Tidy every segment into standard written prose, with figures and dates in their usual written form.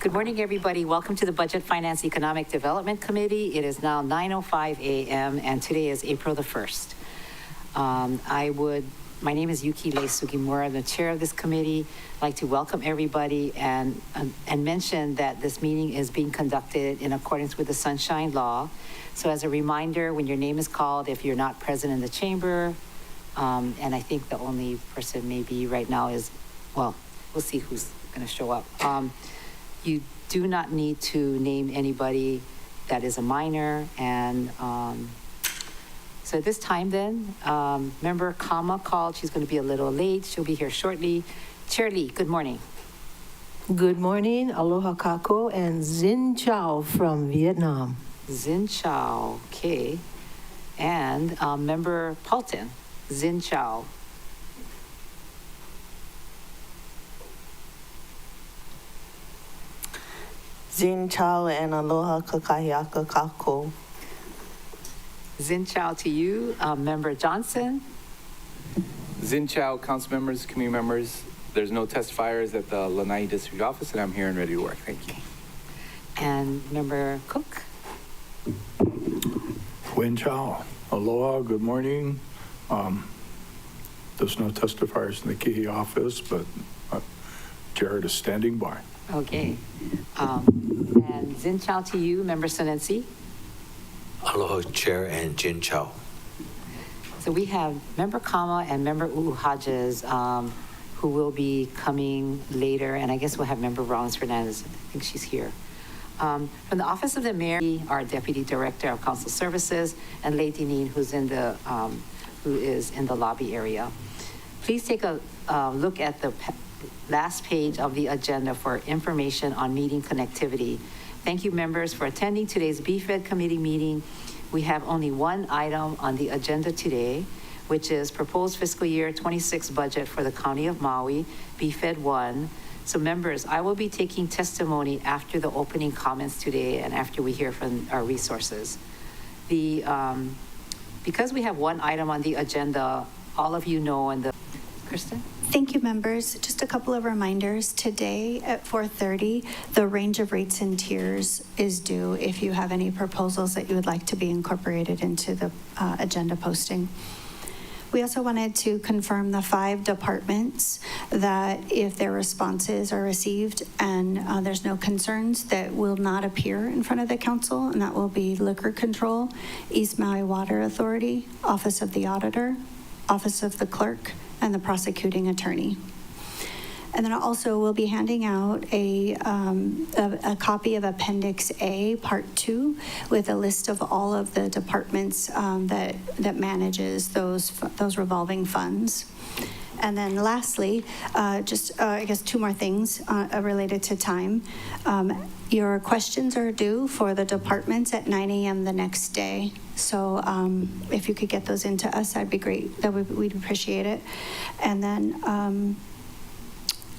Good morning, everybody. Welcome to the Budget Finance Economic Development Committee. It is now 9:05 a.m. and today is April the 1st. My name is Yuki Lei Sugimura. I'm the chair of this committee. I'd like to welcome everybody and mention that this meeting is being conducted in accordance with the Sunshine Law. So as a reminder, when your name is called, if you're not present in the chamber, and I think the only person maybe right now is, well, we'll see who's going to show up. You do not need to name anybody that is a minor. And so at this time then, Member Kama called. She's going to be a little late. She'll be here shortly. Chair Lee, good morning. Good morning, aloha kako, and Xin Chao from Vietnam. Xin Chao, okay. And Member Paulton, Xin Chao. Xin Chao and aloha kakahiaka kako. Xin Chao to you. Member Johnson. Xin Chao, council members, committee members. There's no testifiers at the Lanai District Office, and I'm here and ready to work. Thank you. And Member Cook. Wen Chao, aloha, good morning. There's no testifiers in the Kihi office, but Jared is standing by. Okay. And Xin Chao to you, Member Sonensi. Aloha, Chair, and Jin Chao. So we have Member Kama and Member Hodges who will be coming later, and I guess we'll have Member Rollins Fernandez. I think she's here. From the Office of the Mayor, our Deputy Director of Council Services, and Lei Dineen, who is in the lobby area. Please take a look at the last page of the agenda for information on meeting connectivity. Thank you, members, for attending today's BFED committee meeting. We have only one item on the agenda today, which is proposed fiscal year 26 budget for the County of Maui, BFED 1. So members, I will be taking testimony after the opening comments today and after we hear from our resources. Because we have one item on the agenda, all of you know, and Kristen? Thank you, members. Just a couple of reminders. Today at 4:30, the range of rates and tiers is due if you have any proposals that you would like to be incorporated into the agenda posting. We also wanted to confirm the 5 departments that if their responses are received and there's no concerns, that will not appear in front of the council, and that will be Liquor Control, East Maui Water Authority, Office of the Auditor, Office of the Clerk, and the Prosecuting Attorney. And then also we'll be handing out a copy of Appendix A, Part 2, with a list of all of the departments that manages those revolving funds. And then lastly, I guess 2 more things related to time. Your questions are due for the departments at 9 a.m. the next day. So if you could get those into us, that'd be great. We'd appreciate it. And then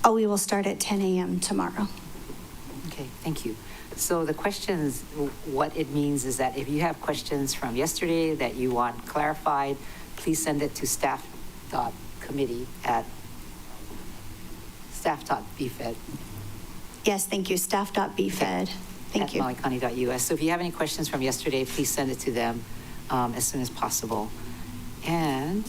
we will start at 10 a.m. tomorrow. Okay, thank you. So the questions, what it means is that if you have questions from yesterday that you want clarified, please send it to staff.bfed. Yes, thank you. Staff.bfed. Thank you. At mauicounty.us. So if you have any questions from yesterday, please send it to them as soon as possible. And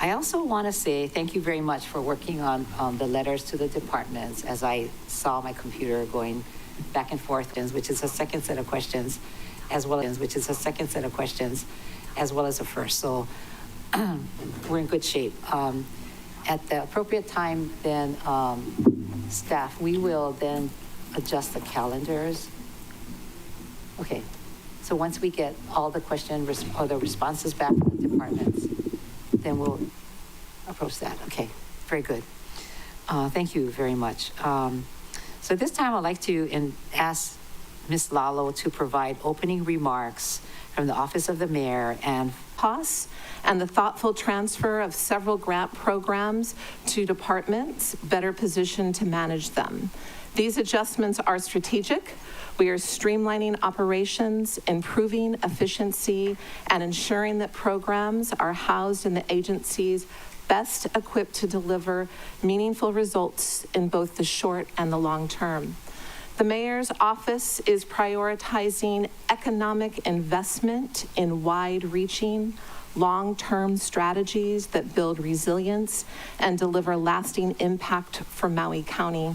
I also want to say thank you very much for working on the letters to the departments as I saw my computer going back and forth, which is a second set of questions, as well as a first. So we're in good shape. At the appropriate time, then staff, we will then adjust the calendars. Okay. So once we get all the questions or the responses back from the departments, then we'll approach that. Okay, very good. Thank you very much. So this time I'd like to ask Ms. Lalo to provide opening remarks from the Office of the Mayor and costs and the thoughtful transfer of several grant programs to departments better positioned to manage them. These adjustments are strategic. We are streamlining operations, improving efficiency, and ensuring that programs are housed in the agencies best equipped to deliver meaningful results in both the short and the long term. The mayor's office is prioritizing economic investment in wide-reaching, long-term strategies that build resilience and deliver lasting impact for Maui County.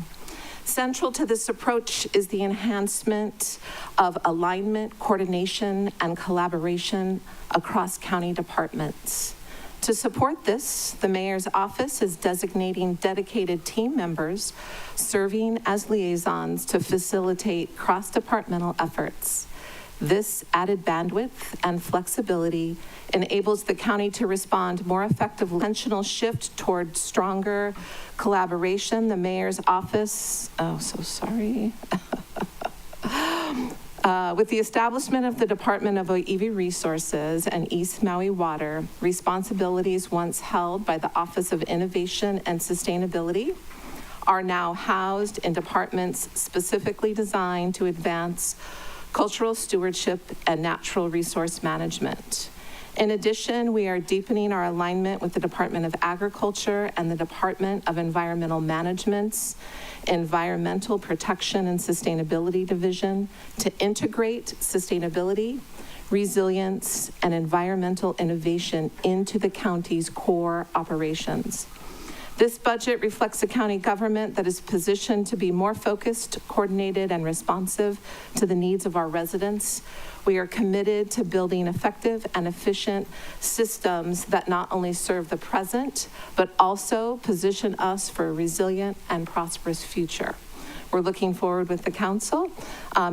Central to this approach is the enhancement of alignment, coordination, and collaboration across county departments. To support this, the mayor's office is designating dedicated team members serving as liaisons to facilitate cross-departmental efforts. This added bandwidth and flexibility enables the county to respond more effectively. Intentional shift toward stronger collaboration. The mayor's office, with the establishment of the Department of Oiwi Resources and East Maui Water, responsibilities once held by the Office of Innovation and Sustainability are now housed in departments specifically designed to advance cultural stewardship and natural resource management. In addition, we are deepening our alignment with the Department of Agriculture and the Department of Environmental Management's Environmental Protection and Sustainability Division to integrate sustainability, resilience, and environmental innovation into the county's core operations. This budget reflects a county government that is positioned to be more focused, coordinated, and responsive to the needs of our residents. We are committed to building effective and efficient systems that not only serve the present, but also position us for a resilient and prosperous future. We're looking forward with the council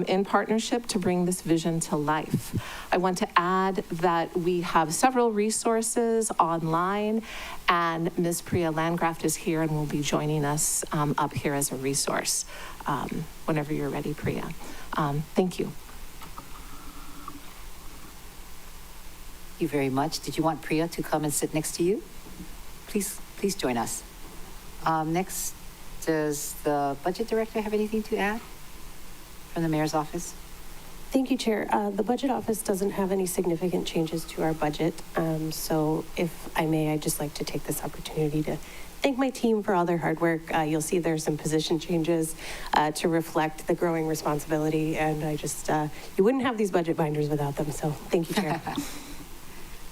in partnership to bring this vision to life. I want to add that we have several resources online, and Ms. Priya Landgraft is here and will be joining us up here as a resource whenever you're ready, Priya. Thank you. Thank you very much. Did you want Priya to come and sit next to you? Please join us. Next, does the budget director have anything to add from the mayor's office? Thank you, Chair. The budget office doesn't have any significant changes to our budget. So if I may, I'd just like to take this opportunity to thank my team for all their hard work. You'll see there's some position changes to reflect the growing responsibility. And I just, you wouldn't have these budget binders without them. So thank you, Chair.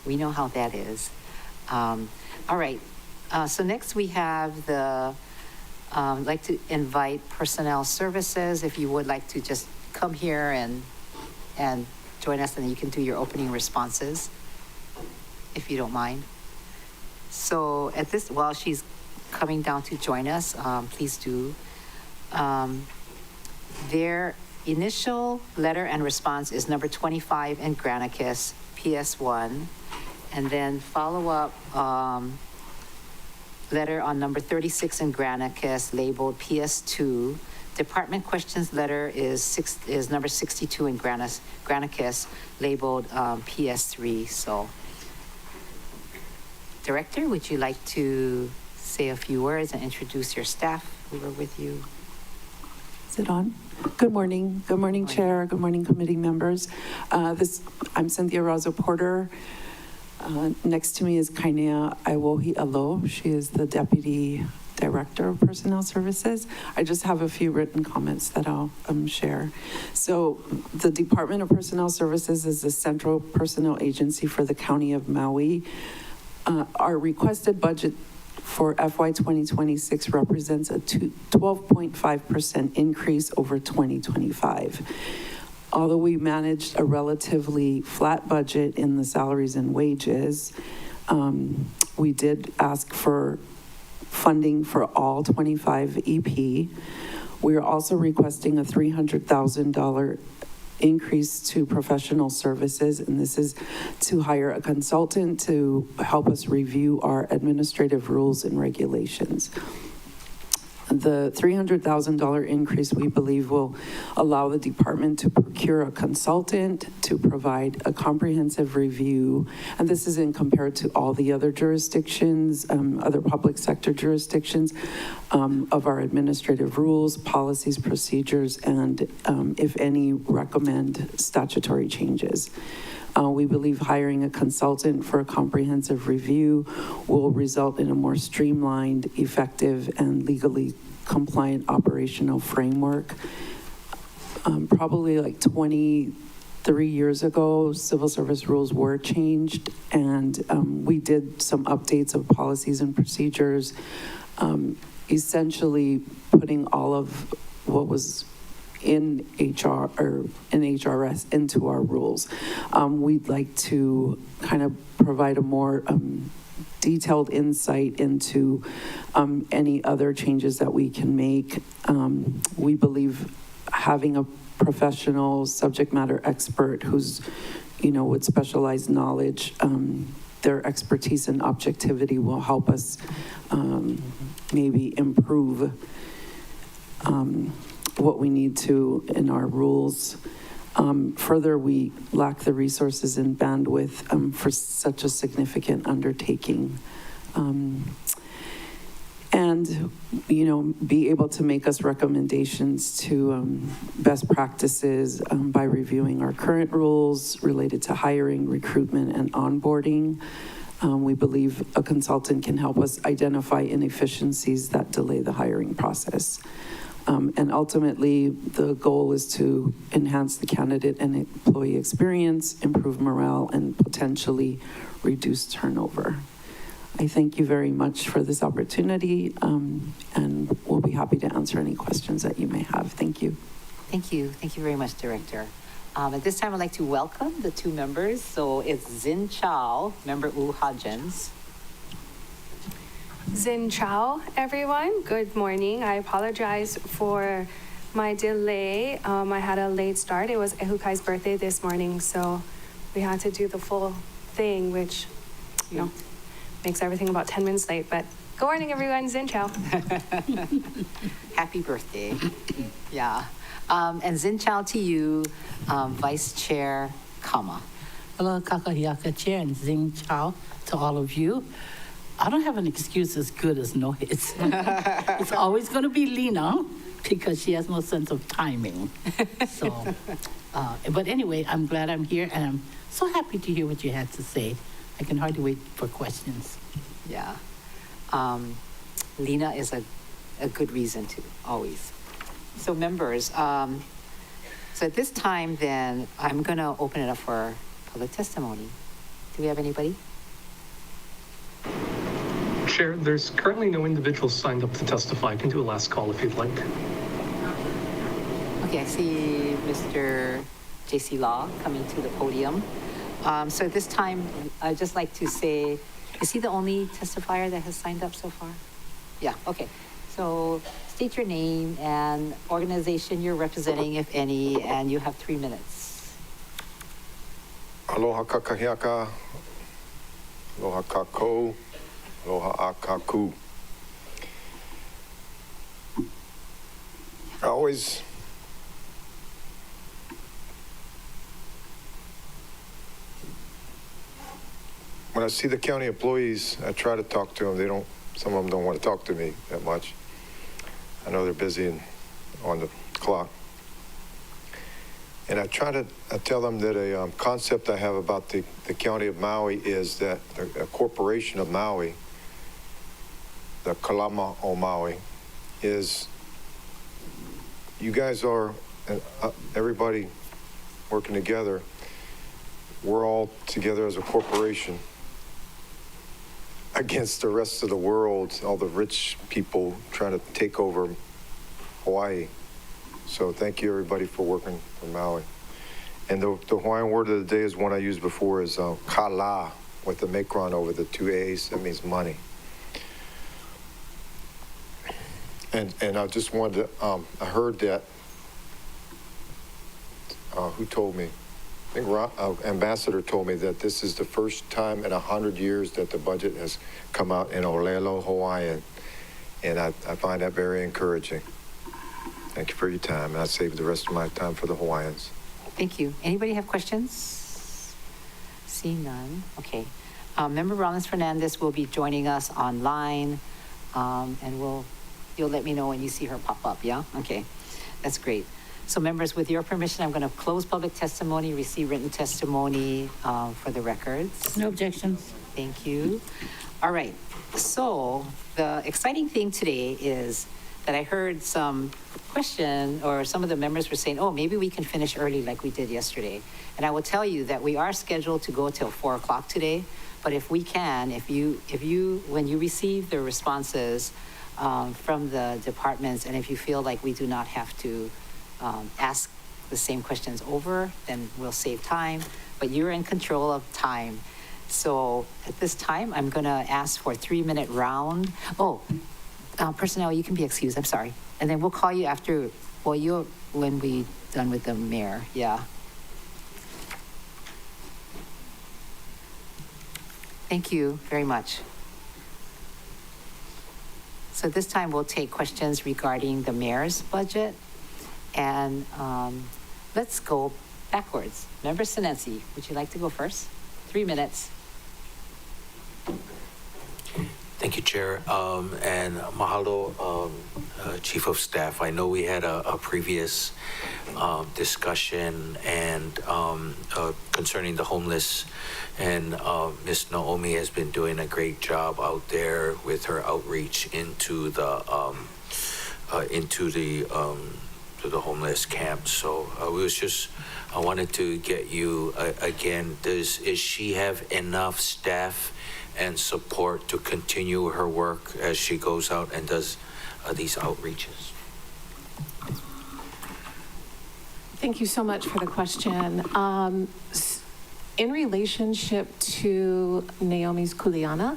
We know how that is. All right. So next we have the, I'd like to invite personnel services. If you would like to just come here and join us, and then you can do your opening responses, if you don't mind. So at this, while she's coming down to join us, please do. Their initial letter and response is number 25 in Granicus, PS1, and then follow-up letter on number 36 in Granicus, labeled PS2. Department questions letter is number 62 in Granicus, labeled PS3. So, Director, would you like to say a few words and introduce your staff who are with you? Is it on? Good morning. Good morning, Chair. Good morning, committee members. I'm Cynthia Razo Porter. Next to me is Kainea Iwohi Alo. She is the Deputy Director of Personnel Services. I just have a few written comments that I'll share. So the Department of Personnel Services is the central personnel agency for the County of Maui. Our requested budget for FY 2026 represents a 12.5% increase over 2025. Although we managed a relatively flat budget in the salaries and wages, we did ask for funding for all 25 EP. We are also requesting a $300,000 increase to professional services, and this is to hire a consultant to help us review our administrative rules and regulations. The $300,000 increase, we believe, will allow the department to procure a consultant to provide a comprehensive review. And this is in compared to all the other jurisdictions, other public sector jurisdictions, of our administrative rules, policies, procedures, and if any, recommend statutory changes. We believe hiring a consultant for a comprehensive review will result in a more streamlined, effective, and legally compliant operational framework. probably like 23 years ago, civil service rules were changed, and we did some updates of policies and procedures, essentially putting all of what was in HR or in HRS into our rules. We'd like to kind of provide a more detailed insight into any other changes that we can make. We believe having a professional subject matter expert who's, with specialized knowledge, their expertise and objectivity will help us maybe improve what we need to in our rules. Further, we lack the resources and bandwidth for such a significant undertaking. And, be able to make us recommendations to best practices by reviewing our current rules related to hiring, recruitment, and onboarding. We believe a consultant can help us identify inefficiencies that delay the hiring process. And ultimately, the goal is to enhance the candidate and employee experience, improve morale, and potentially reduce turnover. I thank you very much for this opportunity, and we'll be happy to answer any questions that you may have. Thank you. Thank you. Thank you very much, Director. At this time, I'd like to welcome the two members. So it's Zin Chow, Member U Hajens. Zin Chow, everyone. Good morning. I apologize for my delay. I had a late start. It was Ehukai's birthday this morning, so we had to do the full thing, which, makes everything about 10 minutes late. But good morning, everyone. Zin Chow. Happy birthday. Yeah. And Zin Chow to you, Vice Chair Kama. Hello, Kakahiaka Chair and Zing Chow to all of you. I don't have an excuse as good as no hits. It's always going to be Lena because she has no sense of timing. So, but anyway, I'm glad I'm here and I'm so happy to hear what you had to say. I can hardly wait for questions. Yeah. Lena is a good reason to, always. So members, so at this time then, I'm going to open it up for public testimony. Do we have anybody? Chair, there's currently no individuals signed up to testify. I can do a last call if you'd like. Okay, I see Mr. J.C. Law coming to the podium. So at this time, I'd just like to say, is he the only testifier that has signed up so far? Yeah, okay. So state your name and organization you're representing, if any, and you have 3 minutes. Aloha kakahiaka, aloha kako, aloha akaku. When I see the county employees, I try to talk to them. Some of them don't want to talk to me that much. I know they're busy and on the clock. And I tell them that a concept I have about the county of Maui is that a corporation of Maui, the Kalama o Maui, is you guys are, everybody working together, we're all together as a corporation against the rest of the world, all the rich people trying to take over Hawaii. So thank you, everybody, for working for Maui. And the Hawaiian word of the day is one I used before, is kala, with the macron over the 2 A's. That means money. And I just wanted to, I heard that, who told me? I think Ambassador told me that this is the first time in 100 years that the budget has come out in Olelo Hawaiian. And I find that very encouraging. Thank you for your time. And I saved the rest of my time for the Hawaiians. Thank you. Anybody have questions? See none. Okay. Member Rollins Fernandez will be joining us online, and you'll let me know when you see her pop up, yeah? Okay, that's great. So members, with your permission, I'm going to close public testimony, receive written testimony for the records. No objections. Thank you. All right. So the exciting thing today is that I heard some question, or some of the members were saying, oh, maybe we can finish early like we did yesterday. And I will tell you that we are scheduled to go till 4 o'clock today, but if we can, when you receive the responses from the departments, and if you feel like we do not have to ask the same questions over, then we'll save time, but you're in control of time. So at this time, I'm going to ask for a 3-minute round. Oh, personnel, you can be excused, I'm sorry. And then we'll call you after, well, when we done with the mayor, yeah. Thank you very much. So this time we'll take questions regarding the mayor's budget. And let's go backwards. Member Sinensi, would you like to go first? 3 minutes. Thank you, Chair. And mahalo, Chief of Staff. I know we had a previous discussion and concerning the homeless, and Ms. Naomi has been doing a great job out there with her outreach into the to the homeless camp. So I wanted to get you again. Does she have enough staff and support to continue her work as she goes out and does these outreaches? Thank you so much for the question. In relationship to Naomi's Kuleana,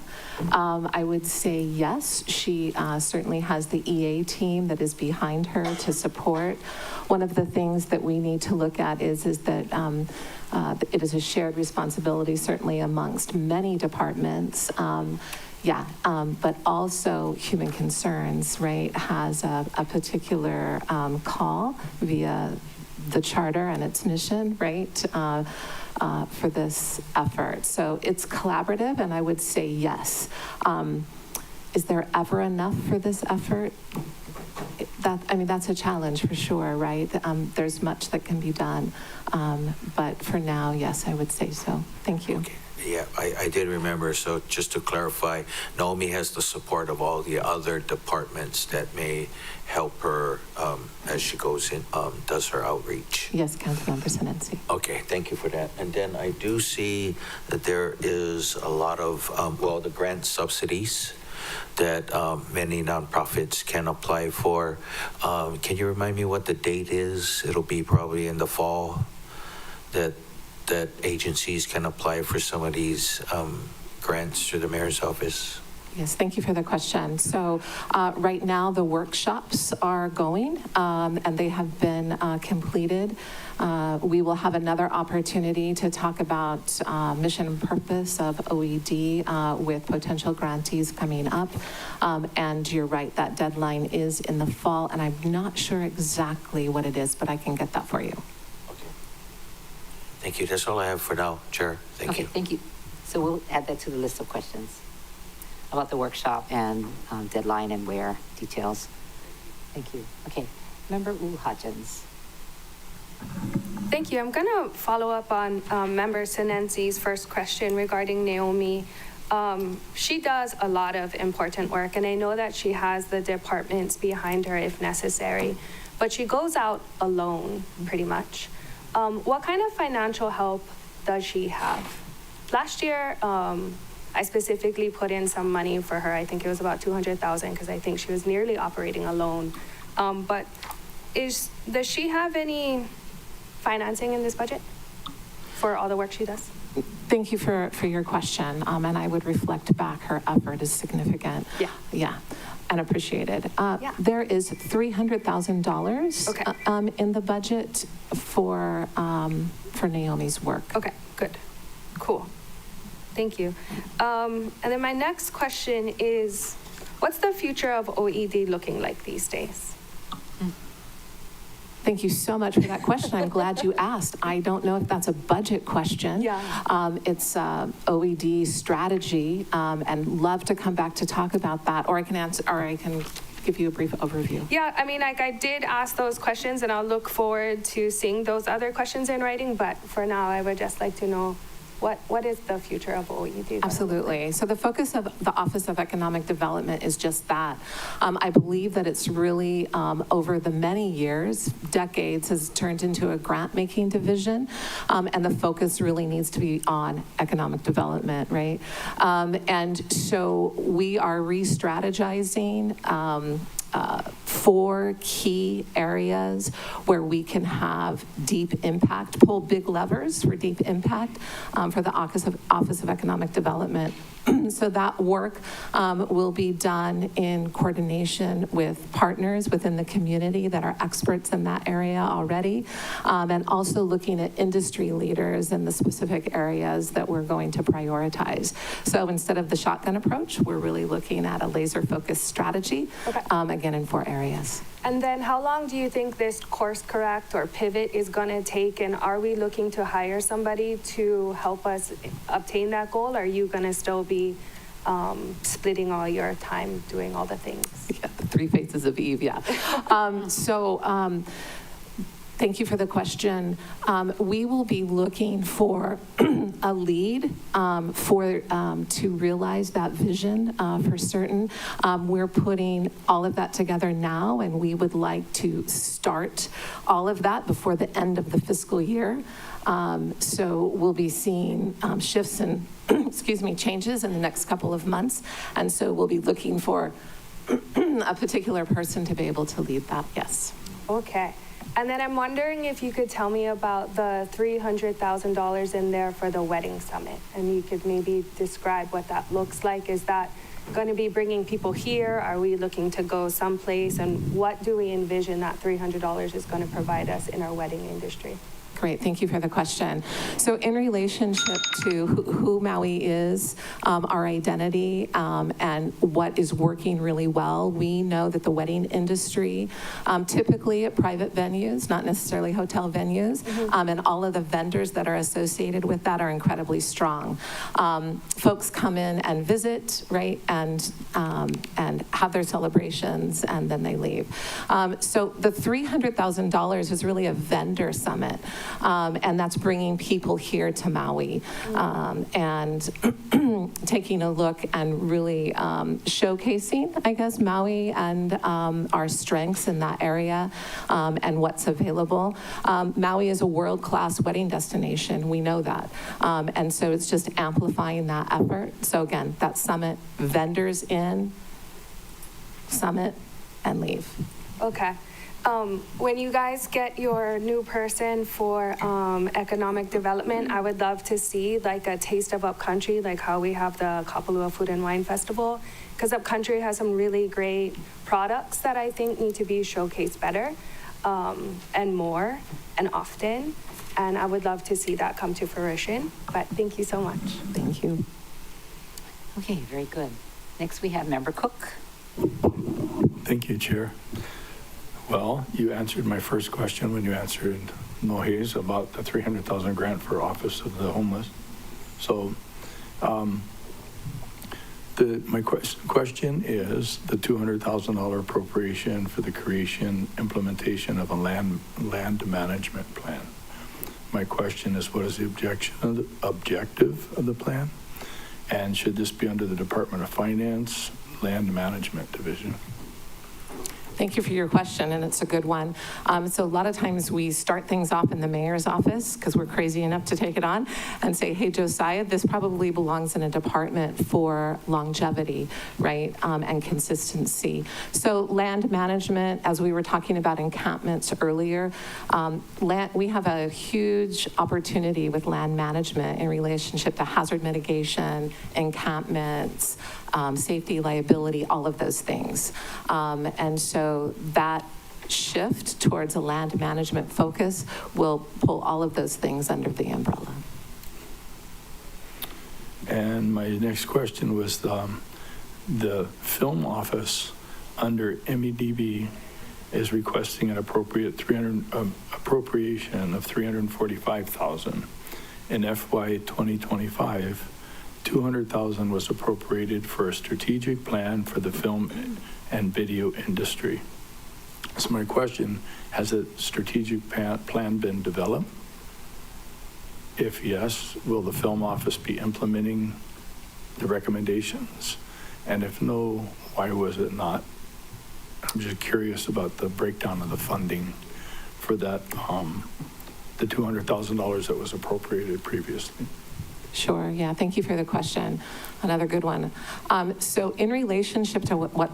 I would say yes. She certainly has the EA team that is behind her to support. One of the things that we need to look at is that it is a shared responsibility, certainly amongst many departments. But also Human Concerns, right, has a particular call via the charter and its mission, right, for this effort. So it's collaborative, and I would say yes. Is there ever enough for this effort? That's a challenge for sure, right? There's much that can be done, but for now, yes, I would say so. Thank you. Okay. Yeah, I did remember. So just to clarify, Naomi has the support of all the other departments that may help her as she goes in, does her outreach. Yes, Councilmember Sinensi. Okay, thank you for that. And then I do see that there is a lot of, the grant subsidies that many nonprofits can apply for. Can you remind me what the date is? It'll be probably in the fall that agencies can apply for some of these grants through the mayor's office. Yes, thank you for the question. So right now the workshops are going and they have been completed. We will have another opportunity to talk about mission and purpose of OED with potential grantees coming up. And you're right, that deadline is in the fall, and I'm not sure exactly what it is, but I can get that for you. Thank you. That's all I have for now, Chair. Thank you. Okay, thank you. So we'll add that to the list of questions about the workshop and deadline and where details. Thank you. Okay, Member Hodgins. Thank you. I'm going to follow up on Member Sinensi's first question regarding Naomi. She does a lot of important work, and I know that she has the departments behind her if necessary, but she goes out alone pretty much. What kind of financial help does she have? Last year, I specifically put in some money for her. I think it was about $200,000 because I think she was nearly operating alone. But does she have any financing in this budget for all the work she does? Thank you for your question. And I would reflect back her effort is significant. Yeah. And appreciated. There is $300,000 in the budget for Naomi's work. Okay, good, cool. Thank you. And then my next question is, what's the future of OED looking like these days? Thank you so much for that question. I'm glad you asked. I don't know if that's a budget question. It's OED strategy, and love to come back to talk about that, or I can answer, or I can give you a brief overview. Yeah, I mean, I did ask those questions, and I'll look forward to seeing those other questions in writing, but for now, I would just like to know what is the future of OED? gonna look Absolutely. So the focus of the Office of Economic Development is just that. I believe that it's really, over the many years, decades, has turned into a grant-making division, and the focus really needs to be on economic development, right? And so we are re-strategizing 4 key areas where we can have deep impact, pull big levers for deep impact for the Office of Economic Development. So that work will be done in coordination with partners within the community that are experts in that area already, and also looking at industry leaders in the specific areas that we're going to prioritize. So instead of the shotgun approach, we're really looking at a laser-focused strategy, again, in 4 areas. And then how long do you think this course correct or pivot is going to take? And are we looking to hire somebody to help us obtain that goal? Or are you going to still be splitting all your time doing all the things? Yeah, the 3 faces of Eve, yeah. Thank you for the question. We will be looking for a lead to realize that vision for certain. We're putting all of that together now, and we would like to start all of that before the end of the fiscal year. So we'll be seeing shifts and changes in the next couple of months. And so we'll be looking for a particular person to be able to lead that, yes. Okay. And then I'm wondering if you could tell me about the $300,000 in there for the wedding summit. And you could maybe describe what that looks like. Is that going to be bringing people here? Are we looking to go someplace? And what do we envision that $300 is going to provide us in our wedding industry? Great, thank you for the question. So in relationship to who Maui is, our identity, and what is working really well, we know that the wedding industry, typically at private venues, not necessarily hotel venues, and all of the vendors that are associated with that are incredibly strong. Folks come in and visit, right, and have their celebrations, and then they leave. So the $300,000 is really a vendor summit. And that's bringing people here to Maui and taking a look and really showcasing, I guess, Maui and our strengths in that area and what's available. Maui is a world-class wedding destination. We know that. And so it's just amplifying that effort. So again, that summit, vendors in, summit, and leave. Okay. When you guys get your new person for economic development, I would love to see like a taste of Upcountry, like how we have the Kapalua Food and Wine Festival, because Upcountry has some really great products that I think need to be showcased better and more and often. And I would love to see that come to fruition. But thank you so much. Thank you. Okay, very good. Next, we have Member Cook. Thank you, Chair. Well, you answered my first question when you answered Nohe's about the $300,000 grant for Office of the Homeless. So my question is the $200,000 appropriation for the implementation of a land management plan. My question is, what is the objective of the plan? And should this be under the Department of Finance, Land Management Division? Thank you for your question, and it's a good one. So a lot of times we start things off in the mayor's office because we're crazy enough to take it on and say, hey, Josiah, this probably belongs in a department for longevity, right, and consistency. So land management, as we were talking about encampments earlier, we have a huge opportunity with land management in relationship to hazard mitigation, encampments, safety, liability, all of those things. And so that shift towards a land management focus will pull all of those things under the umbrella. And my next question was the film office under MEDB is requesting an appropriation of $345,000 in FY 2025. $200,000 was appropriated for a strategic plan for the film and video industry. So my question, has a strategic plan been developed? If yes, will the film office be implementing the recommendations? And if no, why was it not? I'm just curious about the breakdown of the funding for that, the $200,000 that was appropriated previously. Sure, yeah, thank you for the question. Another good one. So in relationship to what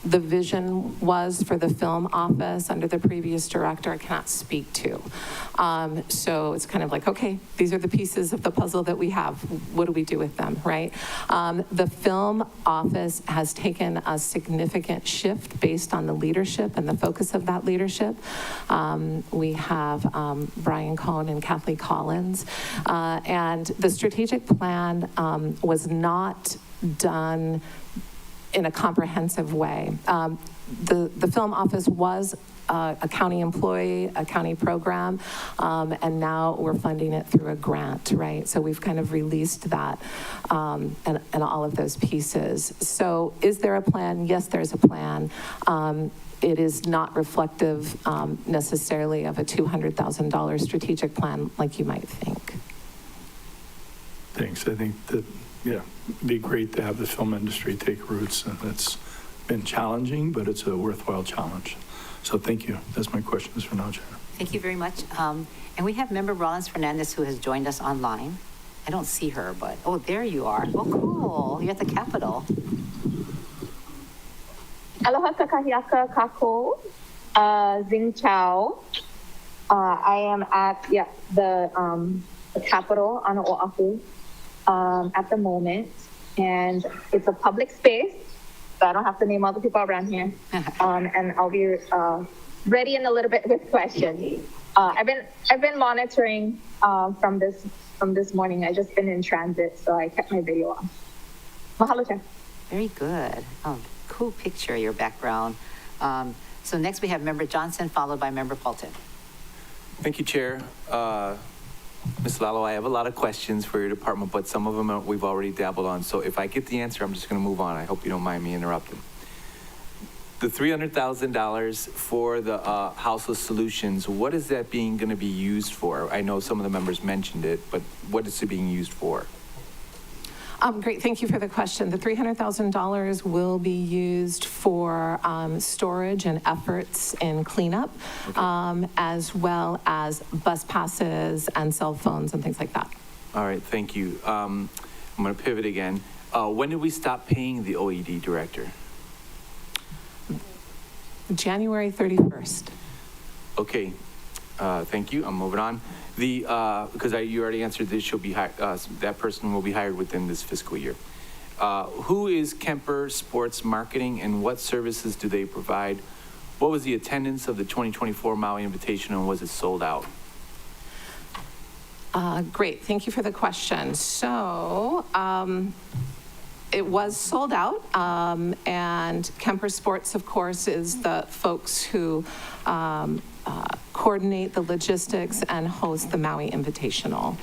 the vision was for the film office under the previous director, I cannot speak to. So it's kind of like, okay, these are the pieces of the puzzle that we have. What do we do with them, right? The film office has taken a significant shift based on the leadership and the focus of that leadership. We have Brian Cohn and Kathleen Collins. And the strategic plan was not done in a comprehensive way. The film office was a county employee, a county program, and now we're funding it through a grant, right? So we've kind of released that and all of those pieces. So is there a plan? Yes, there's a plan. It is not reflective necessarily of a $200,000 strategic plan like you might think. Thanks. I think that, yeah, it'd be great to have the film industry take roots, and it's been challenging, but it's a worthwhile challenge. So thank you. That's my questions for now, Chair. Thank you very much. And we have Member Rollins Fernandez who has joined us online. I don't see her, but, oh, there you are. Oh, cool. You're at the Capitol. Aloha kakahiaka kako, Zing Chao. I am at the Capitol on Oahu at the moment, and it's a public space, so I don't have to name all the people around here. And I'll be ready in a little bit with questions. I've been monitoring from this morning. I just been in transit, so I kept my video on. Mahalo, Chair. Very good. Oh, cool picture, your background. So next we have Member Johnson, followed by Member Fulton. Thank you, Chair. Ms. Lalo, I have a lot of questions for your department, but some of them we've already dabbled on. So if I get the answer, I'm just going to move on. I hope you don't mind me interrupting. The $300,000 for the houseless solutions, what is that going to be used for? I know some of the members mentioned it, but what is it being used for? Great, thank you for the question. The $300,000 will be used for storage and efforts in cleanup, as well as bus passes and cell phones and things like that. All right, thank you. I'm going to pivot again. When did we stop paying the OED director? January 31st. Okay, thank you. I'm moving on. Because you already answered this, she'll be that person will be hired within this fiscal year. Who is Kemper Sports Marketing, and what services do they provide? What was the attendance of the 2024 Maui Invitational, and was it sold out? Great, thank you for the question. So it was sold out, and Kemper Sports, of course, is the folks who coordinate the logistics and host the Maui Invitational.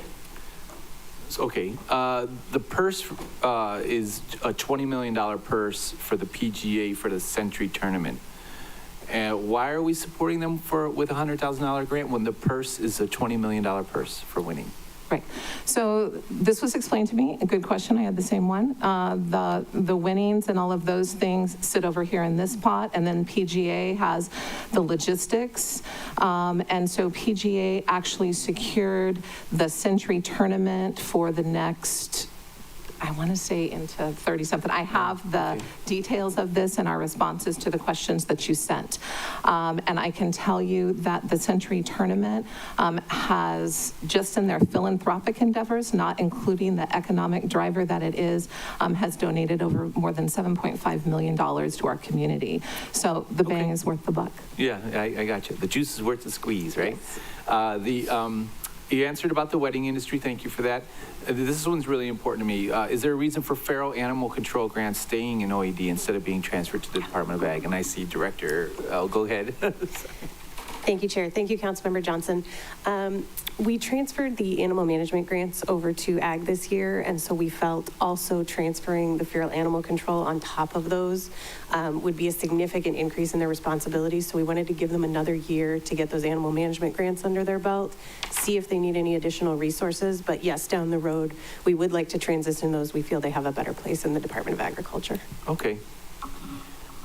Okay, the purse is a $20 million purse for the PGA for the Century Tournament. And why are we supporting them with a $100,000 grant when the purse is a $20 million purse for winning? Right. So this was explained to me. A good question. I had the same one. The winnings and all of those things sit over here in this pot, and then PGA has the logistics. And so PGA actually secured the Century Tournament for the next, I want to say into 30-something. I have the details of this in our responses to the questions that you sent. And I can tell you that the Century Tournament has, just in their philanthropic endeavors, not including the economic driver that it is, has donated over more than $7.5 million to our community. So the bang is worth the buck. Yeah, I got you. The juice is worth the squeeze, right? Yes. You answered about the wedding industry. Thank you for that. This one's really important to me. Is there a reason for feral animal control grants staying in OED instead of being transferred to the Department of Ag? And I see Director, go ahead. Thank you, Chair. Thank you, Councilmember Johnson. We transferred the animal management grants over to Ag this year, and so we felt also transferring the feral animal control on top of those would be a significant increase in their responsibilities. So we wanted to give them another year to get those animal management grants under their belt, see if they need any additional resources. But yes, down the road, we would like to transition those. We feel they have a better place in the Department of Agriculture. Okay.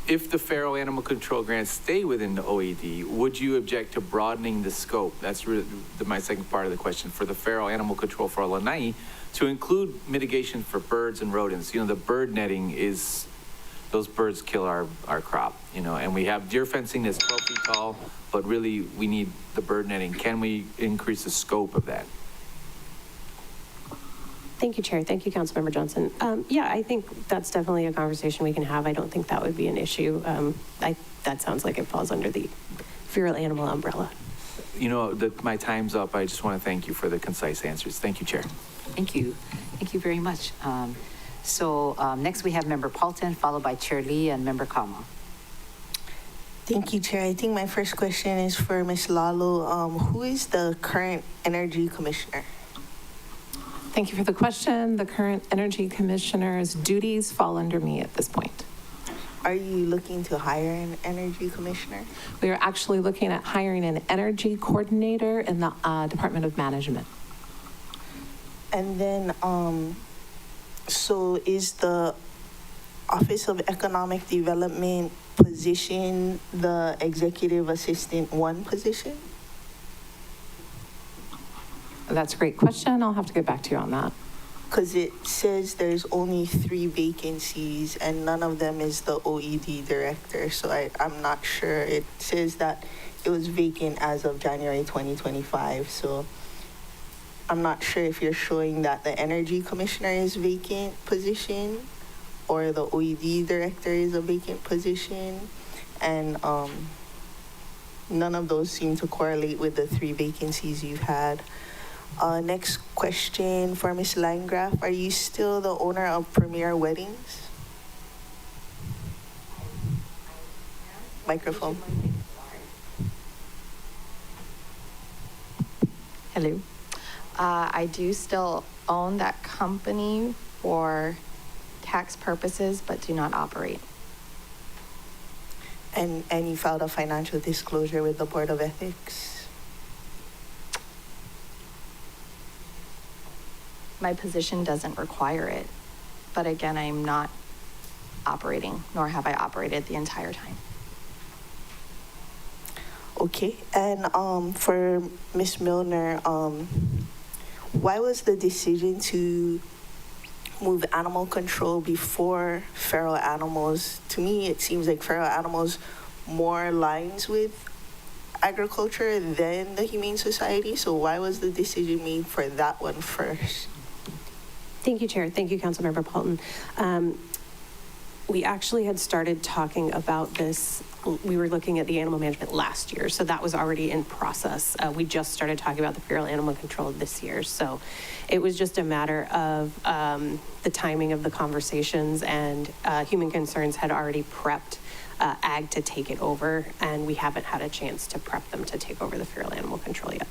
If the feral animal control grants stay within the OED, would you object to broadening the scope? That's really my second part of the question. For the feral animal control for Lanai, to include mitigation for birds and rodents. You know, the bird netting is, those birds kill our crop, you know, and we have deer fencing that's 12 feet tall, but really we need the bird netting. Can we increase the scope of that? Thank you, Chair. Thank you, Councilmember Johnson. Yeah, I think that's definitely a conversation we can have. I don't think that would be an issue. That sounds like it falls under the feral animal umbrella. You know, my time's up. I just want to thank you for the concise answers. Thank you, Chair. Thank you. Thank you very much. Next we have Member Paulton, followed by Chair Lee and Member Kama. Thank you, Chair. I think my first question is for Ms. Lalo. Who is the current Energy Commissioner? Thank you for the question. The current Energy Commissioner's duties fall under me at this point. Are you looking to hire an Energy Commissioner? We are actually looking at hiring an energy coordinator in the Department of Management. And then, so is the Office of Economic Development position the Executive Assistant 1 position? That's a great question. I'll have to get back to you on that. Because it says there's only 3 vacancies and none of them is the OED director. So I'm not sure. It says that it was vacant as of January 2025. So I'm not sure if you're showing that the Energy Commissioner is vacant position or the OED director is a vacant position. And none of those seem to correlate with the 3 vacancies you've had. Next question for Ms. Landgraf. Are you still the owner of Premier Weddings? Microphone. Hello. I do still own that company for tax purposes, but do not operate. And you filed a financial disclosure with the Board of Ethics? My position doesn't require it, but again, I'm not operating, nor have I operated the entire time. Okay, and for Ms. Milner, why was the decision to move animal control before feral animals? To me, it seems like feral animals more aligns with agriculture than the Humane Society. So why was the decision made for that one first? Thank you, Chair. Thank you, Councilmember Paulton. We actually had started talking about this. We were looking at the animal management last year, so that was already in process. We just started talking about the feral animal control this year. So it was just a matter of the timing of the conversations, and Human Concerns had already prepped Ag to take it over, and we haven't had a chance to prep them to take over the feral animal control yet.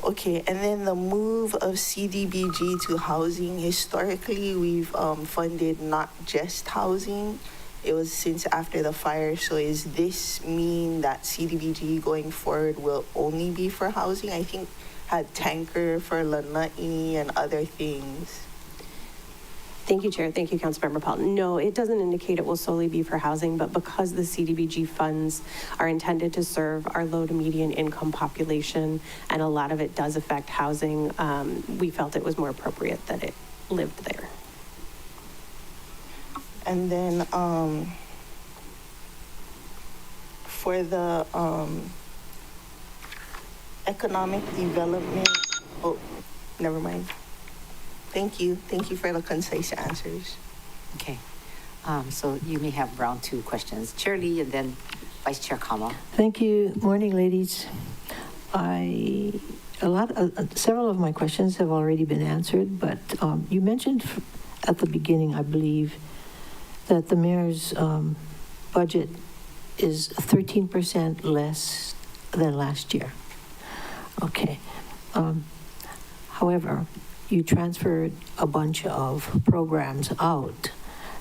Okay, and then the move of CDBG to housing, historically, we've funded not just housing. It was since after the fire. So does this mean that CDBG going forward will only be for housing? I think had tanker for Lanai and other things. Thank you, Chair. Thank you, Councilmember Paulton. No, it doesn't indicate it will solely be for housing, but because the CDBG funds are intended to serve our low to median income population, and a lot of it does affect housing, we felt it was more appropriate that it lived there. And then for the economic development, oh, never mind. Thank you. Thank you for the concise answers. Okay. So you may have round 2 questions. Chair Lee and then Vice Chair Kama. Thank you. Morning, ladies. Several of my questions have already been answered, but you mentioned at the beginning, I believe, that the mayor's budget is 13% less than last year. Okay. However, you transferred a bunch of programs out.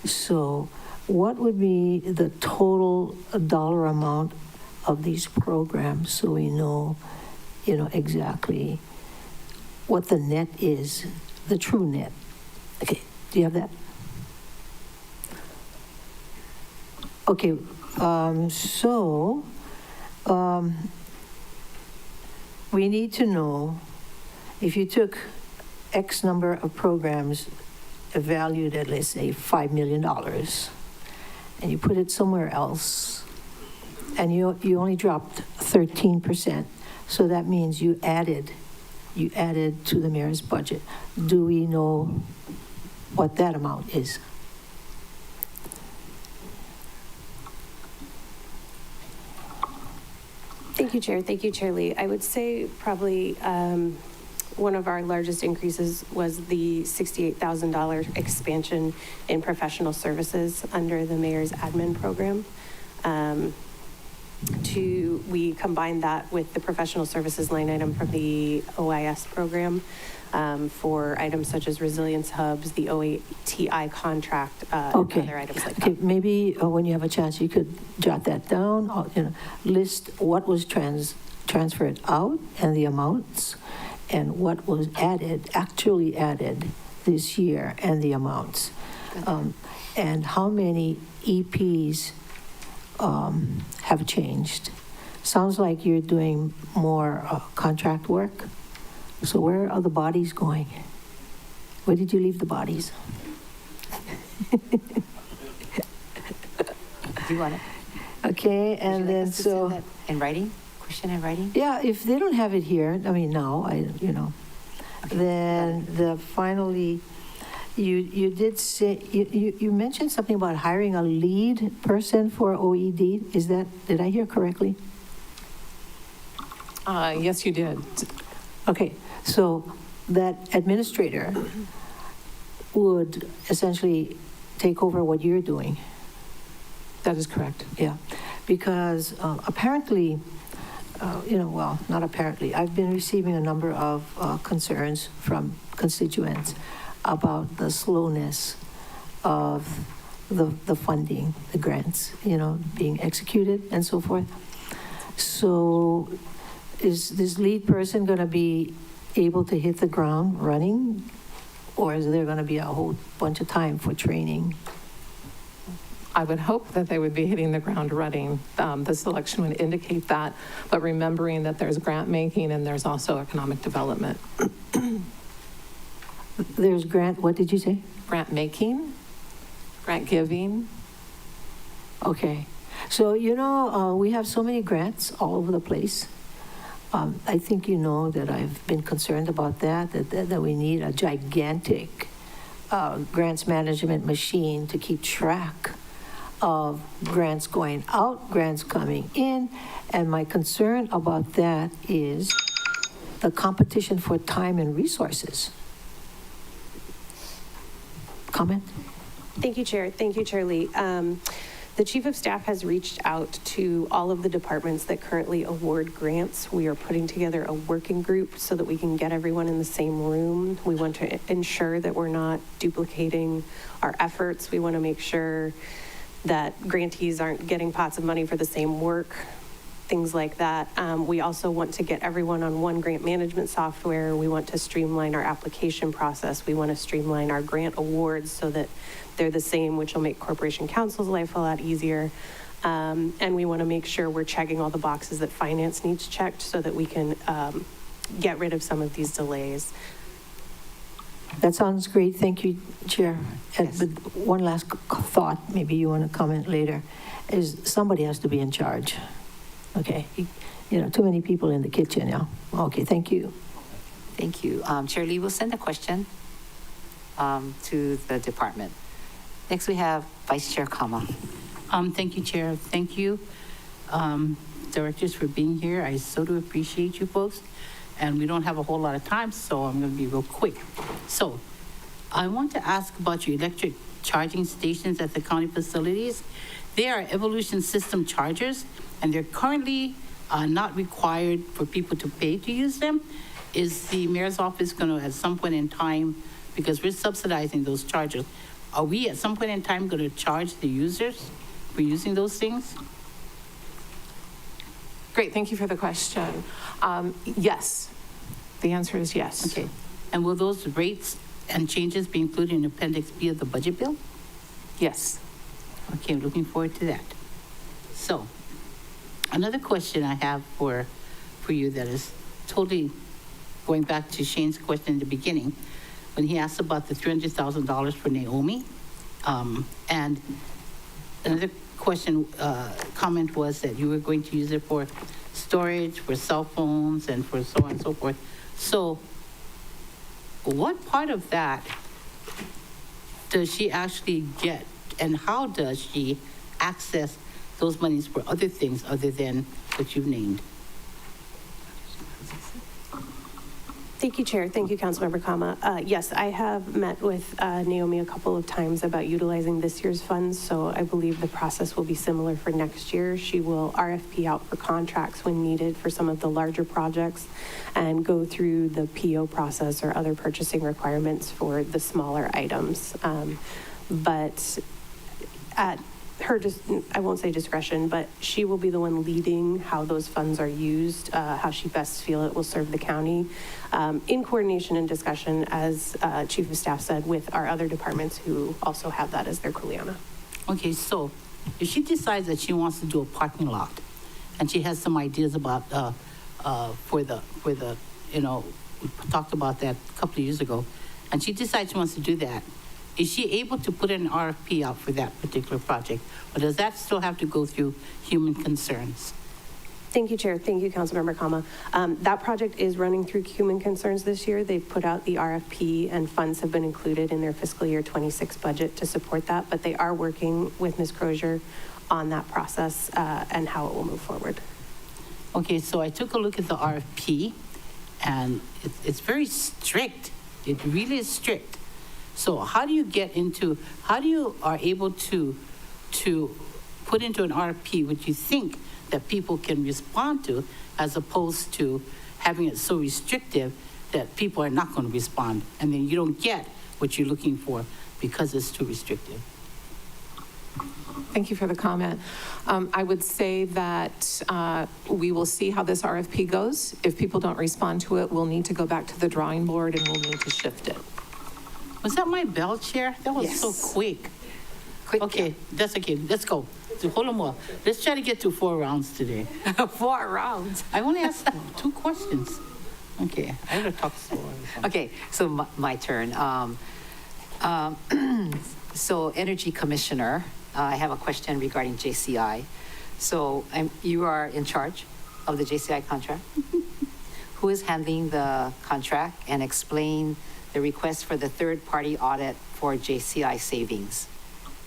So what would be the total dollar amount of these programs so we know, exactly what the net is, the true net? Okay, do you have that? Okay, we need to know if you took X number of programs valued at, let's say, $5 million, and you put it somewhere else, and you only dropped 13%, so that means you added to the mayor's budget. Do we know what that amount is? Thank you, Chair. Thank you, Chair Lee. I would say probably one of our largest increases was the $68,000 expansion in professional services under the mayor's admin program. We combined that with the professional services line item from the OIS program for items such as resilience hubs, the OATI contract, and other items like that. Okay, maybe when you have a chance, you could jot that down, or, list what was transferred out and the amounts, and what was actually added this year and the amounts. And how many EPs have changed. Sounds like you're doing more contract work. So where are the bodies going? Where did you leave the bodies? Do you want it? Okay, and then so... That in writing? Question in writing? Yeah, if they don't have it here, now, then finally, you did say, you mentioned something about hiring a lead person for OED. Did I hear correctly? Yes, you did. Okay, so that administrator would essentially take over what you're doing. That is correct. Yeah, because apparently, not apparently, I've been receiving a number of concerns from constituents about the slowness of the funding, the grants, being executed and so forth. So is this lead person going to be able to hit the ground running, or is there going to be a whole bunch of time for training? I would hope that they would be hitting the ground running. The selection would indicate that, but remembering that there's grant making and there's also economic development. There's what did you say? Grant making, grant giving. Okay. So, we have so many grants all over the place. I think that I've been concerned about that we need a gigantic grants management machine to keep track of grants going out, grants coming in. And my concern about that is the competition for time and resources. Comment? Thank you, Chair. Thank you, Chair Lee. The Chief of Staff has reached out to all of the departments that currently award grants. We are putting together a working group so that we can get everyone in the same room. We want to ensure that we're not duplicating our efforts. We want to make sure that grantees aren't getting pots of money for the same work, things like that. We also want to get everyone on one grant management software. We want to streamline our application process. We want to streamline our grant awards so that they're the same, which will make Corporation Counsel's life a lot easier. And we want to make sure we're checking all the boxes that finance needs checked so that we can get rid of some of these delays. That sounds great. Thank you, Chair. Yes. But one last thought, maybe you want to comment later, is somebody has to be in charge. Okay. Too many people in the kitchen now. Okay, thank you. Thank you. Chair Lee will send a question to the department. Next, we have Vice Chair Kama. Thank you, Chair. Thank you, directors, for being here. I so do appreciate you folks. And we don't have a whole lot of time, so I'm going to be real quick. So I want to ask about your electric charging stations at the county facilities. They are Evolution System chargers, and they're currently not required for people to pay to use them. Is the mayor's office going to, at some point in time, because we're subsidizing those charges, are we at some point in time going to charge the users for using those things? Great, thank you for the question. Yes, the answer is yes. Okay. And will those rates and changes be included in Appendix B of the budget bill? Yes. Okay, I'm looking forward to that. So, another question I have for you that is totally going back to Shane's question in the beginning, when he asked about the $300,000 for Naomi. And another question, comment was that you were going to use it for storage, for cell phones, and for so on and so forth. So, what part of that does she actually get, and how does she access those monies for other things other than what you've named? Thank you, Chair. Thank you, Councilmember Kama. Yes, I have met with Naomi a couple of times about utilizing this year's funds, so I believe the process will be similar for next year. She will RFP out for contracts when needed for some of the larger projects and go through the PO process or other purchasing requirements for the smaller items. But at her, I won't say discretion, but she will be the one leading how those funds are used, how she best feel it will serve the county, in coordination and discussion, as Chief of Staff said, with our other departments who also have that as their kuleana. Okay, so if she decides that she wants to do a parking lot, and she has some ideas about, for the, you know, we talked about that a couple of years ago, and she decides she wants to do that, is she able to put an RFP out for that particular project? Or does that still have to go through human concerns? Thank you, Chair. Thank you, Councilmember Kama. That project is running through Human Concerns this year. They've put out the RFP and funds have been included in their fiscal year 26 budget to support that, but they are working with Ms. Crozier on that process and how it will move forward. Okay, so I took a look at the RFP, and it's very strict. It really is strict. So how do you get into, how do you are able to put into an RFP what you think that people can respond to, as opposed to having it so restrictive that people are not going to respond, and then you don't get what you're looking for because it's too restrictive? Thank you for the comment. I would say that we will see how this RFP goes. If people don't respond to it, we'll need to go back to the drawing board and we'll need to shift it. Was that my bell chair? That was Yes. so quick. Okay, that's okay. Let's go. So hold on more. Let's try to get to 4 rounds today. 4 rounds. I want to ask 2 questions. Okay, I gotta talk slower. Okay, so my turn. So Energy Commissioner, I have a question regarding JCI. So you are in charge of the JCI contract? Who is handling the contract, and explain the request for the third-party audit for JCI savings,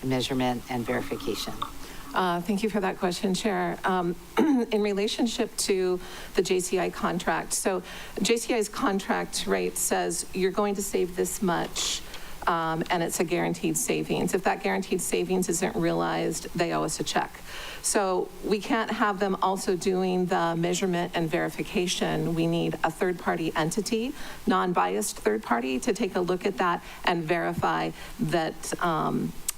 measurement and verification? Thank you for that question, Chair. In relationship to the JCI contract, so JCI's contract rate says you're going to save this much, and it's a guaranteed savings. If that guaranteed savings isn't realized, they owe us a check. So we can't have them also doing the measurement and verification. We need a third-party entity, non-biased third party, to take a look at that and verify that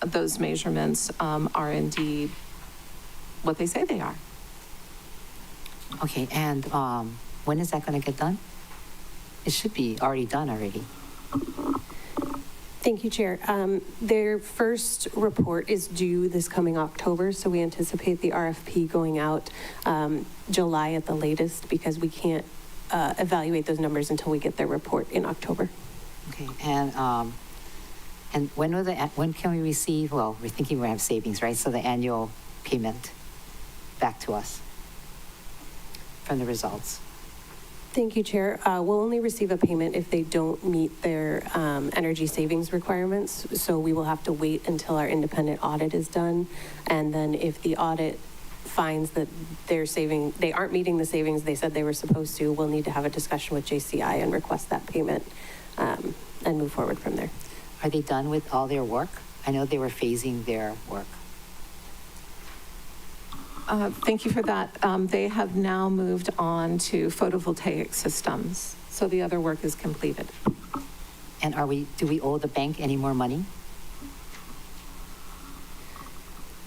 those measurements are indeed what they say they are. Okay, and when is that going to get done? It should be already done already. Thank you, Chair. Their first report is due this coming October, so we anticipate the RFP going out July at the latest, because we can't evaluate those numbers until we get their report in October. Okay, and when can we receive, well, we're thinking we have savings, right? So the annual payment back to us from the results. Thank you, Chair. We'll only receive a payment if they don't meet their energy savings requirements. So we will have to wait until our independent audit is done. And then if the audit finds that they aren't meeting the savings they said they were supposed to, we'll need to have a discussion with JCI and request that payment and move forward from there. Are they done with all their work? I know they were phasing their work. Thank you for that. They have now moved on to photovoltaic systems, so the other work is completed. And do we owe the bank any more money?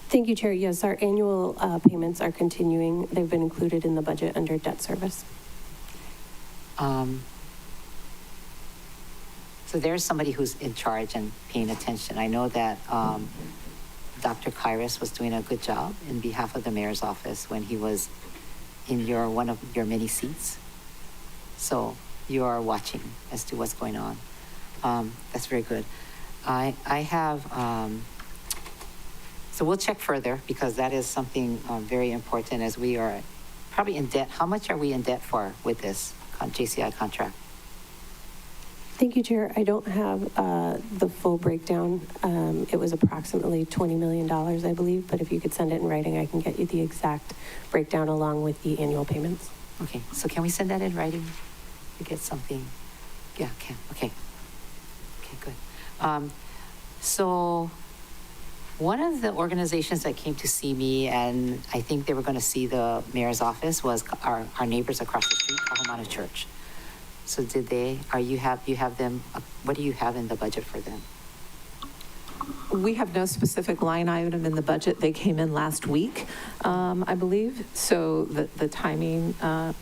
Thank you, Chair. Yes, our annual payments are continuing. They've been included in the budget under debt service. So there's somebody who's in charge and paying attention. I know that Dr. Kairos was doing a good job in behalf of the mayor's office when he was in one of your many seats. So you are watching as to what's going on. That's very good. I have, so we'll check further because that is something very important as we are probably in debt. How much are we in debt for with this JCI contract? Thank you, Chair. I don't have the full breakdown. It was approximately $20 million, I believe, but if you could send it in writing, I can get you the exact breakdown along with the annual payments. Okay, so can we send that in writing to get something? Yeah, can. Okay. Okay, good. So one of the organizations that came to see me, and I think they were going to see the mayor's office, was our neighbors across the street, Kahumanu Church. So you have them, what do you have in the budget for them? We have no specific line item in the budget. They came in last week, I believe. So the timing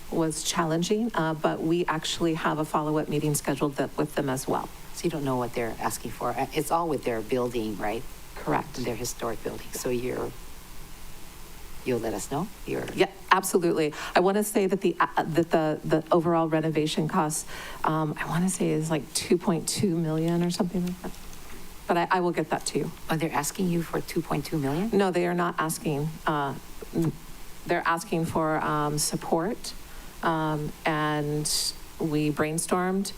was challenging, but we actually have a follow-up meeting scheduled with them as well. So you don't know what they're asking for. It's all with their building, right? Correct. Their historic building. So you'll let us know? Yeah, absolutely. I want to say that the overall renovation cost, I want to say is like 2.2 million or something like that. But I will get that to you. Oh, they're asking you for 2.2 million? No, they are not asking. They're asking for support, and we brainstormed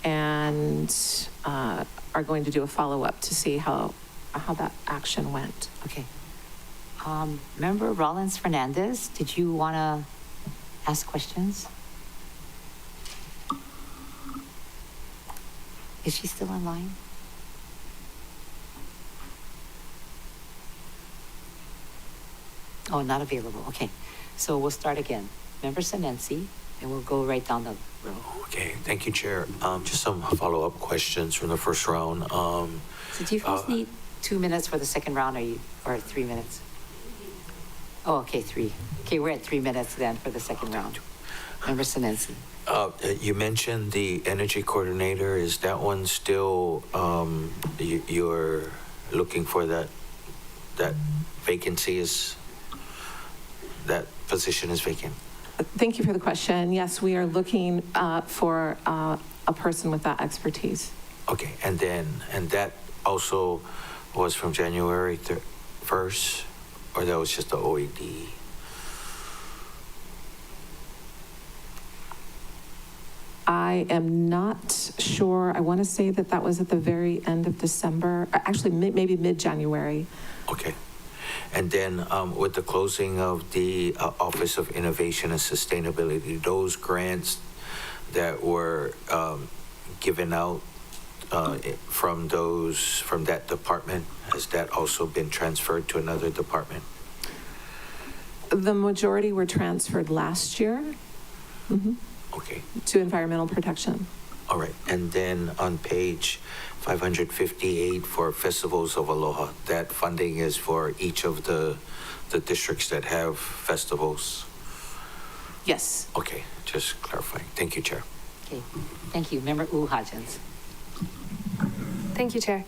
and are going to do a follow-up to see how that action went. Okay. Member Rollins Fernandez, did you want to ask questions? Is she still online? Oh, not available. Okay. So we'll start again. Member Senensi, and we'll go right down the row. Okay, thank you, Chair. Just some follow-up questions from the first round. So do you folks need 2 minutes for the second round, or 3 minutes? Oh, okay, 3. Okay, we're at 3 minutes then for the second round. Member Senensi. You mentioned the energy coordinator. Is that one still, you're looking for that vacancy that position is vacant? Thank you for the question. Yes, we are looking for a person with that expertise. Okay, and that also was from January 1st, or that was just the OED? I am not sure. I want to say that was at the very end of December, actually maybe mid-January. Okay. And then with the closing of the Office of Innovation and Sustainability, those grants that were given out from that department, has that also been transferred to another department? The majority were transferred last year. Mm-hmm. Okay. To environmental protection. All right. And then on page 558 for Festivals of Aloha, that funding is for each of the districts that have festivals? Yes. Okay, just clarifying. Thank you, Chair. Okay, thank you. Member Hodgins. Thank you, Chair.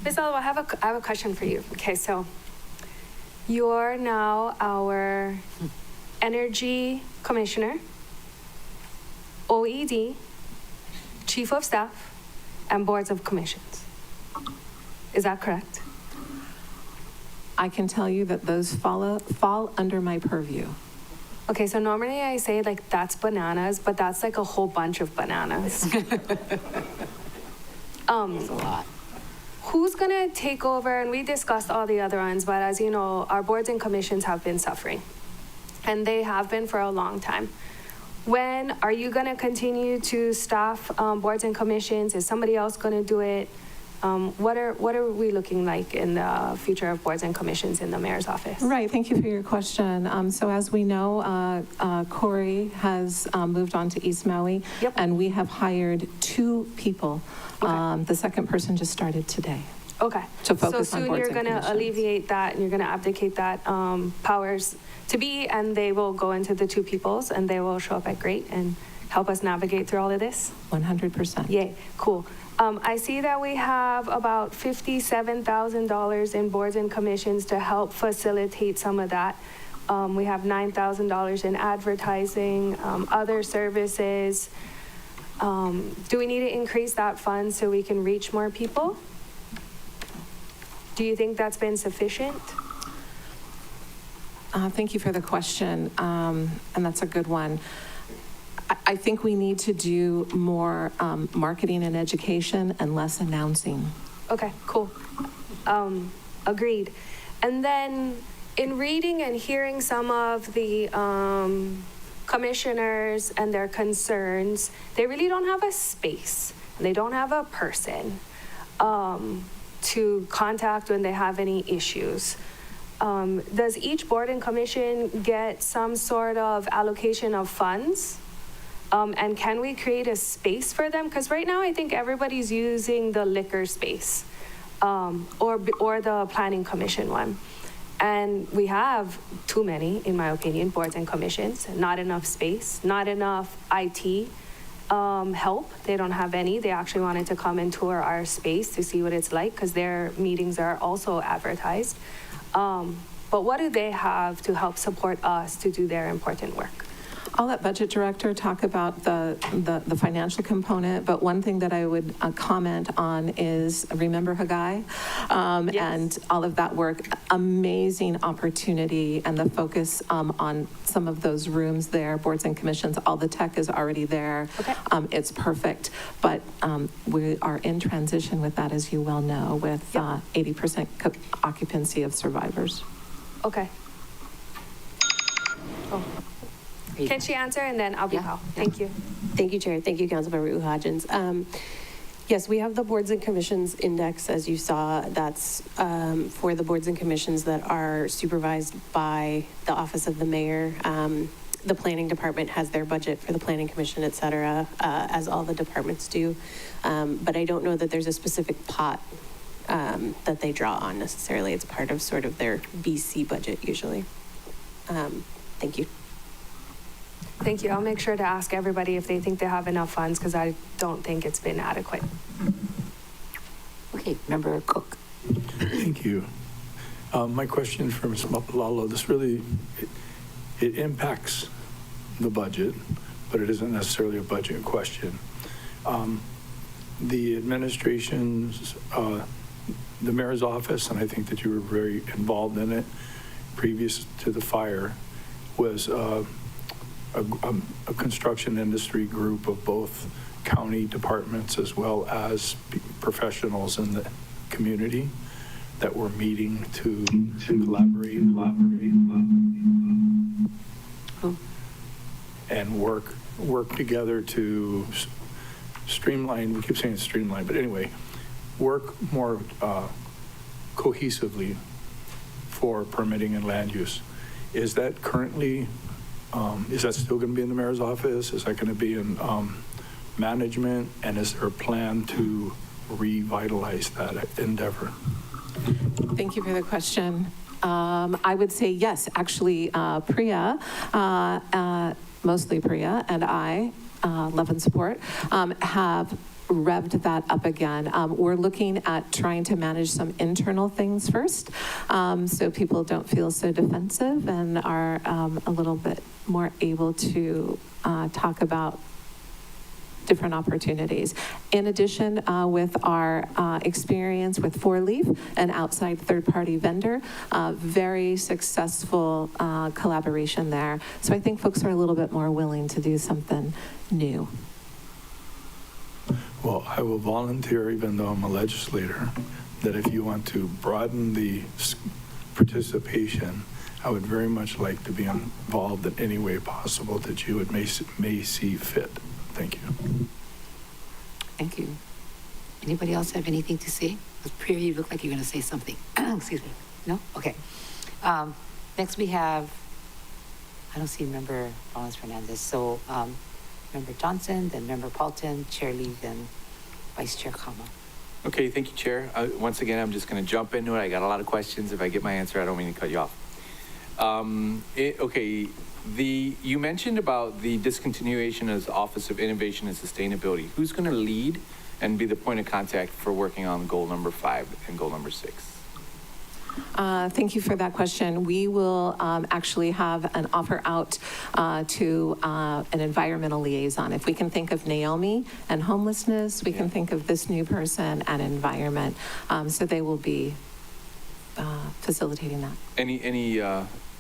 Ms. Alva, I have a question for you. Okay, so you're now our Energy Commissioner, OED, Chief of Staff, and Boards of Commissions. Is that correct? I can tell you that those fall under my purview. Okay, so normally I say like that's bananas, but that's like a whole bunch of bananas. That's a lot. Who's gonna take over? And we discussed all the other ones, but as you know, our boards and commissions have been suffering, and they have been for a long time. When are you gonna continue to staff boards and commissions? Is somebody else gonna do it? What are we looking like in the future of boards and commissions in the mayor's office? Right, thank you for your question. So as we know, Corey has moved on to East Maui. Yep. And we have hired 2 people. Okay. The second person just started today. Okay. To focus so on soon boards you're and going to commissions. alleviate that, and you're going to abdicate that powers to be, and they will go into the 2 peoples, and they will show up at great and help us navigate through all of this. 100%. Yay, cool. I see that we have about $57,000 in boards and commissions to help facilitate some of that. We have $9,000 in advertising, other services. Do we need to increase that fund so we can reach more people? Do you think that's been sufficient? Thank you for the question, and that's a good one. I think we need to do more marketing and education and less announcing. Okay, cool. Agreed. And then in reading and hearing some of the commissioners and their concerns, they really don't have a space. They don't have a person to contact when they have any issues. Does each board and commission get some sort of allocation of funds? And can we create a space for them? Because right now I think everybody's using the liquor space or the planning commission one. And we have too many, in my opinion, boards and commissions, not enough space, not enough IT help. They don't have any. They actually wanted to come and tour our space to see what it's like because their meetings are also advertised. But what do they have to help support us to do their important work? I'll let Budget Director talk about the financial component, but one thing that I would comment on is Remember Hagai Yes. and all of that work. Amazing opportunity and the focus on some of those rooms there, boards and commissions. All the tech is already there. Okay. It's perfect, but we are in transition with that, as you well know, with 80% occupancy of survivors. Okay. Oh. Can she answer and then I'll be out. Thank you. Thank you, Chair. Thank you, Councilmember Hodgins. Yes, we have the Boards and Commissions Index, as you saw. That's for the boards and commissions that are supervised by the Office of the Mayor. The Planning Department has their budget for the Planning Commission, et cetera, as all the departments do. But I don't know that there's a specific pot that they draw on necessarily. It's part of sort of their BC budget usually. Thank you. Thank you. I'll make sure to ask everybody if they think they have enough funds because I don't think it's been adequate. Okay, Member Cook. Thank you. My question for Ms. Lalo, this really, it impacts the budget, but it isn't necessarily a budget question. The administration's, the mayor's office, and I think that you were very involved in it previous to the fire, was a construction industry group of both county departments as well as professionals in the community that were meeting to collaborate and work together to streamline, we keep saying streamline, but anyway, work more cohesively for permitting and land use. Is that currently, is that still going to be in the mayor's office? Is that going to be in management? And is there a plan to revitalize that endeavor? Thank you for the question. I would say yes. Actually, Priya, mostly Priya, and I, Love and Support, have revved that up again. We're looking at trying to manage some internal things first, so people don't feel so defensive and are a little bit more able to talk about different opportunities. In addition, with our experience with 4Leaf, an outside third-party vendor, very successful collaboration there. So I think folks are a little bit more willing to do something new. Well, I will volunteer, even though I'm a legislator, that if you want to broaden the participation, I would very much like to be involved in any way possible that you would may see fit. Thank you. Thank you. Anybody else have anything to say? Priya, you look like you're going to say something. Excuse me. No? Okay. Next we have, I don't see Member Rollins Fernandez. So Member Johnson, then Member Paulton, Chair Lee, then Vice Chair Kama. Okay, thank you, Chair. Once again, I'm just going to jump into it. I got a lot of questions. If I get my answer, I don't mean to cut you off. Okay, you mentioned about the discontinuation of the Office of Innovation and Sustainability. Who's going to lead and be the point of contact for working on goal number 5 and goal number 6? Thank you for that question. We will actually have an offer out to an environmental liaison. If we can think of Naomi and homelessness, we can think of this new person and environment. So they will be facilitating that. Any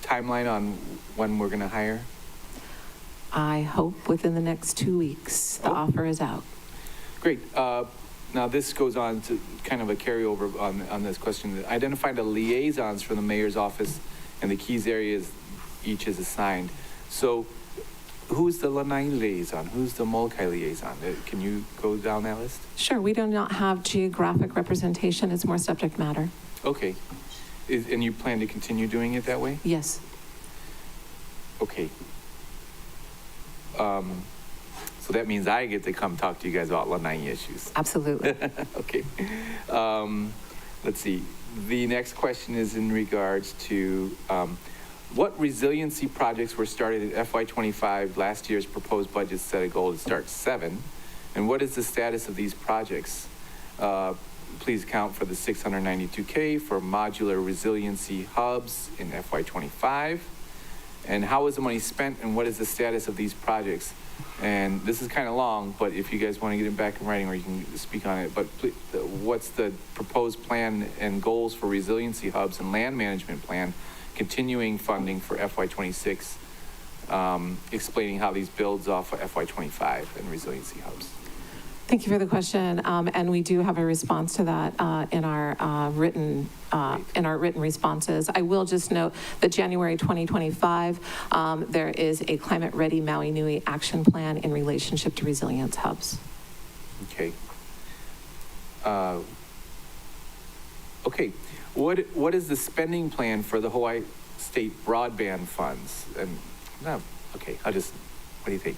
timeline on when we're going to hire? I hope within the next 2 weeks, the offer is out. Great. Now, this goes on to kind of a carryover on this question. Identify the liaisons for the mayor's office and the keys areas each is assigned. So who's the Lanai liaison? Who's the Molokai liaison? Can you go down that list? Sure. We do not have geographic representation. It's more subject matter. Okay. And you plan to continue doing it that way? Yes. Okay. So that means I get to come talk to you guys about Lanai issues. Absolutely. Okay. Let's see. The next question is in regards to what resiliency projects were started in FY25? Last year's proposed budget set a goal to start 7. And what is the status of these projects? Please account for the $692K for modular resiliency hubs in FY25. And how was the money spent and what is the status of these projects? And this is kind of long, but if you guys want to get it back in writing or you can speak on it, but please, what's the proposed plan and goals for resiliency hubs and land management plan, continuing funding for FY26, explaining how these builds off of FY25 and resiliency hubs? Thank you for the question, and we do have a response to that in our written responses. I will just note that January 2025, there is a Climate Ready Maui Nui action plan in relationship to resilience hubs. Okay. Okay. What is the spending plan for the Hawaii State broadband funds? And no, okay. What do you think?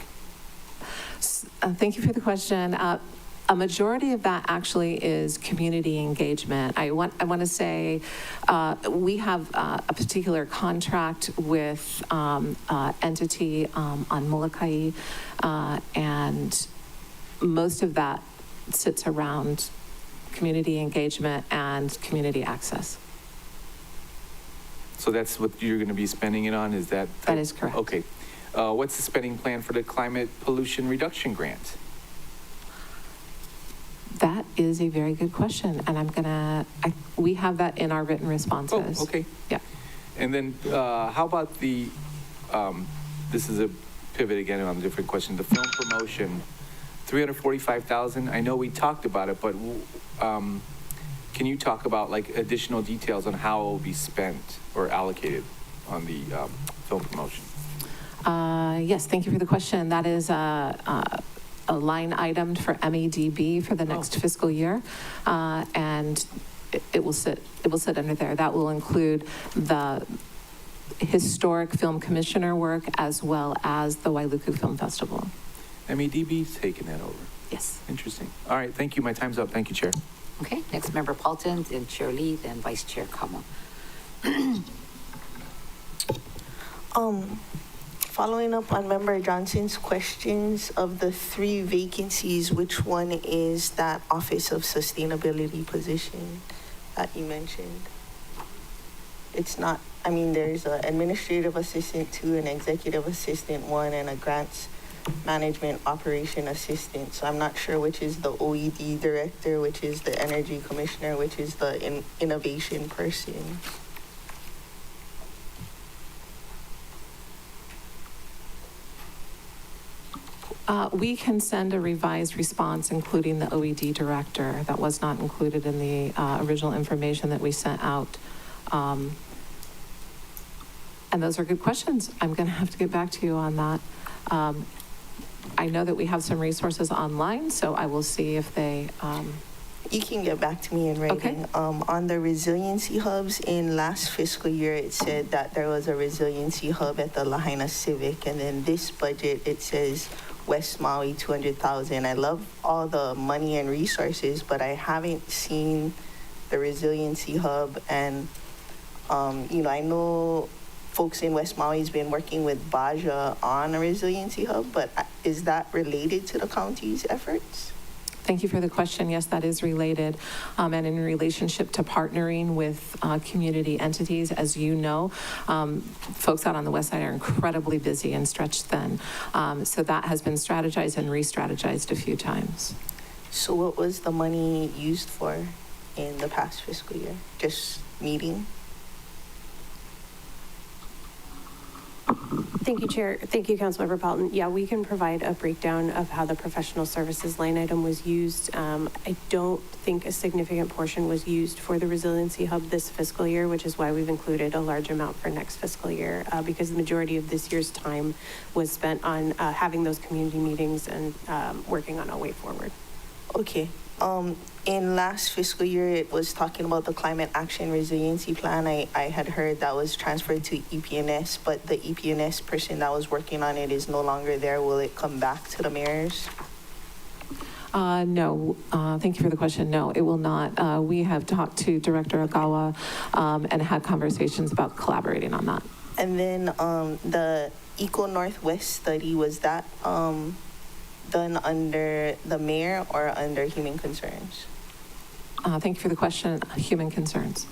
Thank you for the question. A majority of that actually is community engagement. I want to say we have a particular contract with entity on Molokai, and most of that sits around community engagement and community access. So that's what you're going to be spending it on? Is that? That is correct. Okay. What's the spending plan for the climate pollution reduction grant? That is a very good question, and we have that in our written responses. Oh, okay. Yeah. And then how about the, this is a pivot again on a different question, the film promotion, $345,000. I know we talked about it, but can you talk about like additional details on how it will be spent or allocated on the film promotion? Yes, thank you for the question. That is a line item for MEDB for the next fiscal year, and it will sit under there. That will include the historic film commissioner work as well as the Wailuku Film Festival. MEDB's taking that over. Yes. Interesting. All right, thank you. My time's up. Thank you, Chair. Okay, next Member Paulton, then Chair Lee, then Vice Chair Kama. Following up on Member Johnson's questions, of the 3 vacancies, which one is that Office of Sustainability position that you mentioned? It's not, I mean, there's an administrative assistant 2, an executive assistant 1, and a grants management operation assistant. So I'm not sure which is the OED director, which is the energy commissioner, which is the innovation person. We can send a revised response, including the OED director. That was not included in the original information that we sent out. And those are good questions. I'm going to have to get back to you on that. I know that we have some resources online, so I will see if they You can get back to me in writing. On the resiliency hubs, in last fiscal year, it said that there was a resiliency hub at the Lahaina Civic, and then this budget, it says West Maui, 200,000. I love all the money and resources, but I haven't seen the resiliency hub. And, I know folks in West Maui has been working with Baja on a resiliency hub, but is that related to the county's efforts? Thank you for the question. Yes, that is related. And in relationship to partnering with community entities, as you know, folks out on the west side are incredibly busy and stretched thin. So that has been strategized and re-strategized a few times. So what was the money used for in the past fiscal year? Just meeting? Thank you, Chair. Thank you, Councilmember Pelton. Yeah, we can provide a breakdown of how the professional services line item was used. I don't think a significant portion was used for the Resiliency Hub this fiscal year, which is why we've included a large amount for next fiscal year, because the majority of this year's time was spent on having those community meetings and working on a way forward. Okay. In last fiscal year, it was talking about the Climate Action Resiliency Plan. I had heard that was transferred to EPNS, but the EPNS person that was working on it is no longer there. Will it come back to the mayors? No. Thank you for the question. No, it will not. We have talked to Director Agawa and had conversations about collaborating on that. And then the Eco Northwest study, was that done under the mayor or under Human Concerns? Thank you for the question. Human Concerns.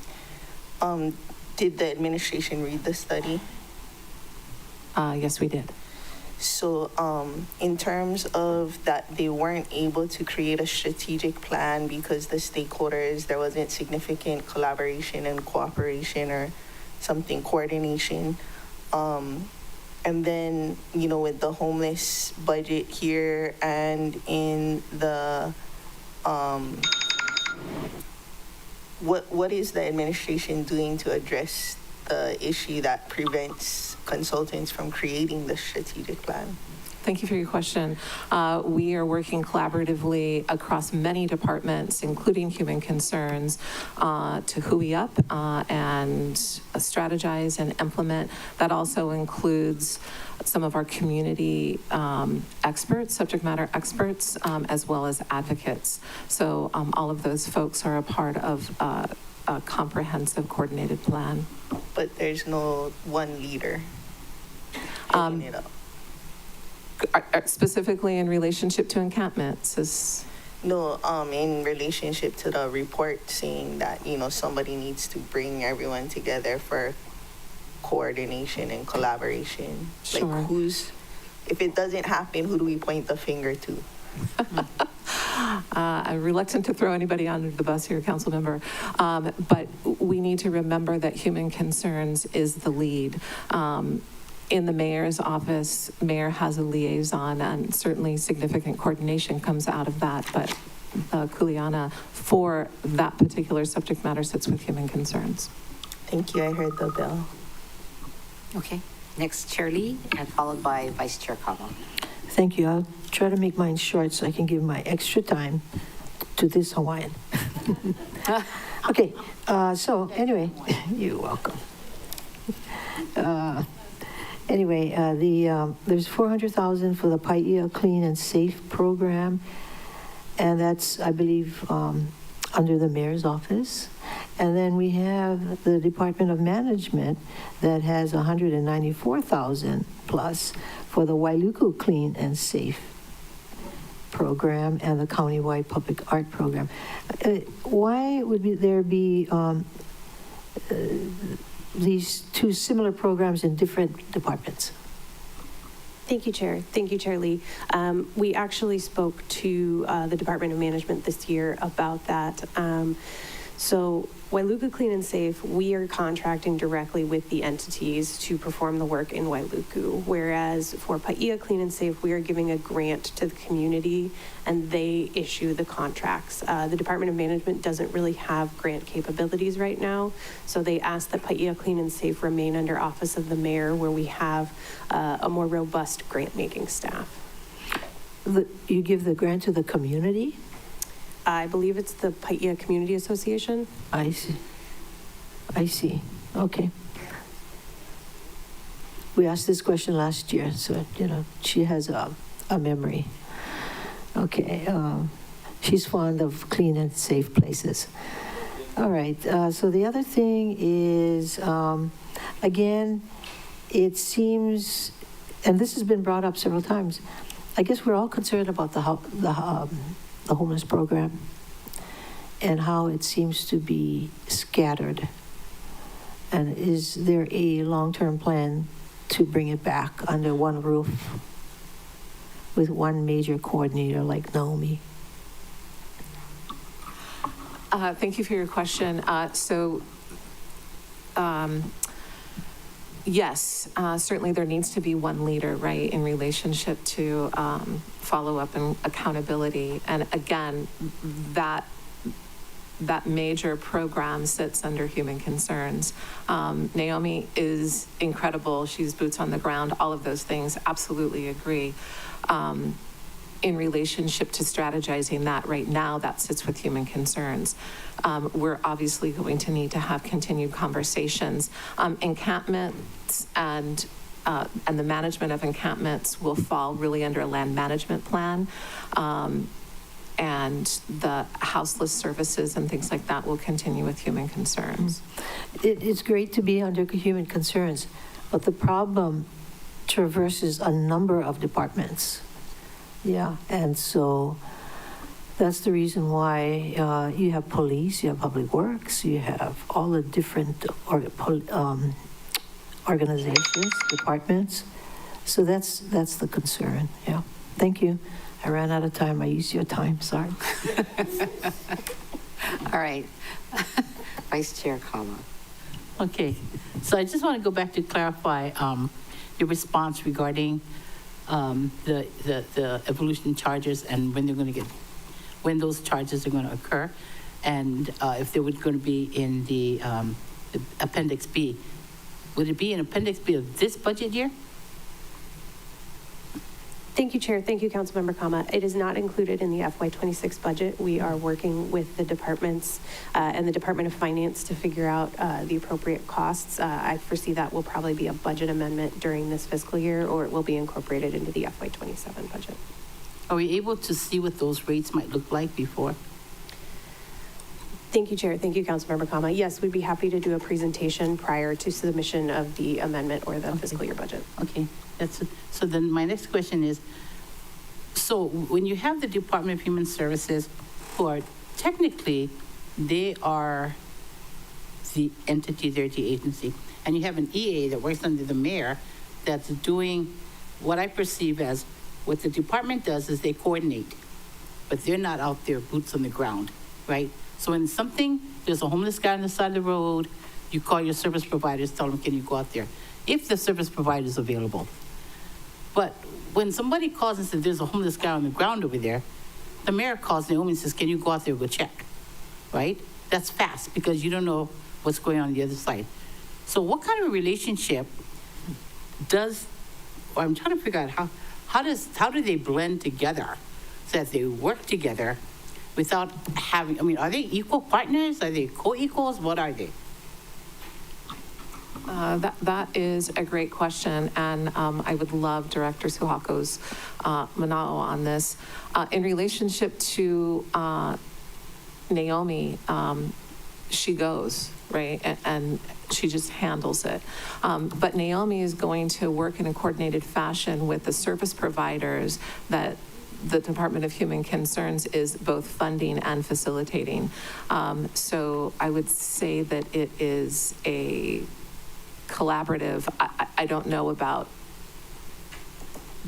Did the administration read the study? Yes, we did. So in terms of that, they weren't able to create a strategic plan because the stakeholders, there wasn't significant collaboration and cooperation or something, coordination. And then, with the homeless budget here and in the, what is the administration doing to address the issue that prevents consultants from creating the strategic plan? Thank you for your question. We are working collaboratively across many departments, including Human Concerns, to hui up and strategize and implement. That also includes some of our community experts, subject matter experts, as well as advocates. So all of those folks are a part of a comprehensive coordinated plan. But there's no one leader heading it up. Specifically in relationship to encampments is? No, in relationship to the report saying that, somebody needs to bring everyone together for coordination and collaboration. Sure. Like if it doesn't happen, who do we point the finger to? I'm reluctant to throw anybody under the bus here, council member, but we need to remember that Human Concerns is the lead. In the mayor's office, mayor has a liaison, and certainly significant coordination comes out of that, but Kuleana for that particular subject matter sits with Human Concerns. Thank you, I heard the bell. Okay, next Chair Lee, and followed by Vice Chair Kama. Thank you. I'll try to make mine short so I can give my extra time to this Hawaiian. Okay, so anyway, you're welcome. Anyway, there's $400,000 for the Paia Clean and Safe program, and that's, I believe, under the mayor's office. And then we have the Department of Management that has $194,000 plus for the Wailuku Clean and Safe program and the countywide public art program. Why would there be these two similar programs in different departments? Thank you, Chair. Thank you, Chair Lee. We actually spoke to the Department of Management this year about that. So Wailuku Clean and Safe, we are contracting directly with the entities to perform the work in Wailuku, whereas for Paia Clean and Safe, we are giving a grant to the community and they issue the contracts. The Department of Management doesn't really have grant capabilities right now, so they asked that Paia Clean and Safe remain under Office of the Mayor, where we have a more robust grant-making staff. You give the grant to the community? I believe it's the Paia Community Association. I see. I see. Okay. We asked this question last year, so, she has a memory. Okay. She's fond of clean and safe places. All right. So the other thing is, again, it seems, and this has been brought up several times, I guess we're all concerned about the homeless program and how it seems to be scattered. And is there a long-term plan to bring it back under one roof with one major coordinator like Naomi? Thank you for your question. Yes, certainly there needs to be one leader, right, in relationship to follow-up and accountability. And again, that major program sits under human concerns. Naomi is incredible. She's boots on the ground, all of those things, absolutely agree. In relationship to strategizing that right now, that sits with human concerns. We're obviously going to need to have continued conversations. Encampments and the management of encampments will fall really under a land management plan. And the houseless services and things like that will continue with human concerns. It's great to be under human concerns, but the problem traverses a number of departments. Yeah, and so that's the reason why you have police, you have public works, you have all the different organizations, departments. So that's the concern. Yeah. Thank you. I ran out of time. I used your time. Sorry. All right. Vice Chair Kama. Okay, so I just want to go back to clarify your response regarding the evolution charges and when those charges are going to occur, and if they were going to be in the Appendix B. Would it be in Appendix B of this budget year? Thank you, Chair. Thank you, Councilmember Kama. It is not included in the FY26 budget. We are working with the departments and the Department of Finance to figure out the appropriate costs. I foresee that will probably be a budget amendment during this fiscal year, or it will be incorporated into the FY27 budget. Are we able to see what those rates might look like before? Thank you, Chair. Thank you, Councilmember Kama. Yes, we'd be happy to do a presentation prior to submission of the amendment or the fiscal year budget. Okay, so then my next question is, so when you have the Department of Human Services, who are technically, they are the entity, they're the agency, and you have an EA that works under the mayor that's doing what I perceive as, what the department does is they coordinate, but they're not out there boots on the ground, right? So when there's a homeless guy on the side of the road, you call your service providers, tell them, can you go out there? If the service provider is available. But when somebody calls and says, there's a homeless guy on the ground over there, the mayor calls Naomi and says, can you go out there and go check, right? That's fast because you don't know what's going on the other side. So what kind of a relationship I'm trying to figure out how do they blend together so that they work together without having, are they equal partners? Are they co-equals? What are they? That is a great question, and I would love Director Suhako's manao on this. In relationship to Naomi, she goes, right, and she just handles it. But Naomi is going to work in a coordinated fashion with the service providers that the Department of Human Concerns is both funding and facilitating. So I would say that it is a collaborative. I don't know about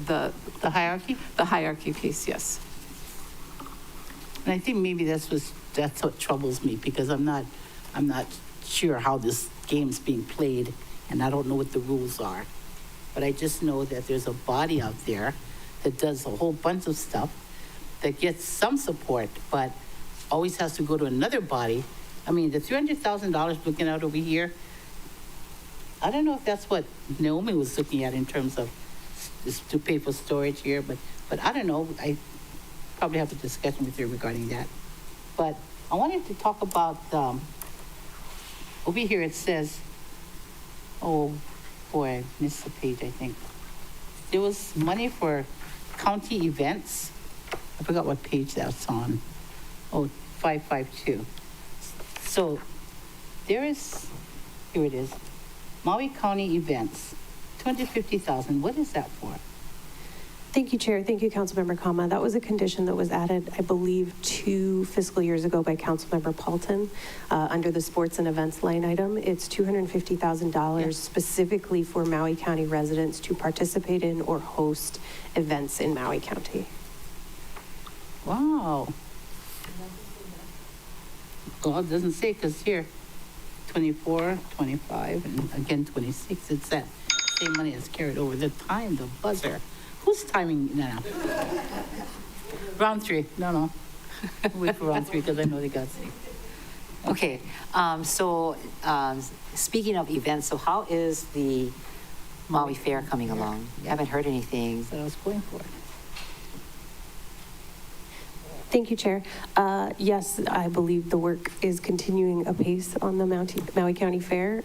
the hierarchy? The hierarchy piece, yes. And I think maybe that's what troubles me, because I'm not sure how this game's being played, and I don't know what the rules are. But I just know that there's a body out there that does a whole bunch of stuff that gets some support, but always has to go to another body. I mean, the $300,000 looking out over here, I don't know if that's what Naomi was looking at in terms of to pay for storage here, but I don't know. I probably have a discussion with her regarding that. but I wanted to talk about, over here it says, oh boy, I missed the page, I think. There was money for county events. I forgot what page that's on. Oh, 552. So there is, here it is, Maui County events, 250,000. What is that for? Thank you, Chair. Thank you, Councilmember Kama. That was a condition that was added, I believe, 2 fiscal years ago by Councilmember Paulton under the sports and events line item. It's $250,000 specifically for Maui County residents to participate in or host events in Maui County. Wow. Well, it doesn't say, because here, 24, 25, and again 26. It's that same money that's carried over. The time, the buzzer. Who's timing now? Round 3. No. Wait for round 3 because I know they got sick. Okay, speaking of events, so how is the Maui Fair coming along? I haven't heard anything. So I was going for it. Thank you, Chair. Yes, I believe the work is continuing apace on the Maui County Fair.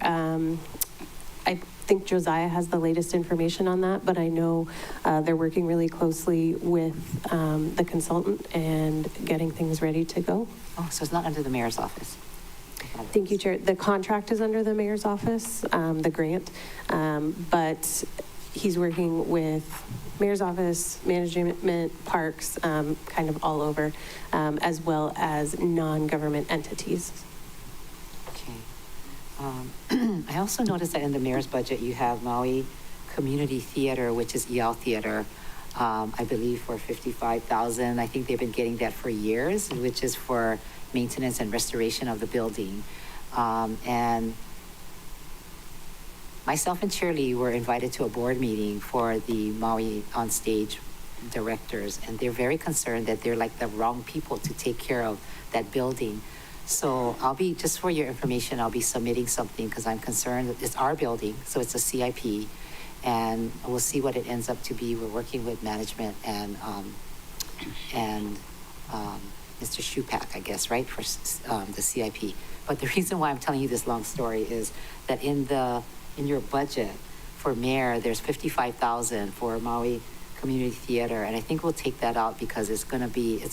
I think Josiah has the latest information on that, but I know they're working really closely with the consultant and getting things ready to go. Oh, so it's not under the mayor's office? Thank you, Chair. The contract is under the mayor's office, the grant, but he's working with mayor's office, management, parks, kind of all over, as well as non-government entities. Okay. I also noticed that in the mayor's budget, you have Maui Community Theater, which is EL Theater, I believe for $55,000. I think they've been getting that for years, which is for maintenance and restoration of the building. And myself and Shirley were invited to a board meeting for the Maui On Stage directors, and they're very concerned that they're like the wrong people to take care of that building. So just for your information, I'll be submitting something because I'm concerned that it's our building, so it's a CIP, and we'll see what it ends up to be. We're working with management and Mr. Shupak, I guess, right, for the CIP. But the reason why I'm telling you this long story is that in your budget for mayor, there's $55,000 for Maui Community Theater, and I think we'll take that out because it's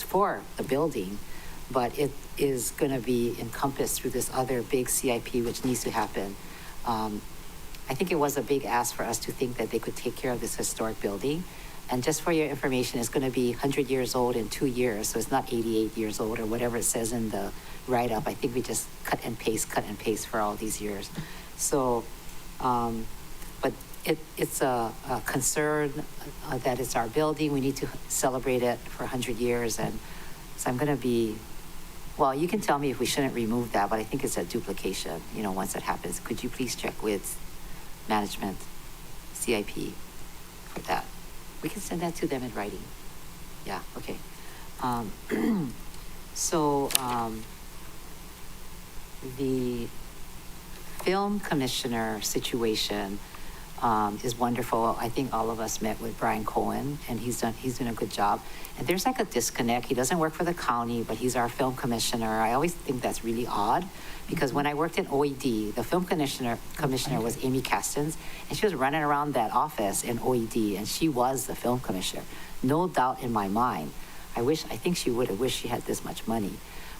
for the building, but it is going to be encompassed through this other big CIP, which needs to happen. I think it was a big ask for us to think that they could take care of this historic building. And just for your information, it's going to be 100 years old in 2 years, so it's not 88 years old or whatever it says in the write-up. I think we just cut and paste for all these years. So, but it's a concern that it's our building. We need to celebrate it for 100 years. And so I'm going to be, well, you can tell me if we shouldn't remove that, but I think it's a duplication, once that happens. Could you please check with management, CIP, for that? We can send that to them in writing. Yeah, okay. The film commissioner situation is wonderful. I think all of us met with Brian Cohen, and he's doing a good job. And there's like a disconnect. He doesn't work for the county, but he's our film commissioner. I always think that's really odd, because when I worked in OED, the film commissioner was Amy Castens, and she was running around that office in OED, and she was the film commissioner. No doubt in my mind. I think she would have wished she had this much money.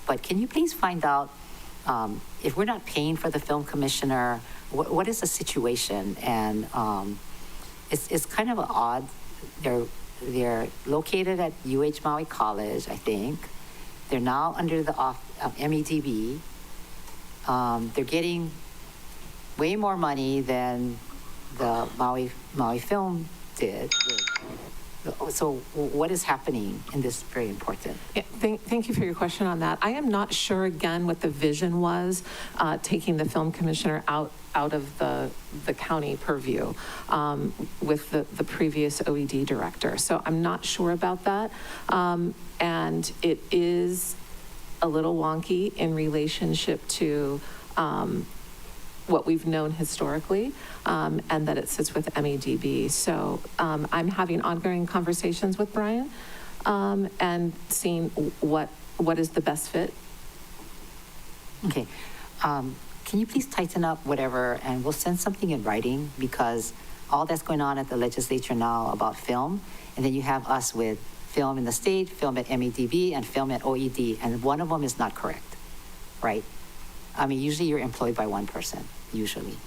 But can you please find out if we're not paying for the film commissioner, what is the situation? And it's kind of odd. They're located at UH Maui College, I think. They're now under the MEDB. They're getting way more money than the Maui Film did. So what is happening in this very important? Yeah, thank you for your question on that. I am not sure, again, what the vision was, taking the film commissioner out of the county purview with the previous OED director. So I'm not sure about that. And it is a little wonky in relationship to what we've known historically, and that it sits with MEDB. So I'm having ongoing conversations with Brian and seeing what is the best fit Okay. Can you please tighten up whatever, and we'll send something in writing, because all that's going on at the legislature now about film, and then you have us with film in the state, film at MEDB, and film at OED, and one of them is not correct, right? I mean, usually you're employed by one person, usually.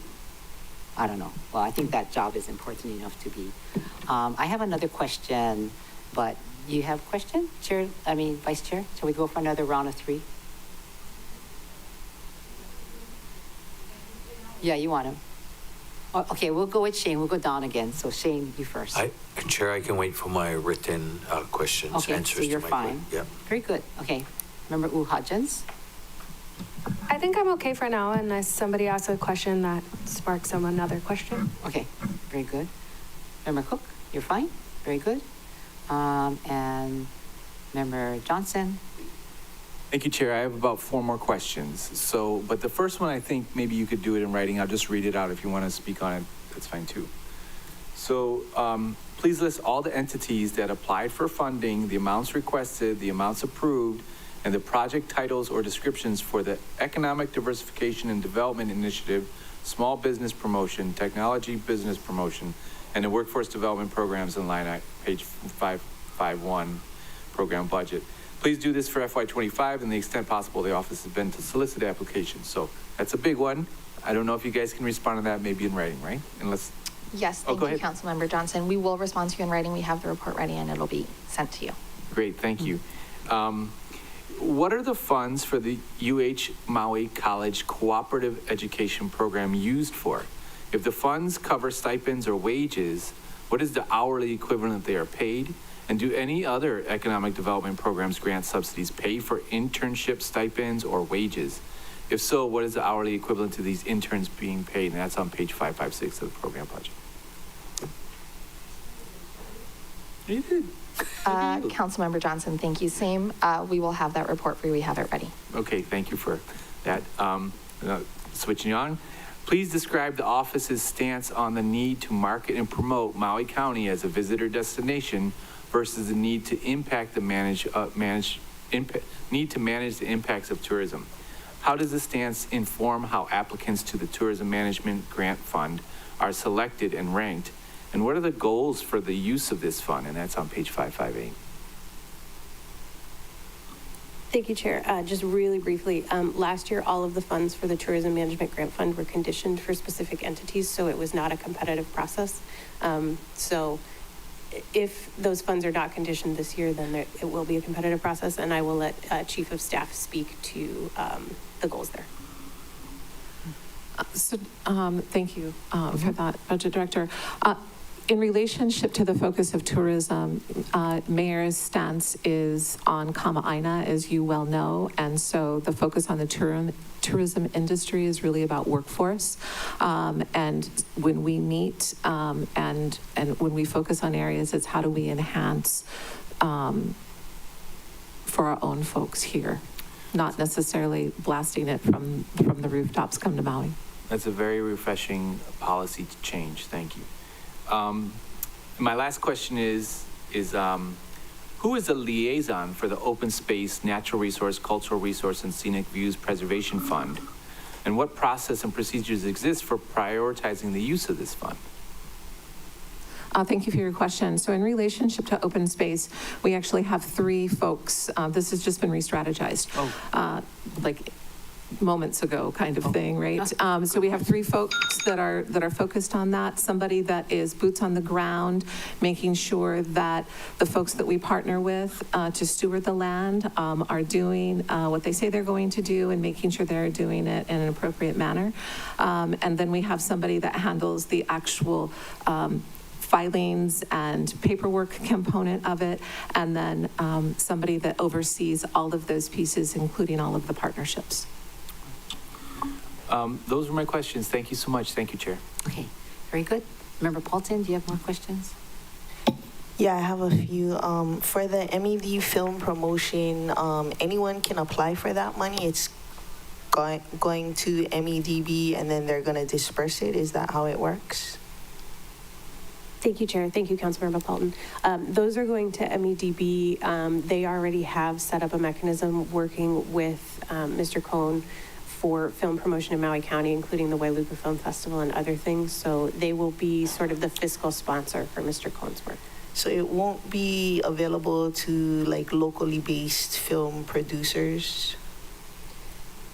I don't know. Well, I think that job is important enough to be. I have another question, but you have a question? Chair, Vice Chair? Shall we go for another round of 3? Yeah, you want him. Oh, okay, we'll go with Shane. We'll go down again. So Shane, you first. Chair, I can wait for my written questions, Okay, answers so you're to my fine. Yeah. Very good. Okay. Member Hodgins? I think I'm okay for now unless somebody asks a question that sparks another question. Okay, very good. Member Cook, you're fine? Very good. And Member Johnson? Thank you, Chair. I have about 4 more questions. But the first one, I think maybe you could do it in writing. I'll just read it out. If you want to speak on it, that's fine too. So please list all the entities that applied for funding, the amounts requested, the amounts approved, and the project titles or descriptions for the Economic Diversification and Development Initiative, Small Business Promotion, Technology Business Promotion, and the Workforce Development Programs in line at page 551, program budget. Please do this for FY25, and the extent possible, the office has been to solicit applications. So that's a big one. I don't know if you guys can respond to that, maybe in writing, right? Unless. Yes, Oh, thank go you, ahead. Councilmember Johnson. We will respond to you in writing. We have the report ready and it'll be sent to you. Great, thank you. What are the funds for the UH Maui College Cooperative Education Program used for? If the funds cover stipends or wages, what is the hourly equivalent they are paid? And do any other economic development programs grant subsidies pay for internship stipends or wages? If so, what is the hourly equivalent to these interns being paid? And that's on page 556 of the program budget. You did. Councilmember Johnson, thank you. Same. We will have that report for you. We have it ready. Okay, thank you for that. Switching on, please describe the office's stance on the need to market and promote Maui County as a visitor destination versus the need to manage the impacts of tourism. How does the stance inform how applicants to the Tourism Management Grant Fund are selected and ranked? And what are the goals for the use of this fund? And that's on page 558. Thank you, Chair. Just really briefly, last year, all of the funds for the Tourism Management Grant Fund were conditioned for specific entities, so it was not a competitive process. So if those funds are not conditioned this year, then it will be a competitive process, and I will let Chief of Staff speak to the goals there. Thank you for that, Budget Director. In relationship to the focus of tourism, Mayor's stance is on Kama'aina, as you well know, and so the focus on the tourism industry is really about workforce. And when we meet and when we focus on areas, it's how do we enhance for our own folks here, not necessarily blasting it from the rooftops, come to Maui. That's a very refreshing policy change. Thank you. My last question is who is the liaison for the Open Space, Natural Resource, Cultural Resource, and Scenic Views Preservation Fund? And what process and procedures exist for prioritizing the use of this fund? Thank you for your question. So in relationship to open space, we actually have 3 folks. This has just been re-strategized. Like moments ago kind of thing, right? So we have 3 folks that are focused on that. Somebody that is boots on the ground, making sure that the folks that we partner with to steward the land are doing what they say they're going to do and making sure they're doing it in an appropriate manner. And then we have somebody that handles the actual filings and paperwork component of it, and then somebody that oversees all of those pieces, including all of the partnerships. Those were my questions. Thank you so much. Thank you, Chair. Okay, very good. Member Paulton, do you have more questions? Yeah, I have a few. For the MED film promotion, anyone can apply for that money. It's going to MEDB and then they're going to disperse it. Is that how it works? Thank you, Chair. Thank you, Councilmember Paulton. Those are going to MEDB. They already have set up a mechanism working with Mr. Cohn for film promotion in Maui County, including the Wailuku Film Festival and other things. So they will be sort of the fiscal sponsor for Mr. Cohn's work. So it won't be available to like locally based film producers?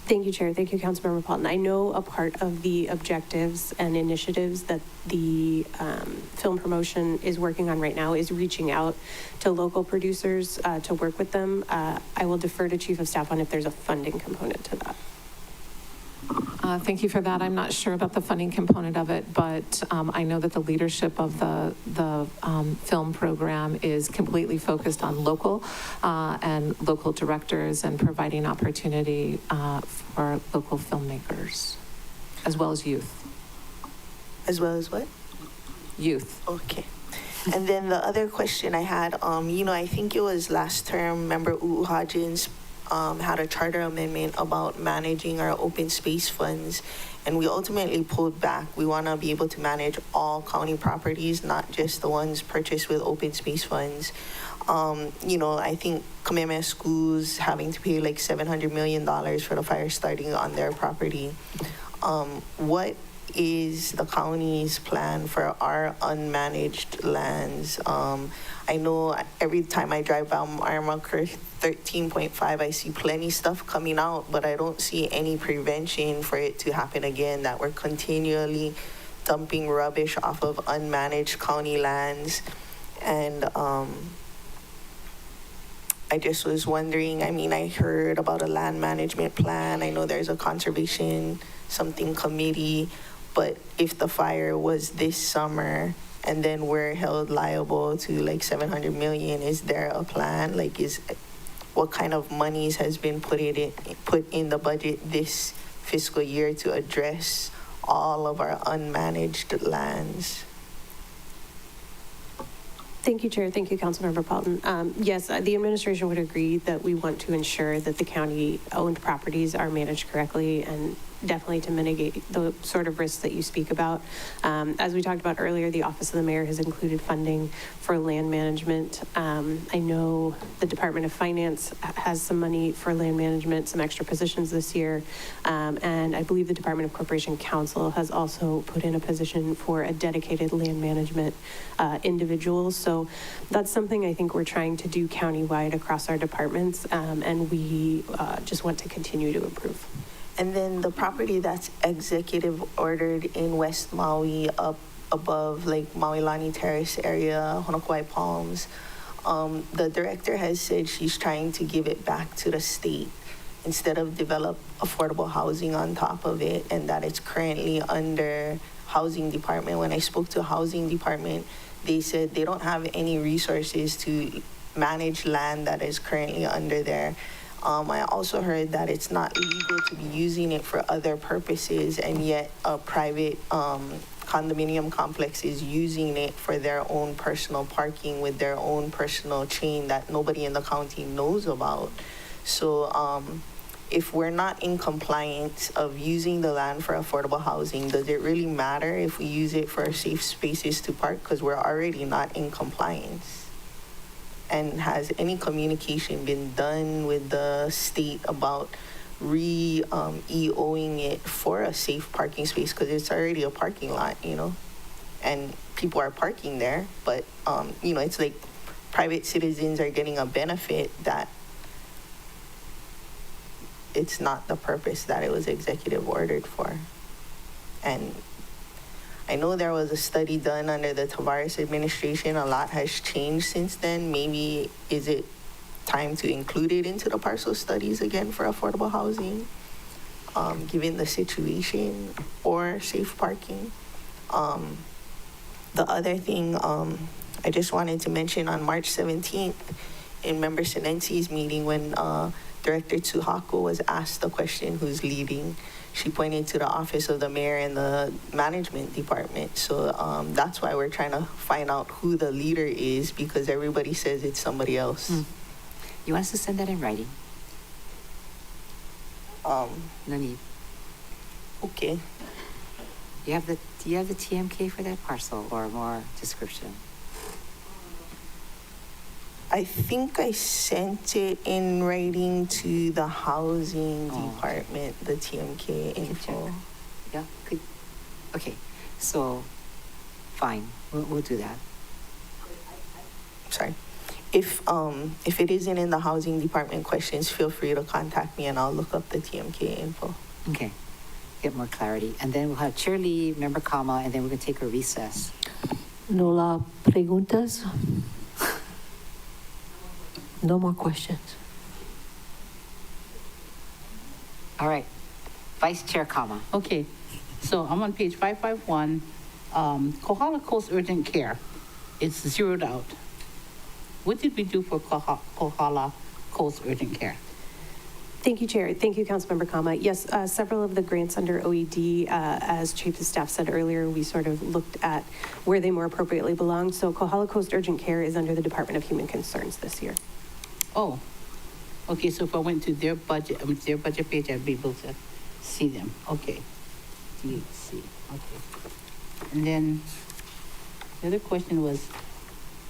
Thank you, Chair. Thank you, Councilmember Paulton. I know a part of the objectives and initiatives that the film promotion is working on right now is reaching out to local producers to work with them. I will defer to Chief of Staff on if there's a funding component to that. Thank you for that. I'm not sure about the funding component of it, but I know that the leadership of the film program is completely focused on local and local directors and providing opportunity for local filmmakers, as well as youth. As well as what? Youth. Okay. And then the other question I had, I think it was last term, Member Hodgins had a charter amendment about managing our open space funds, and we ultimately pulled back. We want to be able to manage all county properties, not just the ones purchased with open space funds. I think Kamehameha Schools having to pay like $700 million for the fire starting on their property. What is the county's plan for our unmanaged lands? I know every time I drive by Marker 13.5, I see plenty stuff coming out, but I don't see any prevention for it to happen again, that we're continually dumping rubbish off of unmanaged county lands. And I just was wondering, I heard about a land management plan. I know there's a conservation something committee, but if the fire was this summer and then we're held liable to like 700 million, is there a plan? What kind of monies has been put in the budget this fiscal year to address all of our unmanaged lands? Thank you, Chair. Thank you, Councilmember Paulton. Yes, the administration would agree that we want to ensure that the county-owned properties are managed correctly and definitely to mitigate the sort of risks that you speak about. As we talked about earlier, the Office of the Mayor has included funding for land management. I know the Department of Finance has some money for land management, some extra positions this year. And I believe the Department of Corporation Counsel has also put in a position for a dedicated land management individual. So that's something I think we're trying to do countywide across our departments. And we just want to continue to improve. And then the property that's executive ordered in West Maui, up above like Maui-Lani Terrace area, Honokuai Palms, the director has said she's trying to give it back to the state instead of develop affordable housing on top of it, and that it's currently under housing department. When I spoke to housing department, they said they don't have any resources to manage land that is currently under there. I also heard that it's not legal to be using it for other purposes, and yet a private condominium complex is using it for their own personal parking with their own personal chain that nobody in the county knows about. So if we're not in compliance of using the land for affordable housing, does it really matter if we use it for safe spaces to park? Because we're already not in compliance. And has any communication been done with the state about EOing it for a safe parking space? Because it's already a parking lot, and people are parking there. But, it's like private citizens are getting a benefit that it's not the purpose that it was executive ordered for. And I know there was a study done under the Tavares administration. A lot has changed since then. Maybe is it time to include it into the parcel studies again for affordable housing, given the situation, or safe parking? The other thing I just wanted to mention, on March 17th, in Member Senensi's meeting, when Director Tsuhako was asked the question, who's leading, she pointed to the Office of the Mayor and the Management Department. So that's why we're trying to find out who the leader is, because everybody says it's somebody else. You want us to send that in writing? No need. Okay. Do you have the TMK for that parcel, or more description? I think I sent it in writing to the housing department, the TMK info. Yeah, could, okay, so, fine, we'll do that. Sorry. If it isn't in the housing department questions, feel free to contact me and I'll look up the TMK info. Okay, get more clarity. And then we'll have Chair Lee, Member Kama, and then we're going to take a recess. No la preguntas? No more questions. All right, Vice Chair Kama. Okay, so I'm on page 551, Kohala Coast Urgent Care. It's zeroed out. What did we do for Kohala Coast Urgent Care? Thank you, Chair. Thank you, Councilmember Kama. Yes, several of the grants under OED, as Chief of Staff said earlier, we sort of looked at where they more appropriately belong. So Kohala Coast Urgent Care is under the Department of Human Concerns this year. Oh, okay, so if I went to their budget page, I'd be able to see them. Okay. DHC, okay. And then the other question was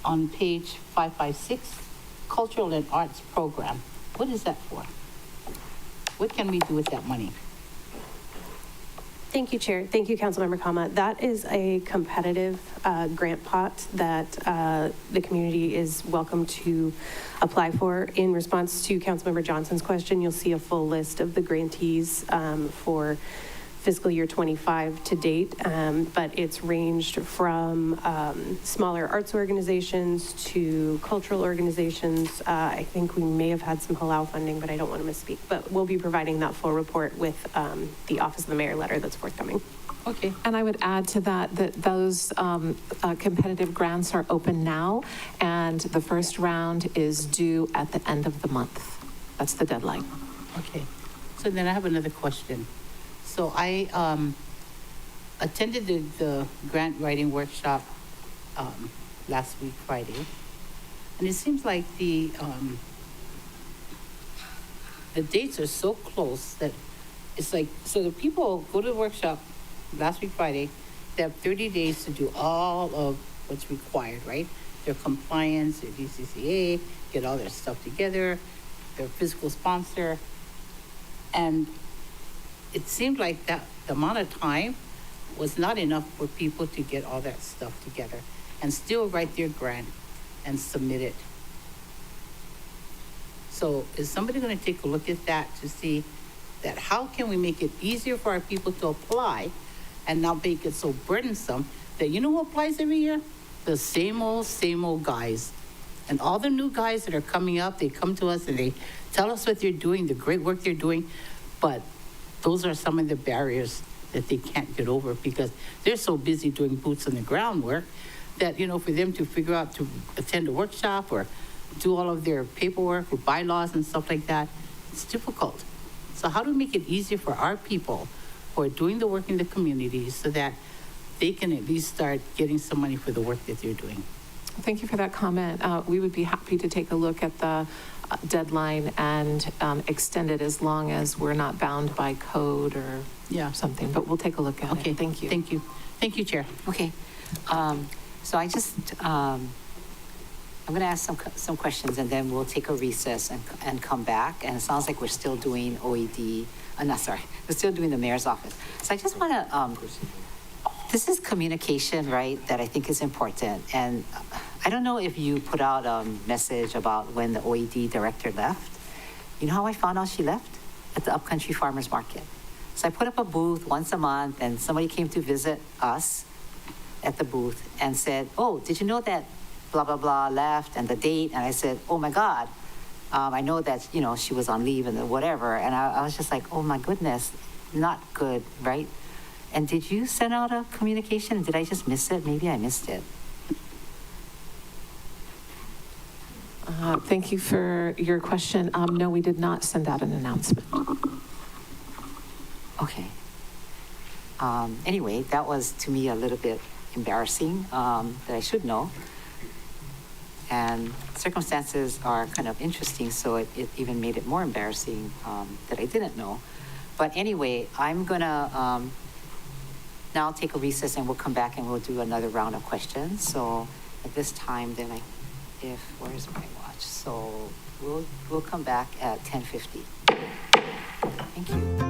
on page 556, Cultural and Arts Program. What is that for? What can we do with that money? Thank you, Chair. Thank you, Councilmember Kama. That is a competitive grant pot that the community is welcome to apply for. In response to Councilmember Johnson's question, you'll see a full list of the grantees for fiscal year 25 to date, but it's ranged from smaller arts organizations to cultural organizations. I think we may have had some halal funding, but I don't want to misspeak. But we'll be providing that full report with the Office of the Mayor letter that's forthcoming. Okay. And I would add to that those competitive grants are open now, and the first round is due at the end of the month. That's the deadline. Okay. So then I have another question. So I attended the grant writing workshop last week, Friday, and it seems like the dates are so close that it's like, so the people go to the workshop last week, Friday, they have 30 days to do all of what's required, right? Their compliance, their DCCA, get all their stuff together, their physical sponsor, and it seemed like that the amount of time was not enough for people to get all that stuff together and still write their grant and submit it. So is somebody going to take a look at that to see that how can we make it easier for our people to apply and not make it so burdensome that, you know who applies every year? The same old guys. And all the new guys that are coming up, they come to us and they tell us what they're doing, the great work they're doing, but those are some of the barriers that they can't get over because they're so busy doing boots on the ground work that, you know, for them to figure out to attend a workshop or do all of their paperwork or bylaws and stuff like that, it's difficult. So how do we make it easier for our people who are doing the work in the communities so that they can at least start getting some money for the work that they're doing? Thank you for that comment. We would be happy to take a look at the deadline and extend it as long as we're not bound by code or something, but we'll take a look at it. Okay, Thank you. Thank you. Thank you, Chair. Okay, so I just, I'm going to ask some questions and then we'll take a recess and come back. And it sounds like we're still doing OED, we're still doing the mayor's office. So I just want to, this is communication, right, that I think is important. And I don't know if you put out a message about when the OED director left. You know how I found out she left? At the Upcountry Farmers Market. So I put up a booth once a month and somebody came to visit us at the booth and said, oh, did you know that blah, blah, blah left and the date? And I said, oh my God, I know that, you know, she was on leave and whatever. And I was just like, oh my goodness, not good, right? And did you send out a communication? Did I just miss it? Maybe I missed it. Thank you for your question. No, we did not send out an announcement. Okay. Anyway, that was to me a little bit embarrassing that I should know. And circumstances are kind of interesting, so it even made it more embarrassing that I didn't know. But anyway, I'm going to now take a recess and we'll come back and we'll do another round of questions. So at this time, then where's my watch? So we'll come back at 10:50. Thank you.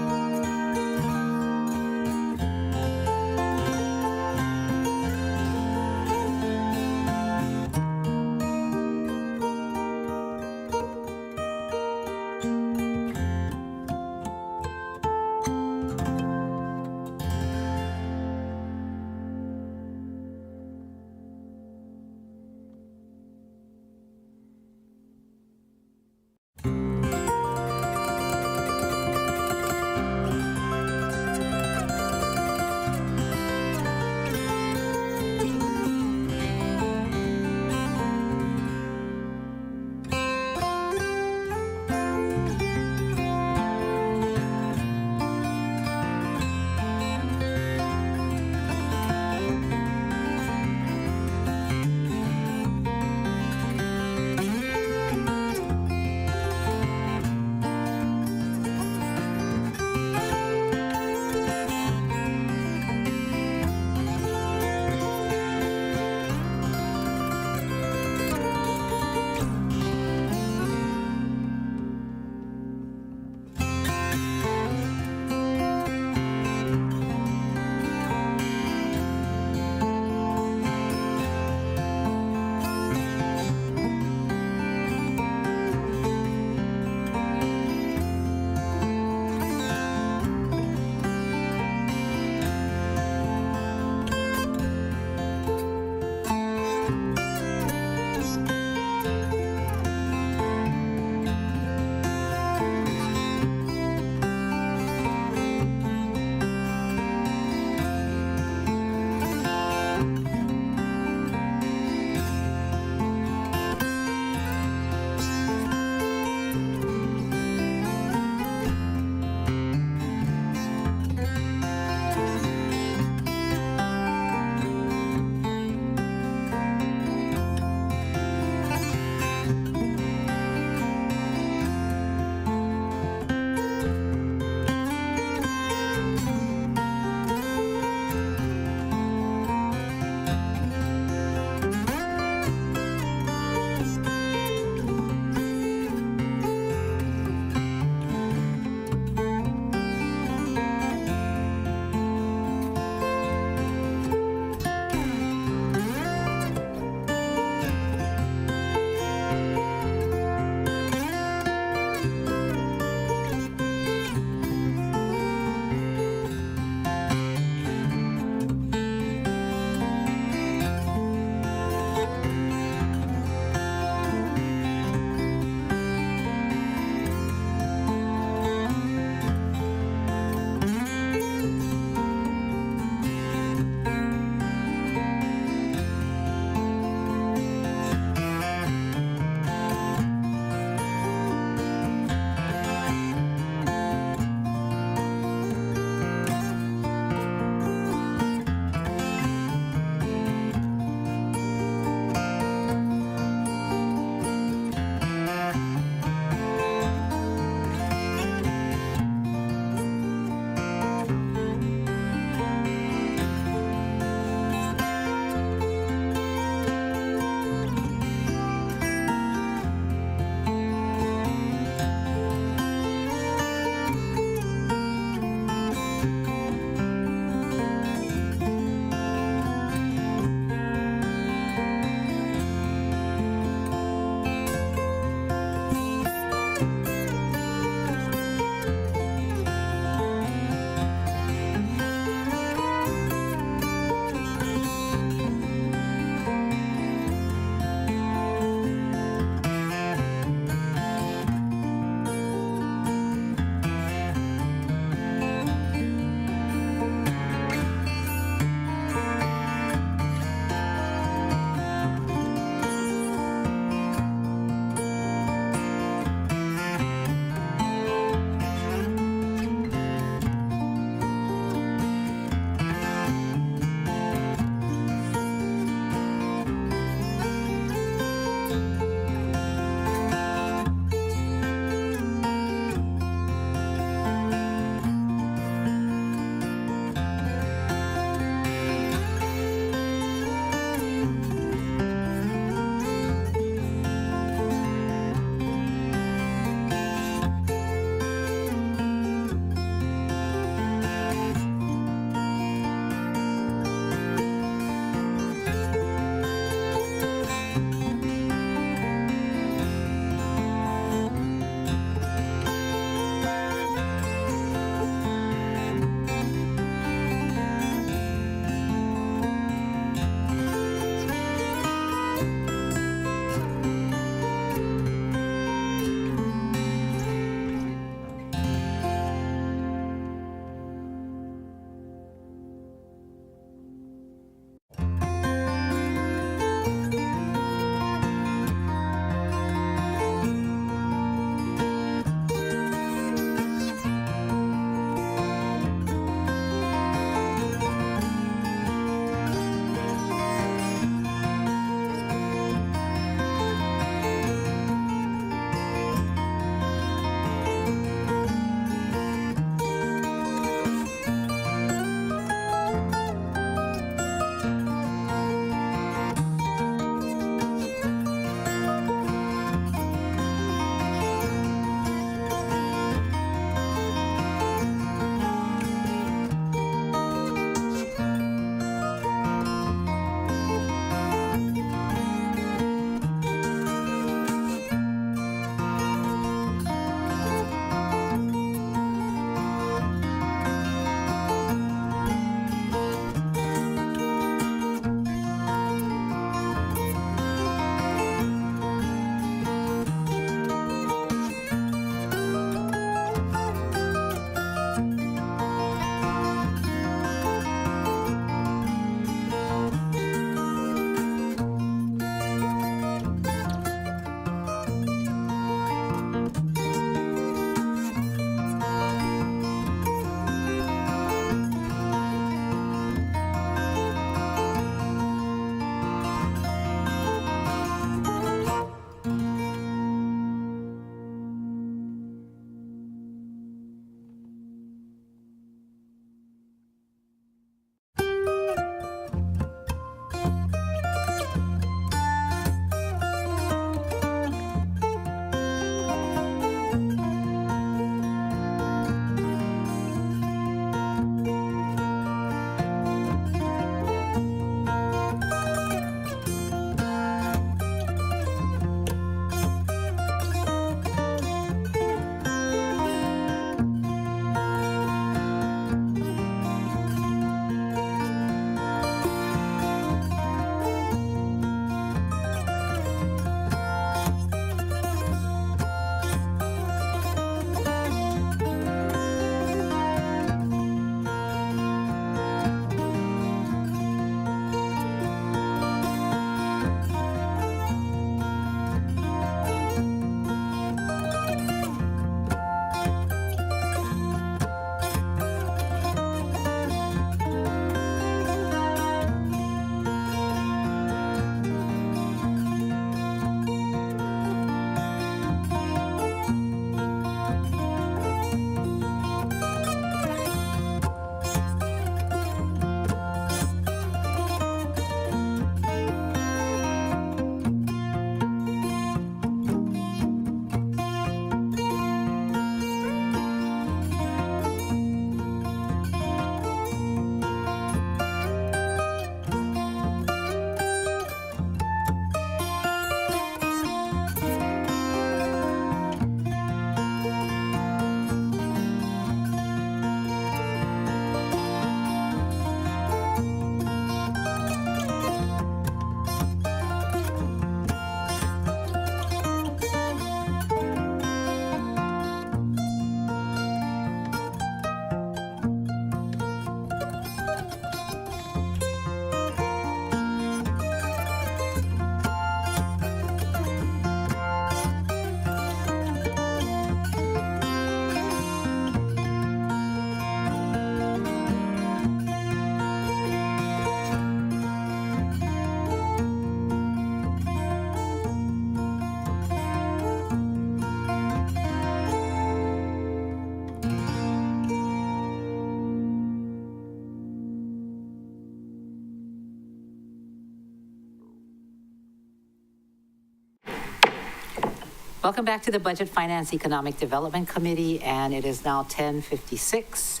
Welcome back to the Budget Finance Economic Development Committee, and it is now 10:56.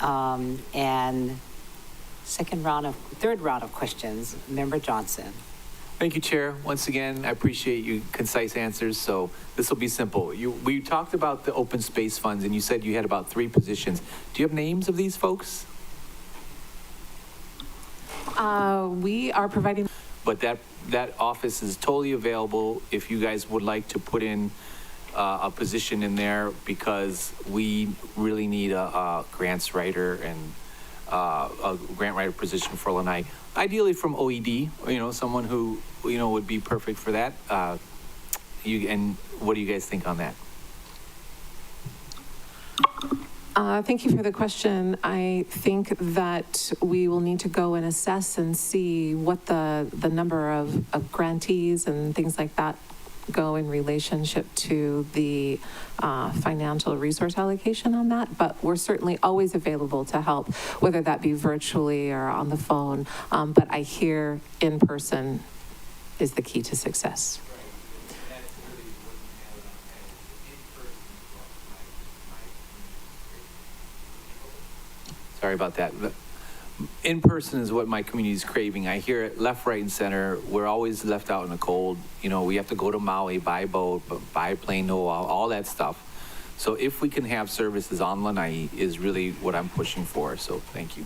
And third round of questions, Member Johnson. Thank you, Chair. Once again, I appreciate your concise answers, so this will be simple. We talked about the open space funds, and you said you had about 3 positions. Do you have names of these folks? We are providing. But that office is totally available if you guys would like to put in a position in there, because we really need a grants writer and a grant writer position for Lanai. Ideally from OED, someone who, would be perfect for that. And what do you guys think on that? Thank you for the question. I think that we will need to go and assess and see what the number of grantees and things like that go in relationship to the financial resource allocation on that. But we're certainly always available to help, whether that be virtually or on the phone. But I hear in person is the key to success. Sorry about that. In person is what my community is craving. I hear it left, right, and center. We're always left out in the cold. We have to go to Maui, buy boat, buy plane, all that stuff. So if we can have services on Lanai is really what I'm pushing for. So thank you.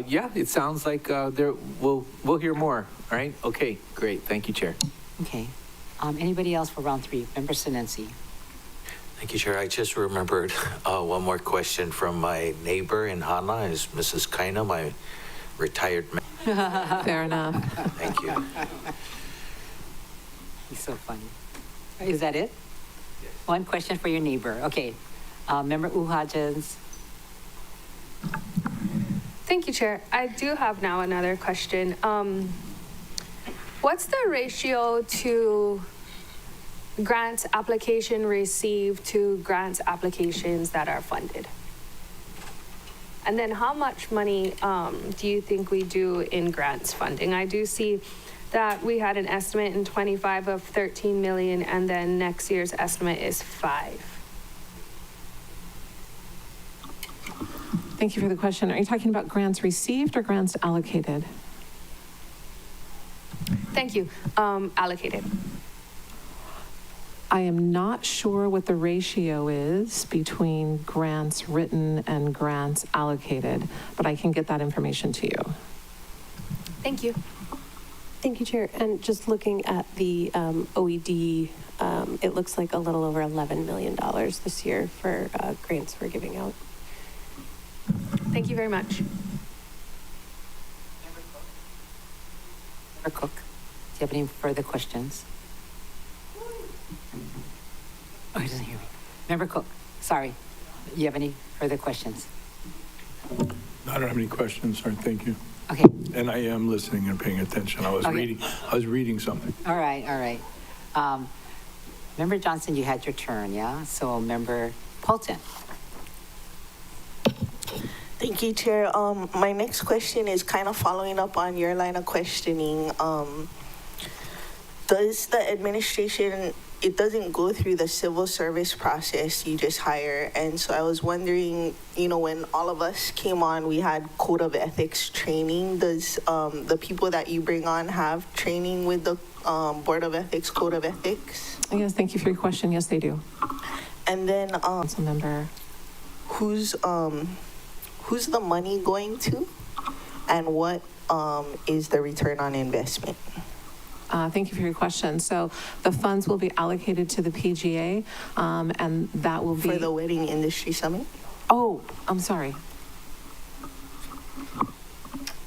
Yeah, it sounds like we'll hear more. All right. Okay. Great. Thank you, Chair. Okay. Anybody else for round 3? Member Sinensi. Thank you, Chair. I just remembered one more question from my neighbor in Hana, is Mrs. Kaina, my retired Fair enough. Thank you. He's so funny. Is that it? Yes. One question for your neighbor. Okay. Member Uhajans. Thank you, Chair. I do have now another question. What's the ratio to grant application received to grant applications that are funded? And then how much money do you think we do in grants funding? I do see that we had an estimate in 25 of 13 million, and then next year's estimate is 5. Thank you for the question. Are you talking about grants received or grants allocated? Thank you. Allocated. I am not sure what the ratio is between grants written and grants allocated, but I can get that information to you. Thank you. Thank you, Chair. And just looking at the OED, it looks like a little over $11 million this year for grants we're giving out. Thank you very much. Member Cook, do you have any further questions? Oh, he doesn't hear me. Member Cook, sorry. Do you have any further questions? I don't have any questions, sir. Thank you. Okay. And I am listening and paying attention. I was reading something. All right. Member Johnson, you had your turn, yeah? So Member Paulton. Thank you, Chair. My next question is kind of following up on your line of questioning. Does the administration, it doesn't go through the civil service process, you just hire. And so I was wondering, when all of us came on, we had code of ethics training. Does the people that you bring on have training with the Board of Ethics, Code of Ethics? Yes, thank you for your question. Yes, they do. And then Council member. Who's the money going to, and what is the return on investment? Thank you for your question. So the funds will be allocated to the PGA, and that will be... For the Wedding Industry Summit? Oh, I'm sorry.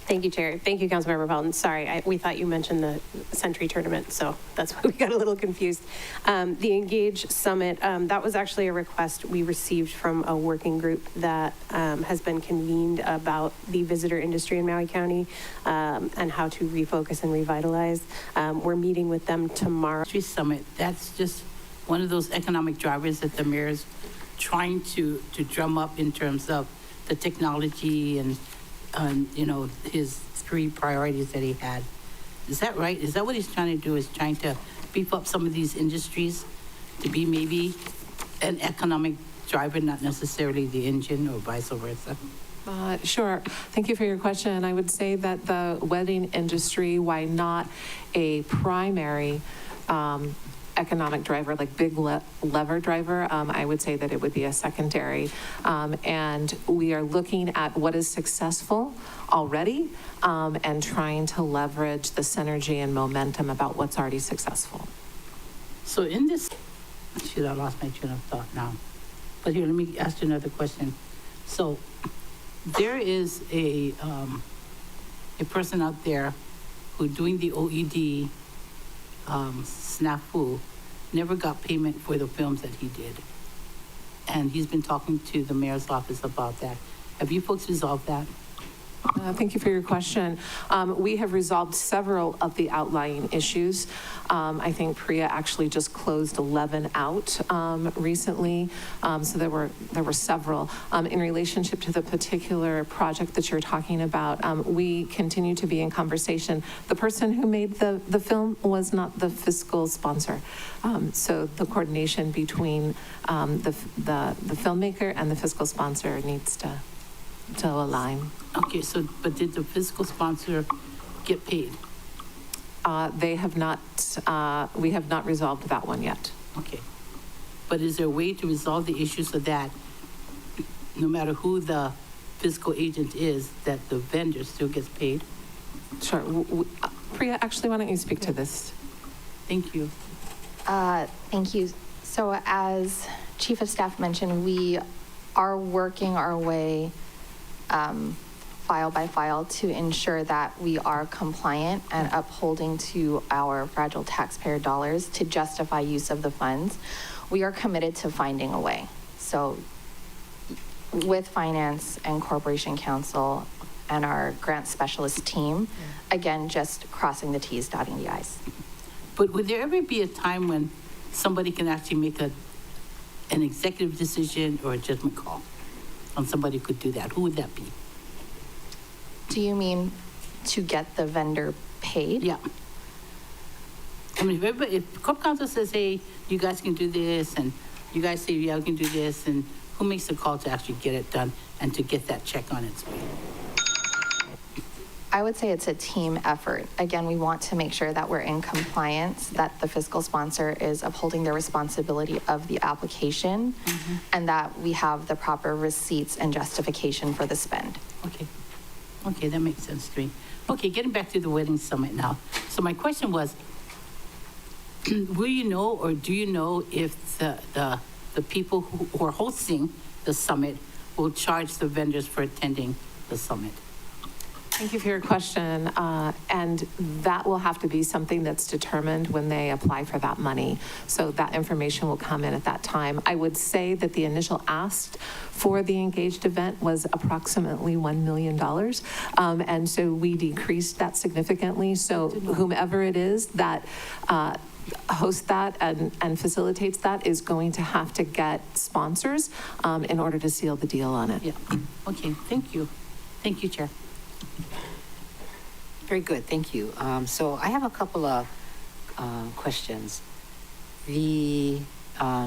Thank you, Chair. Thank you, Councilmember Pelton. Sorry, we thought you mentioned the Century Tournament, so that's why we got a little confused. The Engage Summit, that was actually a request we received from a working group that has been convened about the visitor industry in Maui County and how to refocus and revitalize. We're meeting with them tomorrow. Summit, that's just one of those economic drivers that the mayor's trying to drum up in terms of the technology and you know, his 3 priorities that he had. Is that right? Is that what he's trying to do, is trying to beef up some of these industries to be maybe an economic driver, not necessarily the engine, or vice versa? Sure. Thank you for your question. I would say that the wedding industry, why not a primary economic driver, like big lever driver, I would say that it would be a secondary. And we are looking at what is successful already and trying to leverage the synergy and momentum about what's already successful. So in this, shoot, I lost my train of thought now. But here, let me ask you another question. So there is a person out there who doing the OED snafu never got payment for the films that he did. And he's been talking to the mayor's office about that. Have you folks resolved that? Thank you for your question. We have resolved several of the outlying issues. I think Priya actually just closed 11 out recently, so there were several. In relationship to the particular project that you're talking about, we continue to be in conversation. The person who made the film was not the fiscal sponsor, so the coordination between the filmmaker and the fiscal sponsor needs to align. Okay, so, but did the fiscal sponsor get paid? They have not, we have not resolved that one yet. Okay. But is there a way to resolve the issue so that no matter who the fiscal agent is, that the vendor still gets paid? Sure. Priya, actually, why don't you speak to this? Thank you. Thank you. So as Chief of Staff mentioned, we are working our way file by file to ensure that we are compliant and upholding to our fragile taxpayer dollars to justify use of the funds. We are committed to finding a way. So with Finance and Corporation Counsel and our grant specialist team, again, just crossing the T's, dotting the I's. But would there ever be a time when somebody can actually make an executive decision or a judgment call on somebody who could do that? Who would that be? Do you mean to get the vendor paid? Yeah. I mean, if Corp Counsel says, hey, you guys can do this, and you guys say, yeah, we can do this, and who makes the call to actually get it done and to get that check on its way? I would say it's a team effort. Again, we want to make sure that we're in compliance, that the fiscal sponsor is upholding their responsibility of the application, and that we have the proper receipts and justification for the spend. Okay. Okay, that makes sense to me. Okay, getting back to the wedding summit now. So my question was, will you know, or do you know if the people who are hosting the summit will charge the vendors for attending the summit? Thank you for your question. And that will have to be something that's determined when they apply for that money. So that information will come in at that time. I would say that the initial ask for the engaged event was approximately $1 million. And so we decreased that significantly. So whomever it is that hosts that and facilitates that is going to have to get sponsors in order to seal the deal on it. Yeah. Okay, thank you. Thank you, Chair. Very good, thank you. So I have a couple of questions. The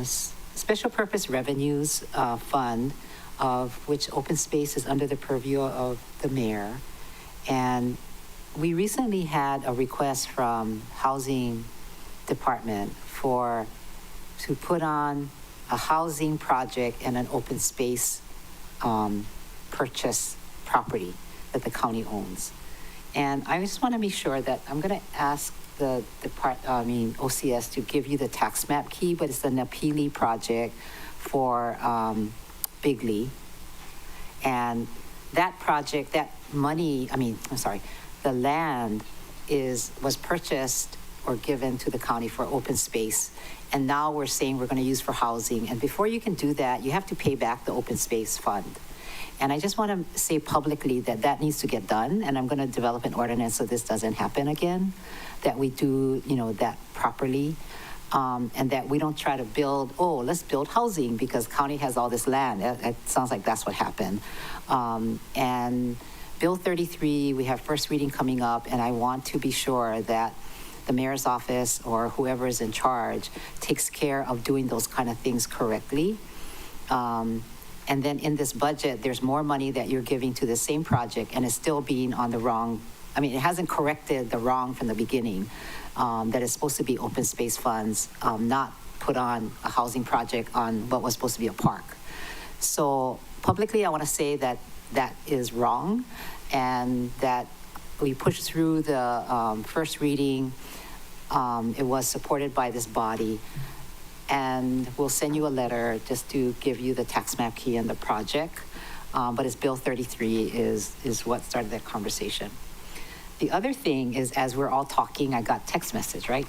Special Purpose Revenues Fund, of which open space is under the purview of the mayor, and we recently had a request from Housing Department to put on a housing project and an open space purchase property that the county owns. And I just want to make sure that I'm going to ask the OCS to give you the tax map key, but it's the Napili project for Bigley. And that project, the land was purchased or given to the county for open space. And now we're saying we're going to use for housing. And before you can do that, you have to pay back the open space fund. And I just want to say publicly that that needs to get done, and I'm going to develop an ordinance so this doesn't happen again, that we do, that properly, and that we don't try to build, let's build housing because county has all this land. It sounds like that's what happened. And Bill 33, we have first reading coming up, and I want to be sure that the mayor's office or whoever is in charge takes care of doing those kind of things correctly. And then in this budget, there's more money that you're giving to the same project, and it's still being on the wrong, I mean, it hasn't corrected the wrong from the beginning, that it's supposed to be open space funds, not put on a housing project on what was supposed to be a park. So publicly, I want to say that that is wrong, and that we pushed through the first reading. It was supported by this body, and we'll send you a letter just to give you the tax map key and the project. But it's Bill 33 is what started that conversation. The other thing is, as we're all talking, I got text message, right?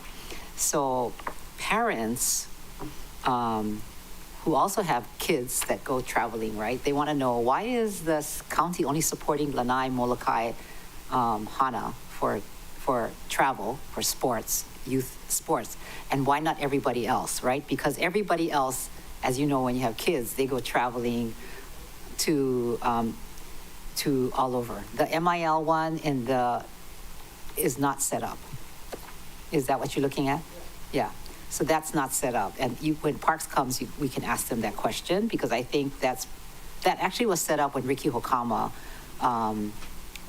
So parents who also have kids that go traveling, right? They want to know, why is this county only supporting Lanai, Molokai, Hana for travel, for sports, youth sports, and why not everybody else, right? Because everybody else, as you know, when you have kids, they go traveling to all over. The MIL one is not set up. Is that what you're looking at? Yeah. So that's not set up. And when Parks comes, we can ask them that question, because I think that actually was set up when Ricky Hokama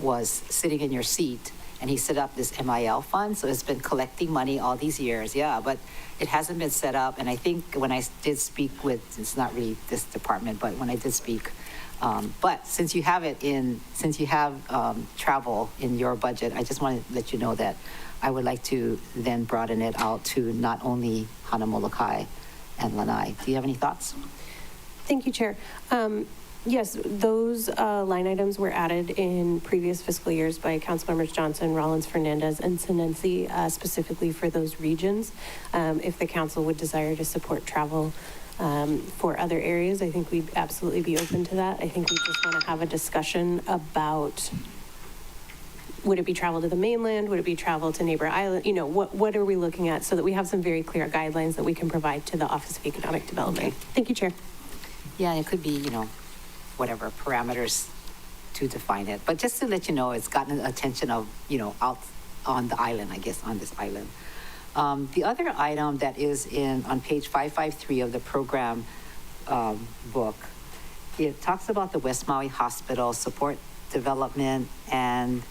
was sitting in your seat, and he set up this MIL fund. So it's been collecting money all these years, yeah, but it hasn't been set up. And I think when I did speak with, it's not really this department, but when I did speak, but since you have travel in your budget, I just want to let you know that I would like to then broaden it out to not only Hana, Molokai, and Lanai. Do you have any thoughts? Thank you, Chair. Yes, those line items were added in previous fiscal years by Councilmembers Johnson, Rollins, Fernandez, and Sinensi, specifically for those regions. If the council would desire to support travel for other areas, I think we'd absolutely be open to that. I think we just want to have a discussion about, would it be travel to the mainland? Would it be travel to neighbor island? You know, what are we looking at, so that we have some very clear guidelines that we can provide to the Office of Economic Development. Okay. Thank you, Chair. Yeah, it could be, whatever parameters to define it. But just to let you know, it's gotten the attention of, out on the island, I guess, on this island. The other item that is on page 553 of the program book, it talks about the West Maui Hospital support development and,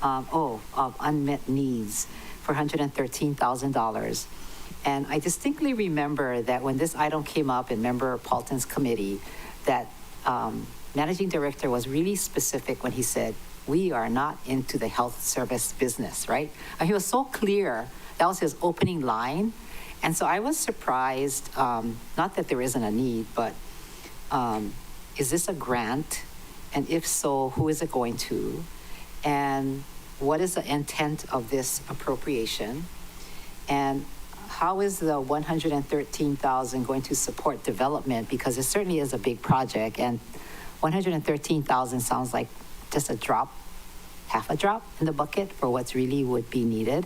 of unmet needs for $113,000. And I distinctly remember that when this item came up in Member Paulton's committee, that Managing Director was really specific when he said, we are not into the health service business, right? And he was so clear. That was his opening line. And so I was surprised, not that there isn't a need, but is this a grant? And if so, who is it going to? And what is the intent of this appropriation? And how is the $113,000 going to support development? Because it certainly is a big project, and $113,000 sounds like just a drop, half a drop in the bucket for what's really would be needed.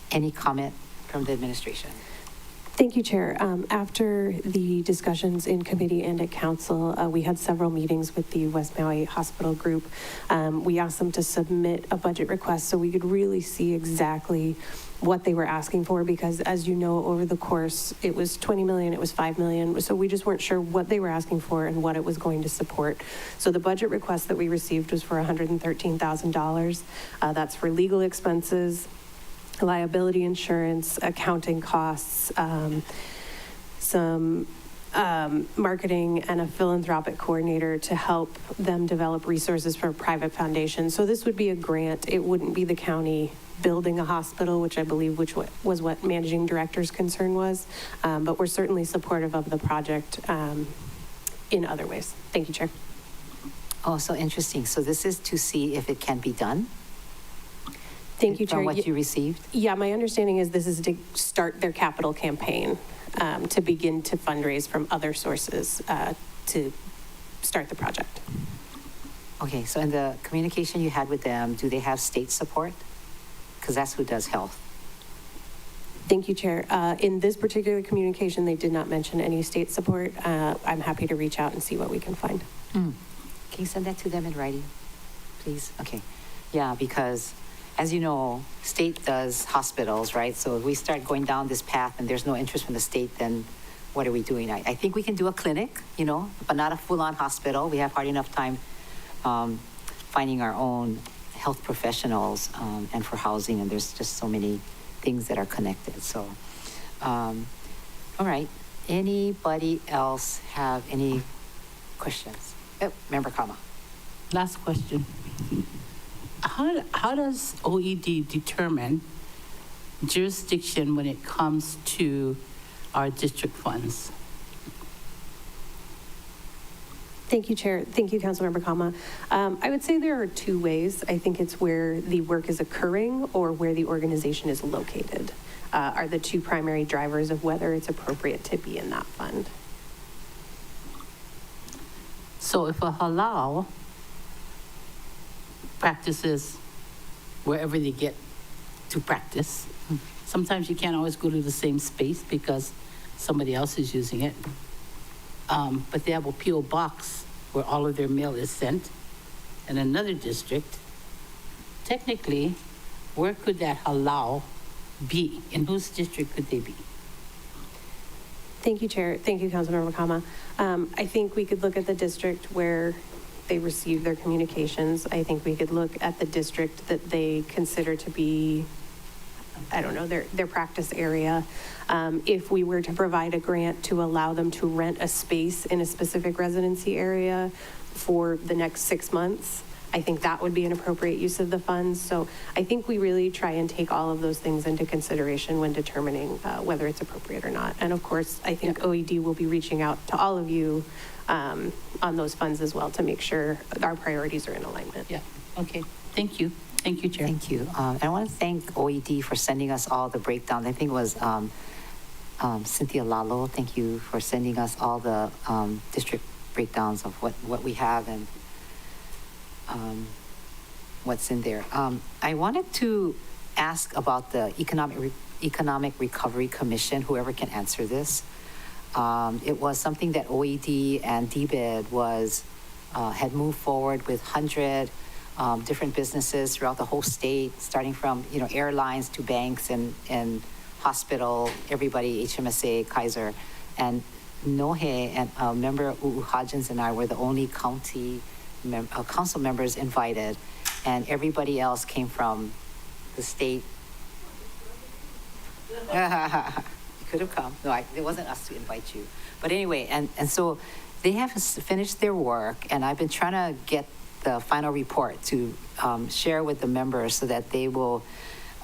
Any comment from the administration? Thank you, Chair. After the discussions in committee and at council, we had several meetings with the West Maui Hospital Group. We asked them to submit a budget request so we could really see exactly what they were asking for, because as you know, over the course, it was 20 million, it was 5 million. So we just weren't sure what they were asking for and what it was going to support. So the budget request that we received was for $113,000. That's for legal expenses, liability insurance, accounting costs, some marketing, and a philanthropic coordinator to help them develop resources for a private foundation. So this would be a grant. It wouldn't be the county building a hospital, which I believe was what Managing Director's concern was. But we're certainly supportive of the project in other ways. Thank you, Chair. Oh, so interesting. So this is to see if it can be done? Thank you, Chair. From what you received? Yeah, my understanding is this is to start their capital campaign, to begin to fundraise from other sources to start the project. Okay, so in the communication you had with them, do they have state support? Because that's who does health. Thank you, Chair. In this particular communication, they did not mention any state support. I'm happy to reach out and see what we can find. Can you send that to them in writing? please? Okay. Yeah, because as you know, state does hospitals, right? So if we start going down this path and there's no interest from the state, then what are we doing? I think we can do a clinic, but not a full-on hospital. We have hard enough time finding our own health professionals and for housing, and there's just so many things that are connected. So, all right. Anybody else have any questions? Oh, Member Kama. Last question. How does OED determine jurisdiction when it comes to our district funds? Thank you, Chair. Thank you, Councilmember Kama. I would say there are two ways. I think it's where the work is occurring or where the organization is located are the two primary drivers of whether it's appropriate to be in that fund. So if a halal practices wherever they get to practice, sometimes you can't always go to the same space because somebody else is using it. But they have a P.O. box where all of their mail is sent in another district. Technically, where could that halal be? In whose district could they be? Thank you, Chair. Thank you, Councilmember Kama. I think we could look at the district where they receive their communications. I think we could look at the district that they consider to be, I don't know, their practice area. If we were to provide a grant to allow them to rent a space in a specific residency area for the next 6 months, I think that would be an appropriate use of the funds. So I think we really try and take all of those things into consideration when determining whether it's appropriate or not. And of course, I think OED will be reaching out to all of you on those funds as well to make sure our priorities are in alignment. Yeah, okay, thank you. Thank you, Chair. Thank you. And I want to thank OED for sending us all the breakdowns. I think it was Cynthia Lalo. Thank you for sending us all the district breakdowns of what we have and what's in there. I wanted to ask about the Economic Recovery Commission, whoever can answer this. It was something that OED and DBED had moved forward with 100 different businesses throughout the whole state, starting from airlines to banks and hospital, everybody, HMSA, Kaiser, and Nohe and member Hodgins and I were the only council members invited, and everybody else came from the state. You could have come. No, it wasn't us to invite you. But anyway, and so they have finished their work, and I've been trying to get the final report to share with the members so that they will,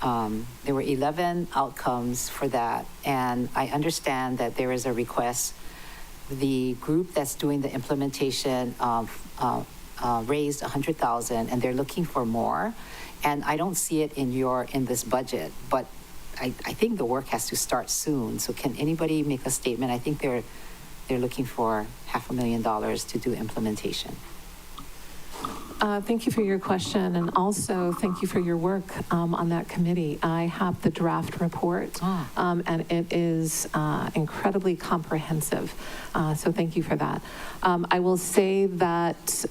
there were 11 outcomes for that, and I understand that there is a request. The group that's doing the implementation raised $100,000, and they're looking for more, and I don't see it in this budget, but I think the work has to start soon. So can anybody make a statement? I think they're looking for $500,000 to do implementation. Thank you for your question, and also thank you for your work on that committee. I have the draft report, and it is incredibly comprehensive, so thank you for that. I will say that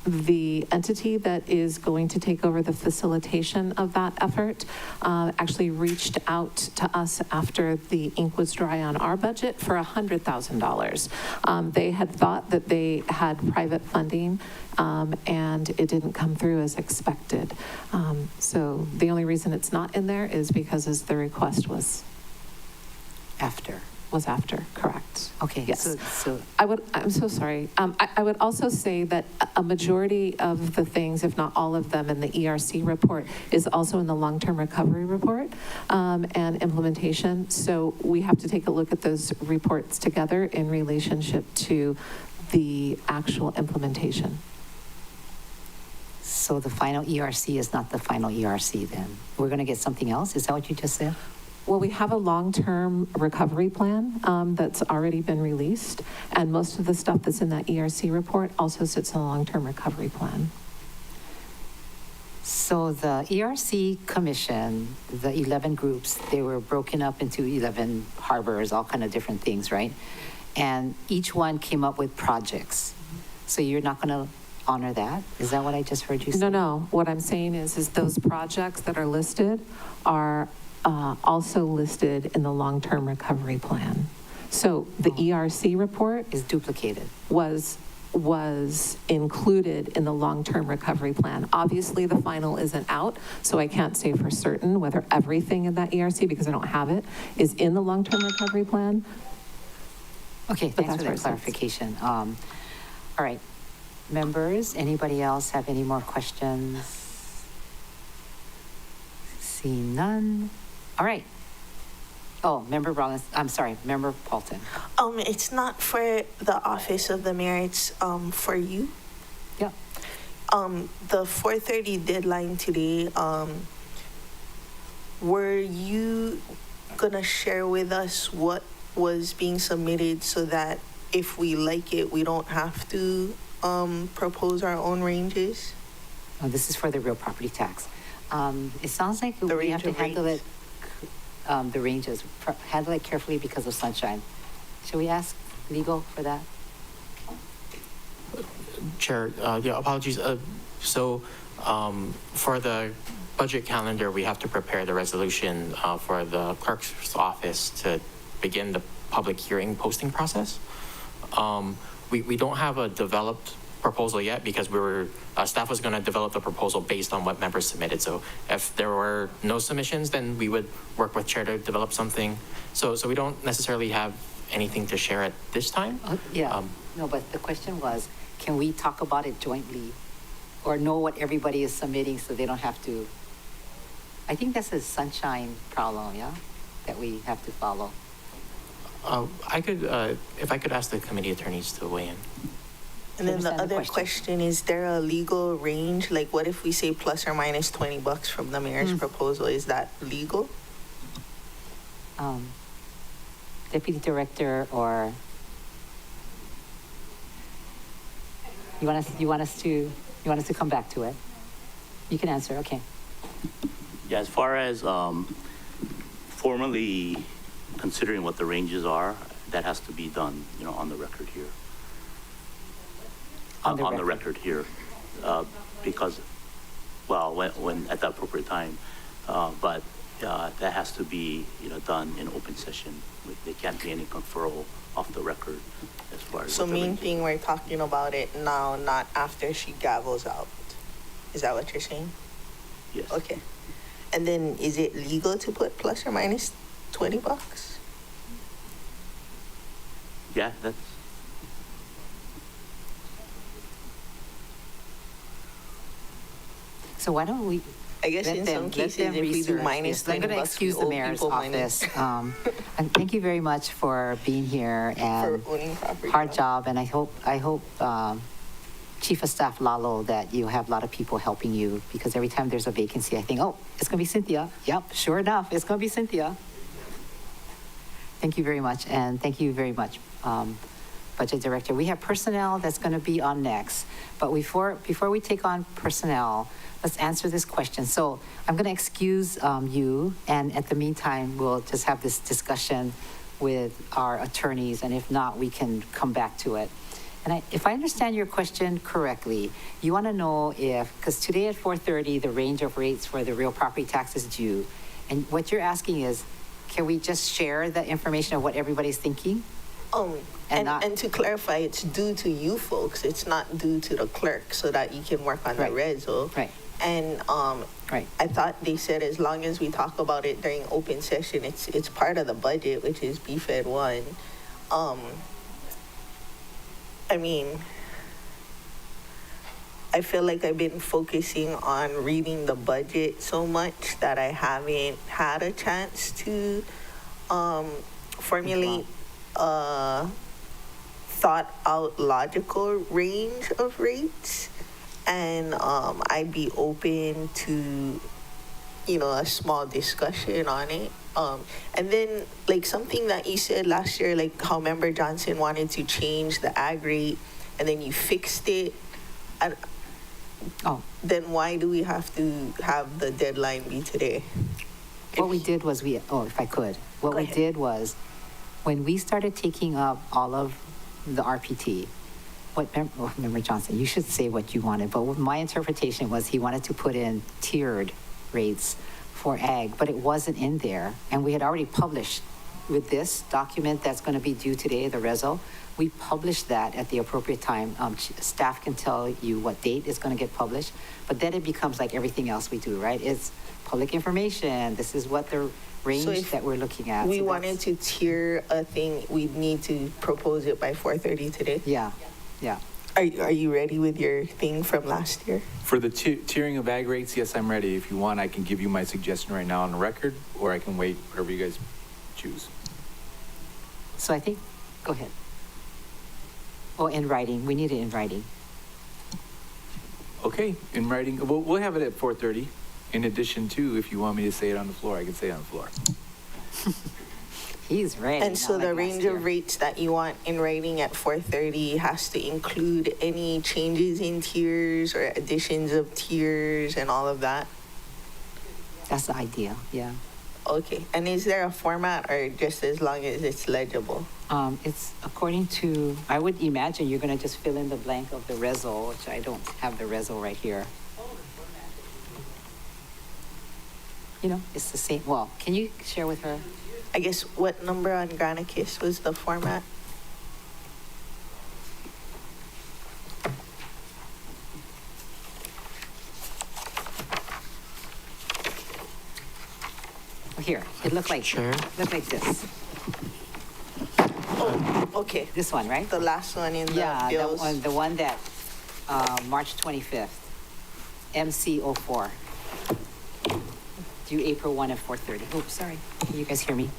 the entity that is going to take over the facilitation of that effort actually reached out to us after the ink was dry on our budget for $100,000. They had thought that they had private funding, and it didn't come through as expected. So the only reason it's not in there is because the request was after, correct. Okay. Yes. So I'm so sorry. I would also say that a majority of the things, if not all of them, in the ERC report is also in the long-term recovery report and implementation. So we have to take a look at those reports together in relationship to the actual implementation. So the final ERC is not the final ERC then? We're going to get something else? Is that what you just said? Well, we have a long-term recovery plan that's already been released, and most of the stuff that's in that ERC report also sits in the long-term recovery plan. So the ERC commission, the 11 groups, they were broken up into 11 harbors, all kind of different things, right? And each one came up with projects. So you're not going to honor that? Is that what I just heard you say? No. What I'm saying is those projects that are listed are also listed in the long-term recovery plan. So the ERC report Is duplicated. was included in the long-term recovery plan. Obviously, the final isn't out, so I can't say for certain whether everything in that ERC, because I don't have it, is in the long-term recovery plan. Okay, But thanks for that's where that it sits. clarification. All right, members, anybody else have any more questions? Seeing none. All right. Oh, Member Rollins, I'm sorry, Member Paulton. It's not for the office of the mayor, it's for you. Yeah. The 4:30 deadline today, were you gonna share with us what was being submitted so that if we like it, we don't have to propose our own ranges? Oh, this is for the real property tax. It sounds like The we have range to of handle it, rates. the ranges, handle it carefully because of sunshine. Should we ask legal for that? Chair, yeah, apologies. For the budget calendar, we have to prepare the resolution for the clerk's office to begin the public hearing posting process. We don't have a developed proposal yet because staff was going to develop the proposal based on what members submitted. So if there were no submissions, then we would work with chair to develop something. So we don't necessarily have anything to share at this time. Yeah, no, but the question was, can we talk about it jointly or know what everybody is submitting so they don't have to? I think that's a sunshine problem, yeah, that we have to follow. If I could ask the committee attorneys to weigh in. And then the understand the other question, is there a legal range? Like, what if we say plus or minus $20 from the mayor's proposal? Is that legal? Deputy Director, or you want us to come back to it? You can answer, okay. Yeah, as far as formally considering what the ranges are, that has to be done, on the record here. On the record here, because, well, when at the appropriate time, but that has to be, done in open session. There can't be any conferral off the record as far as. So main thing, we're talking about it now, not after she gavels out. Is that what you're saying? Yes. Okay. And then is it legal to put plus or minus $20? Yeah, that's. So why don't we? I guess let in them- some let cases, them if we do research minus this. I'm going to $20, excuse we the owe mayor's people money. office. And thank you very much for being here and For owning property. hard job. And I hope Chief of Staff Lalo, that you have a lot of people helping you, because every time there's a vacancy, I think, oh, it's going to be Cynthia. Yep, sure enough, it's going to be Cynthia. Thank you very much, and thank you very much, Budget Director. We have personnel that's going to be on next, but before we take on personnel, let's answer this question. So I'm going to excuse you, and at the meantime, we'll just have this discussion with our attorneys, and if not, we can come back to it. And if I understand your question correctly, you want to know because today at 4:30, the range of rates for the real property tax is due. And what you're asking is, can we just share the information of what everybody's thinking? And to clarify, it's due to you folks. It's not due to the clerk, so that you can work on the reso. Right. And I thought they said as long as we talk about it during open session, it's part of the budget, which is BFED 1. I mean, I feel like I've been focusing on reading the budget so much that I haven't had a chance to formulate a thought out logical range of rates. And I'd be open to, a small discussion on it. And then, like, something that you said last year, like how Member Johnson wanted to change the ag rate, and then you fixed it. Then why do we have to have the deadline be today? What we did was if I could, what we did was, when we started taking up all of the RPT, Member Johnson, you should say what you wanted, but what my interpretation was he wanted to put in tiered rates for ag, but it wasn't in there. And we had already published with this document that's going to be due today, the reso, we published that at the appropriate time. Staff can tell you what date it's going to get published, but then it becomes like everything else we do, right? It's public information. This is what the range if that we're looking at. We So wanted to tier a thing, we'd need to propose it by 4:30 today. Yeah, yeah. Are you ready with your thing from last year? For the tiering of ag rates, yes, I'm ready. If you want, I can give you my suggestion right now on the record, or I can wait, whatever you guys choose. So I think, go ahead. Oh, in writing. We need it in writing. Okay, in writing, we'll have it at 4:30. In addition to, if you want me to say it on the floor, I can say it on the floor. He's ready. And so the range of rates that you want in writing at 4:30 has to include any changes in tiers or additions of tiers and all of that? That's the idea, yeah. Okay, and is there a format or just as long as it's legible? It's according to, I would imagine you're going to just fill in the blank of the reso, which I don't have the reso right here. You know, it's the same. Well, can you share with her? I guess what number on Granicus was the format? Here, it looked like this. Oh, okay. This one, right? The last one in the Yeah, bills. the one that March 25th, MC04. Due April 1 at 4:30. Oh, sorry. Can you guys hear me?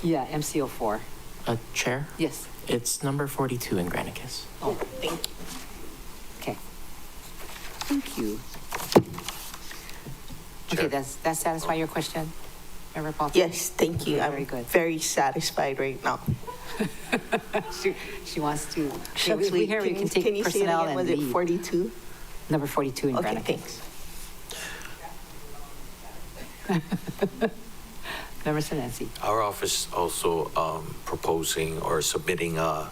Yeah, MC04. Chair? Yes. It's number 42 in Granicus. Oh, thank you. Okay. Thank you. Okay, that satisfy your question, Member Paul? Yes, thank you. Very I'm good. very satisfied right now. She wants to. Shucks, we hear you can take can you say it personnel again? and Was it lead. 42? Number 42 in Okay, Granicus. thanks. Member Sinensi. Our office also proposing or submitting a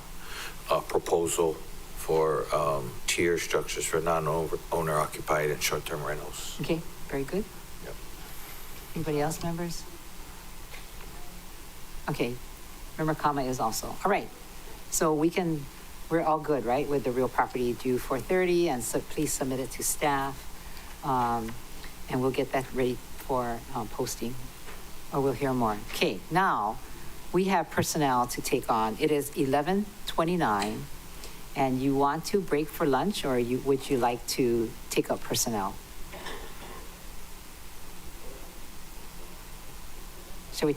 proposal for tier structures for non-owner occupied and short-term rentals. Okay, very good. Yep. Anybody else, members? Okay, Member Kama is also. All right, so we're all good, right, with the real property due 4:30, and so please submit it to staff, and we'll get that ready for posting, or we'll hear more. Okay, now we have personnel to take on. It is 11:29, and you want to break for lunch, or would you like to take up personnel? Shall we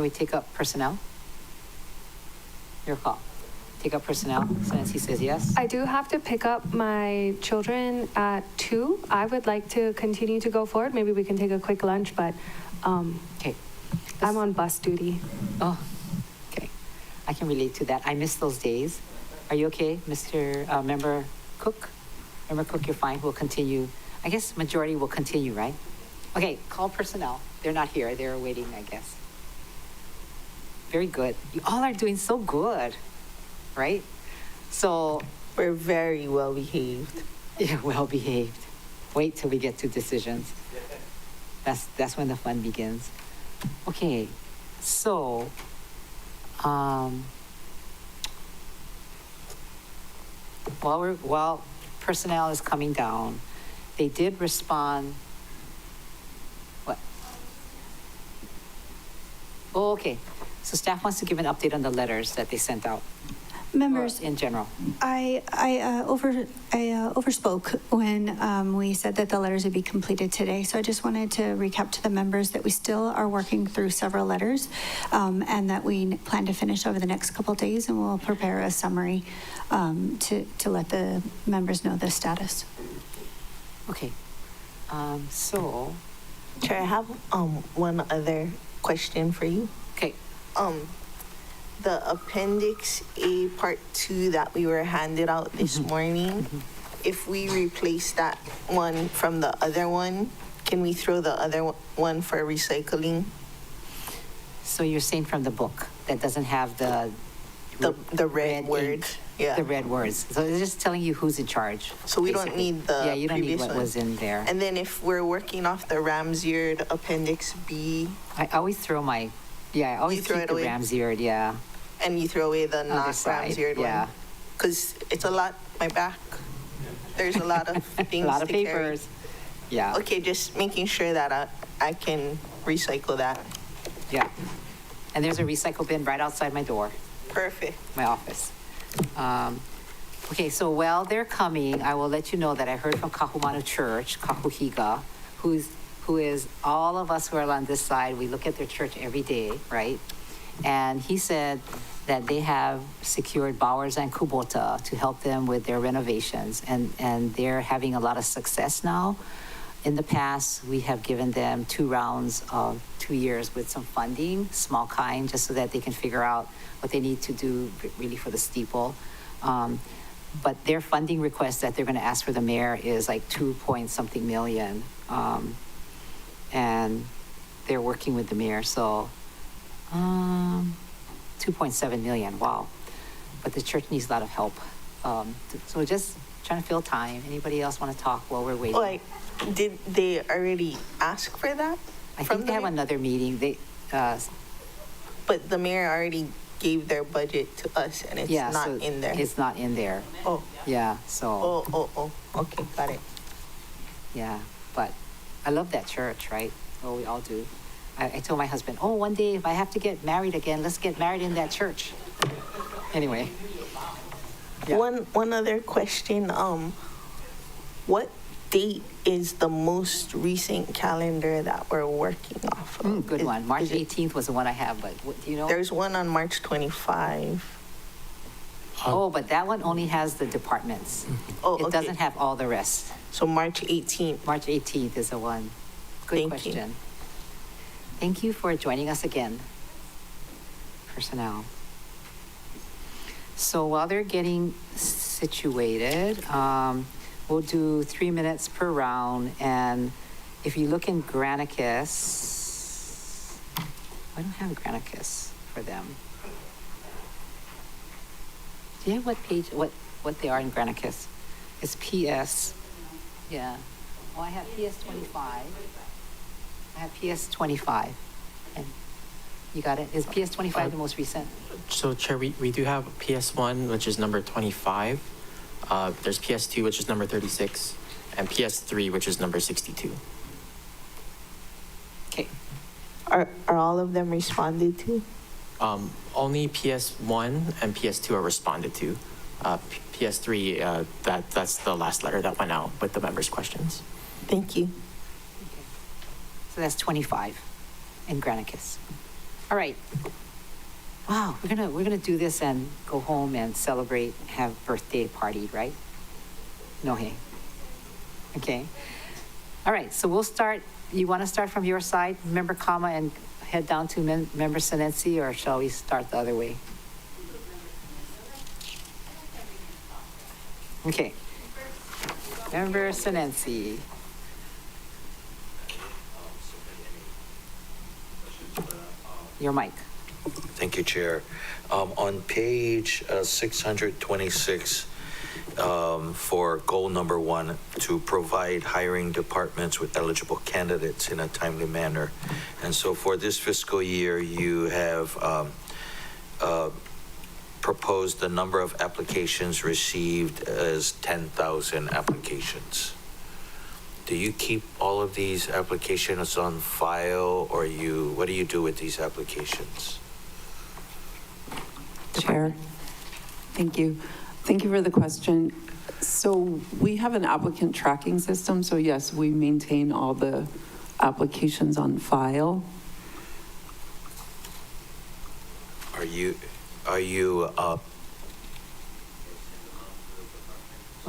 take up personnel? Your call. Take up personnel, since he says yes. I do have to pick up my children at 2. I would like to continue to go forward. Maybe we can take a quick lunch, but Okay. I'm on bus duty. Oh, okay. I can relate to that. I miss those days. Are you okay, Mr. Member Cook? Member Cook, you're fine. We'll continue. I guess majority will continue, right? Okay, call personnel. They're not here. They're waiting, I guess. Very good. You all are doing so good, right? So we're very well behaved. Yeah, well behaved. Wait till we get to decisions. That's when the fun begins. Okay, so while personnel is coming down, they did respond. What? Oh, okay. So staff wants to give an update on the letters that they sent out. Members, in general. I overspoke when we said that the letters would be completed today. So I just wanted to recap to the members that we still are working through several letters and that we plan to finish over the next couple of days, and we'll prepare a summary to let the members know the status. Okay. So, Chair, I have one other question for you. Okay. The Appendix A Part 2 that we were handed out this morning, if we replace that one from the other one, can we throw the other one for recycling? So you're saying from the book that doesn't have the The red word, ink, yeah. The red words. So it's just telling you who's in charge. So we don't basically. need the Yeah, you don't need previous what one. was in there. And then if we're working off the Ramsey Appendix B, I always throw my, yeah, I always You throw keep it the away? Ramsey-erd, yeah. and you throw away the Other not side, Ramsey yeah. one? Because it's a lot, my back, there's a lot of things A lot of to carry. papers. Yeah, Okay, just making sure that I can recycle that. yeah. And there's a recycle bin right outside my door, Perfect. my office. Okay, so while they're coming, I will let you know that I heard from Kahumanu Church, Kahuhiga, who is all of us who are on this side, we look at their church every day, right? And he said that they have secured Bowers and Kubota to help them with their renovations, and they're having a lot of success now. In the past, we have given them 2 rounds of 2 years with some funding, small kind, just so that they can figure out what they need to do really for the steeple. But their funding request that they're going to ask for the mayor is like 2-point-something million. And they're working with the mayor, so 2.7 million, wow. But the church needs a lot of help. So just trying to fill time. Anybody else want to talk while we're waiting? Like, did they already ask for that? I from think the they have mayor? another meeting. But the mayor already gave their budget to us and it's Yeah, not so in there. It's not in there. Oh, Yeah, so, okay, got it. yeah. But I love that church, right? Oh, we all do. I told my husband, oh, one day if I have to get married again, let's get married in that church. Anyway. Yeah. One other question, what date is the most recent calendar that we're working off of? Good one. March is it- 18th was the one I have, but do you know? There's one on March 25. Oh, but that one only has the departments. Oh, It okay. doesn't have all the rest. So March 18th. March 18th is the one. Good Thank you. question. Thank you for joining us again, personnel. So while they're getting situated, we'll do 3 minutes per round. And if you look in Granicus, I don't have Granicus for them. Do you have what page, what they are in Granicus? It's PS, yeah. Oh, I have PS 25. I have PS 25. And you got it? Is PS 25 the most recent? So Chair, we do have PS1, which is number 25. There's PS2, which is number 36, and PS3, which is number 62. Okay. Are all of them responded to? Only PS1 and PS2 are responded to. PS3, that's the last letter that went out with the members' questions. Thank you. Okay. So that's 25 in Granicus. All right. Wow, we're gonna do this and go home and celebrate, have birthday party, right? No, hey. Okay. All right, so we'll start. You want to start from your side, member Kama, and head down to member Senensi, or shall we start the other way? Okay. Member Senensi. Your mic. Thank you, Chair. On page 626, for goal number 1, to provide hiring departments with eligible candidates in a timely manner. And so for this fiscal year, you have proposed the number of applications received as 10,000 applications. Do you keep all of these applications on file, or what do you do with these applications? Chair, thank you. Thank you for the question. So we have an applicant tracking system, so yes, we maintain all the applications on file. Are you, Oh,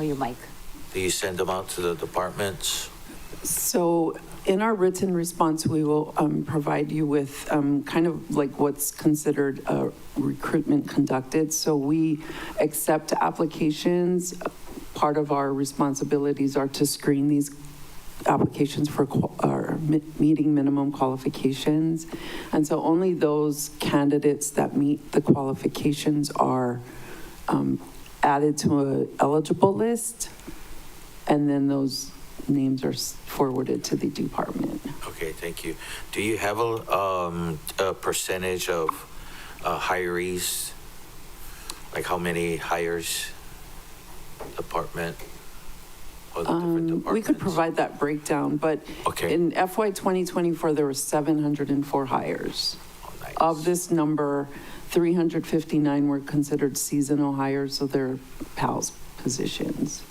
your mic. do you send them out to the departments? So in our written response, we will provide you with kind of like what's considered a recruitment conducted. So we accept applications. Part of our responsibilities are to screen these applications for meeting minimum qualifications. And so only those candidates that meet the qualifications are added to an eligible list, and then those names are forwarded to the department. Okay, thank you. Do you have a percentage of hirees? Like how many hires department? Or the different departments? We could provide that breakdown, but Okay. in FY 2024, there were 704 hires. Of this number, 359 were considered seasonal hires, so they're PALS positions.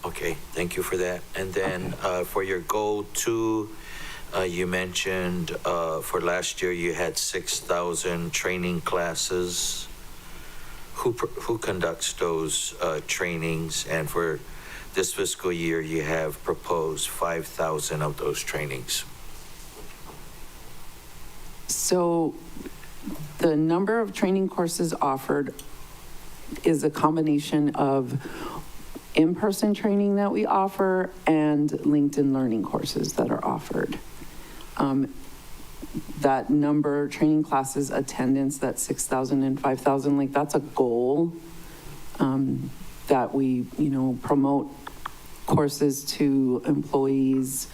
Okay, thank you for that. And then for your goal 2, you mentioned for last year you had 6,000 training classes. Who conducts those trainings? And for this fiscal year, you have proposed 5,000 of those trainings. So the number of training courses offered is a combination of in-person training that we offer and LinkedIn learning courses that are offered. That number, training classes, attendance, that 6,000 and 5,000, like that's a goal that we, promote courses to employees.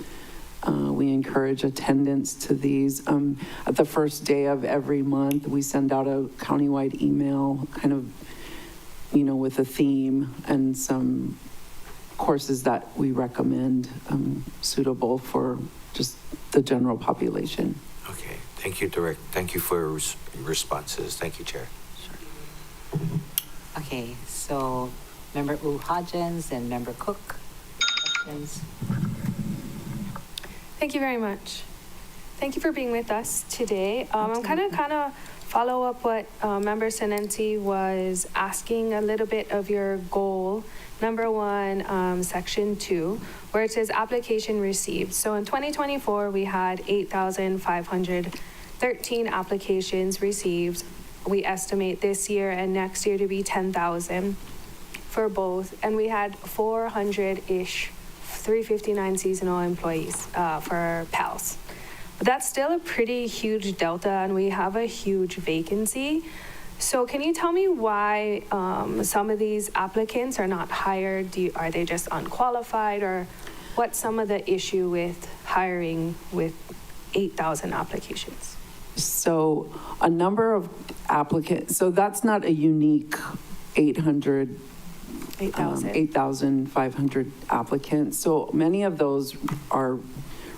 We encourage attendance to these. At the first day of every month, we send out a countywide email kind of, with a theme and some courses that we recommend suitable for just the general population. Okay, thank you, Thank you for your responses. Thank you, Chair. Okay, so Member Hodgins and Member Cook, questions? Thank you very much. Thank you for being with us today. I'm kind of follow up what Member Senensi was asking, a little bit of your goal. Number 1, section 2, where it says application received. So in 2024, we had 8,513 applications received. We estimate this year and next year to be 10,000 for both. And we had 400-ish, 359 seasonal employees for PALS. But that's still a pretty huge delta, and we have a huge vacancy. So can you tell me why some of these applicants are not hired? Are they just unqualified, or what's some of the issue with hiring with 8,000 applications? So a number of applicants, so that's not a unique 8,500 applicants. So many of those are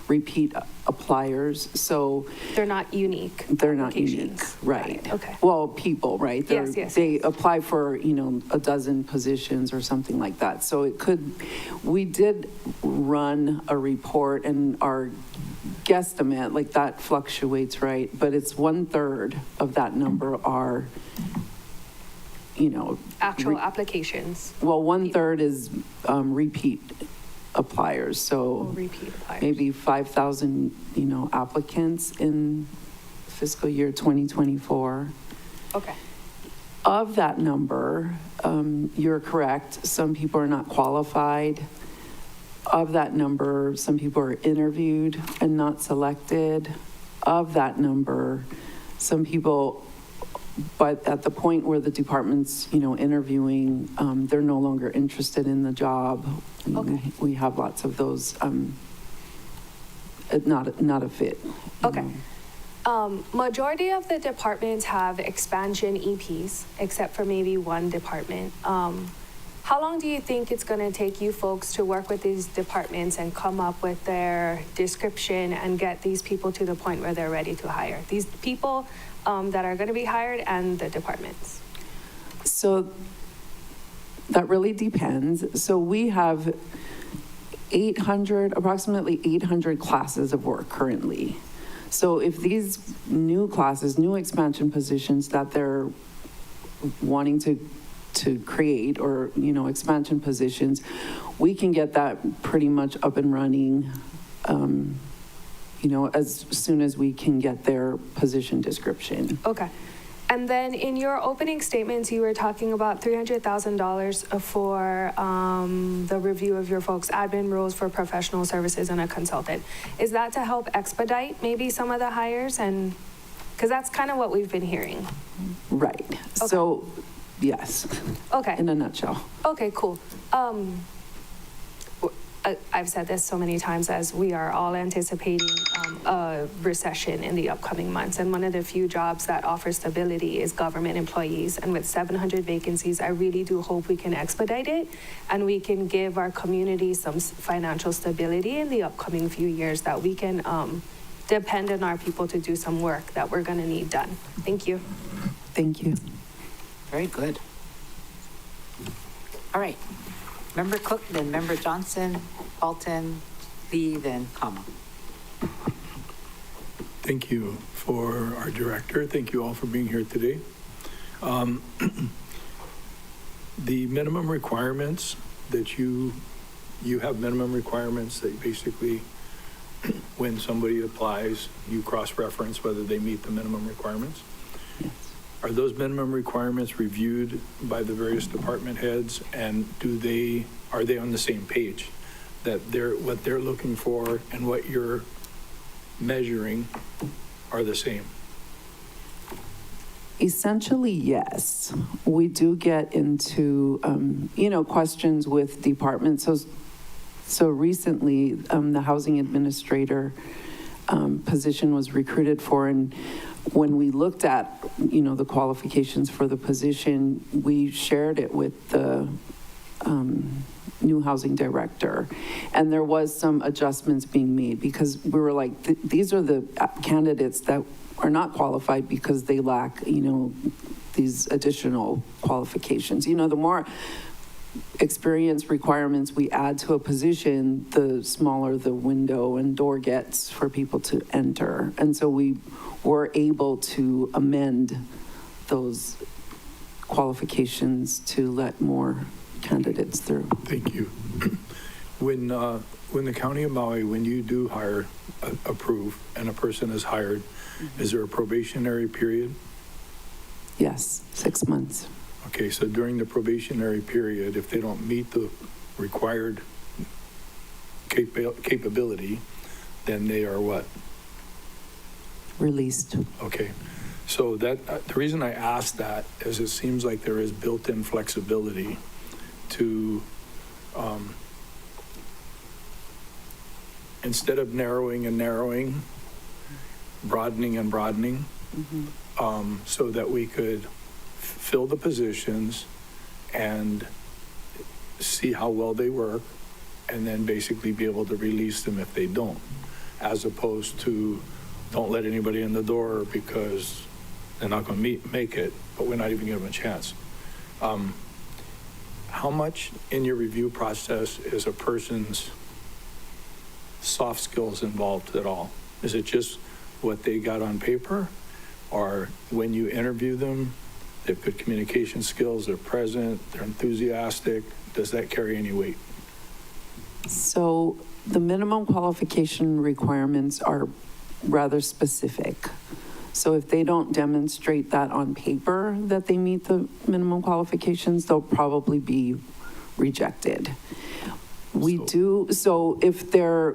repeat appliers, so. They're not unique. They're not unique, right. Okay. Well, people, right? Yes. They apply for, a dozen positions or something like that. So we did run a report, and our guesstimate, like that fluctuates, right? But it's 1/3 of that number are, Actual applications. Well, 1/3 is repeat appliers, so repeat appliers. maybe 5,000, applicants in fiscal year 2024. Okay. Of that number, you're correct, some people are not qualified. Of that number, some people are interviewed and not selected. Of that number, some people, but at the point where the department's, interviewing, they're no longer interested in the job. Okay. We have lots of those, not a fit. Okay. Majority of the departments have expansion EPs, except for maybe one department. How long do you think it's going to take you folks to work with these departments and come up with their description and get these people to the point where they're ready to hire? These people that are going to be hired and the departments. So that really depends. So we have approximately 800 classes of work currently. So if these new classes, new expansion positions that they're wanting to create, or, expansion positions, we can get that pretty much up and running, as soon as we can get their position description. Okay. And then in your opening statements, you were talking about $300,000 for the review of your folks' admin rules for professional services and a consultant. Is that to help expedite maybe some of the hires? And because that's kind of what we've been hearing. Right. So, yes. Okay. In a nutshell. Okay, cool. I've said this so many times as we are all anticipating a recession in the upcoming months. And one of the few jobs that offer stability is government employees. And with 700 vacancies, I really do hope we can expedite it and we can give our community some financial stability in the upcoming few years that we can depend on our people to do some work that we're going to need done. Thank you. Thank you. Very good. All right. Member Cook, then Member Johnson, Alton, Lee, then Kama. Thank you for our director. Thank you all for being here today. The minimum requirements that you have minimum requirements that basically when somebody applies, you cross-reference whether they meet the minimum requirements. Yes. Are those minimum requirements reviewed by the various department heads, and are they on the same page that what they're looking for and what you're measuring are the same? Essentially, yes. We do get into, questions with departments. So recently, the housing administrator position was recruited for, and when we looked at, the qualifications for the position, we shared it with the new housing director. And there was some adjustments being made because we were like, these are the candidates that are not qualified because they lack, these additional qualifications. The more experience requirements we add to a position, the smaller the window and door gets for people to enter. And so we were able to amend those qualifications to let more candidates through. Thank you. When the County of Maui, when you do hire, approve, and a person is hired, is there a probationary period? Yes, 6 months. Okay, so during the probationary period, if they don't meet the required capability, then they are what? Released. Okay, so that the reason I asked that is it seems like there is built-in flexibility to instead of narrowing and narrowing, broadening and broadening, so that we could fill the positions and see how well they work, and then basically be able to release them if they don't, as opposed to don't let anybody in the door because they're not going to make it, but we're not even giving them a chance. How much in your review process is a person's soft skills involved at all? Is it just what they got on paper, or when you interview them, they have good communication skills, they're present, they're enthusiastic? Does that carry any weight? So the minimum qualification requirements are rather specific. So if they don't demonstrate that on paper that they meet the minimum qualifications, they'll probably be rejected. So if they're,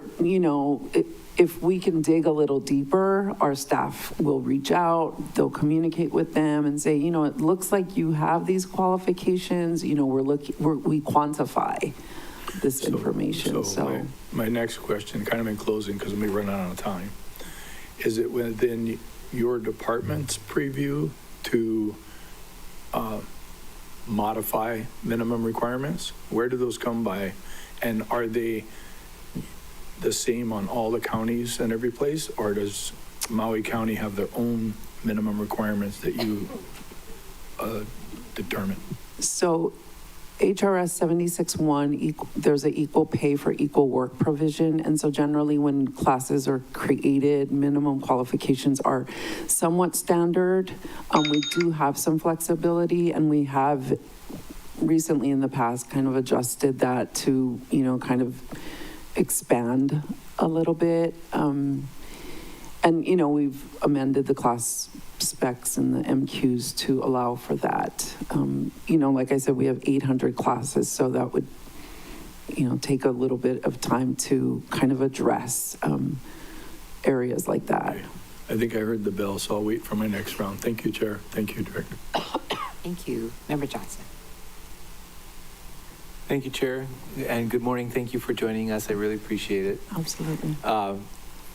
if we can dig a little deeper, our staff will reach out, they'll communicate with them and say, it looks like you have these qualifications, we quantify this information. So my next question, kind of in closing, because we run out of time, is it within your department's preview to modify minimum requirements? Where do those come by? And are they the same on all the counties and every place, or does Maui County have their own minimum requirements that you determine? So HRS 76-1, there's an equal pay for equal work provision. And so generally when classes are created, minimum qualifications are somewhat standard. We do have some flexibility, and we have recently in the past kind of adjusted that to, kind of expand a little bit. And, you know, we've amended the class specs and the MQs to allow for that. You know, like I said, we have 800 classes, so that would, you know, take a little bit of time to kind of address areas like that. I think I heard the bell, so I'll wait for my next round. Thank you, Chair. Thank you, Director. Thank you. Member Johnson. Thank you, Chair, and good morning. Thank you for joining us. I really appreciate it. Absolutely.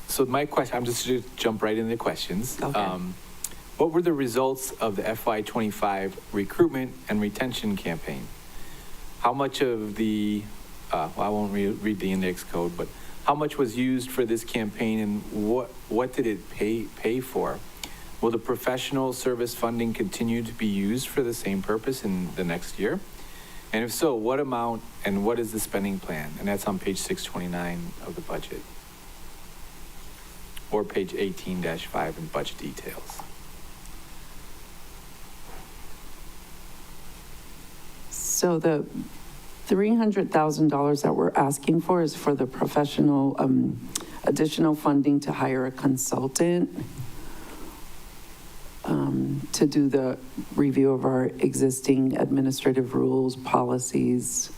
So my question, I'm just going to jump right into the questions. Okay. What were the results of the FY25 recruitment and retention campaign? How much of the, I won't read the index code, but how much was used for this campaign and what did it pay for? Will the professional service funding continue to be used for the same purpose in the next year? And if so, what amount and what is the spending plan? And that's on page 629 of the budget. Or page 18-5 in budget details. So the $300,000 that we're asking for is for the professional, additional funding to hire a consultant to do the review of our existing administrative rules, policies.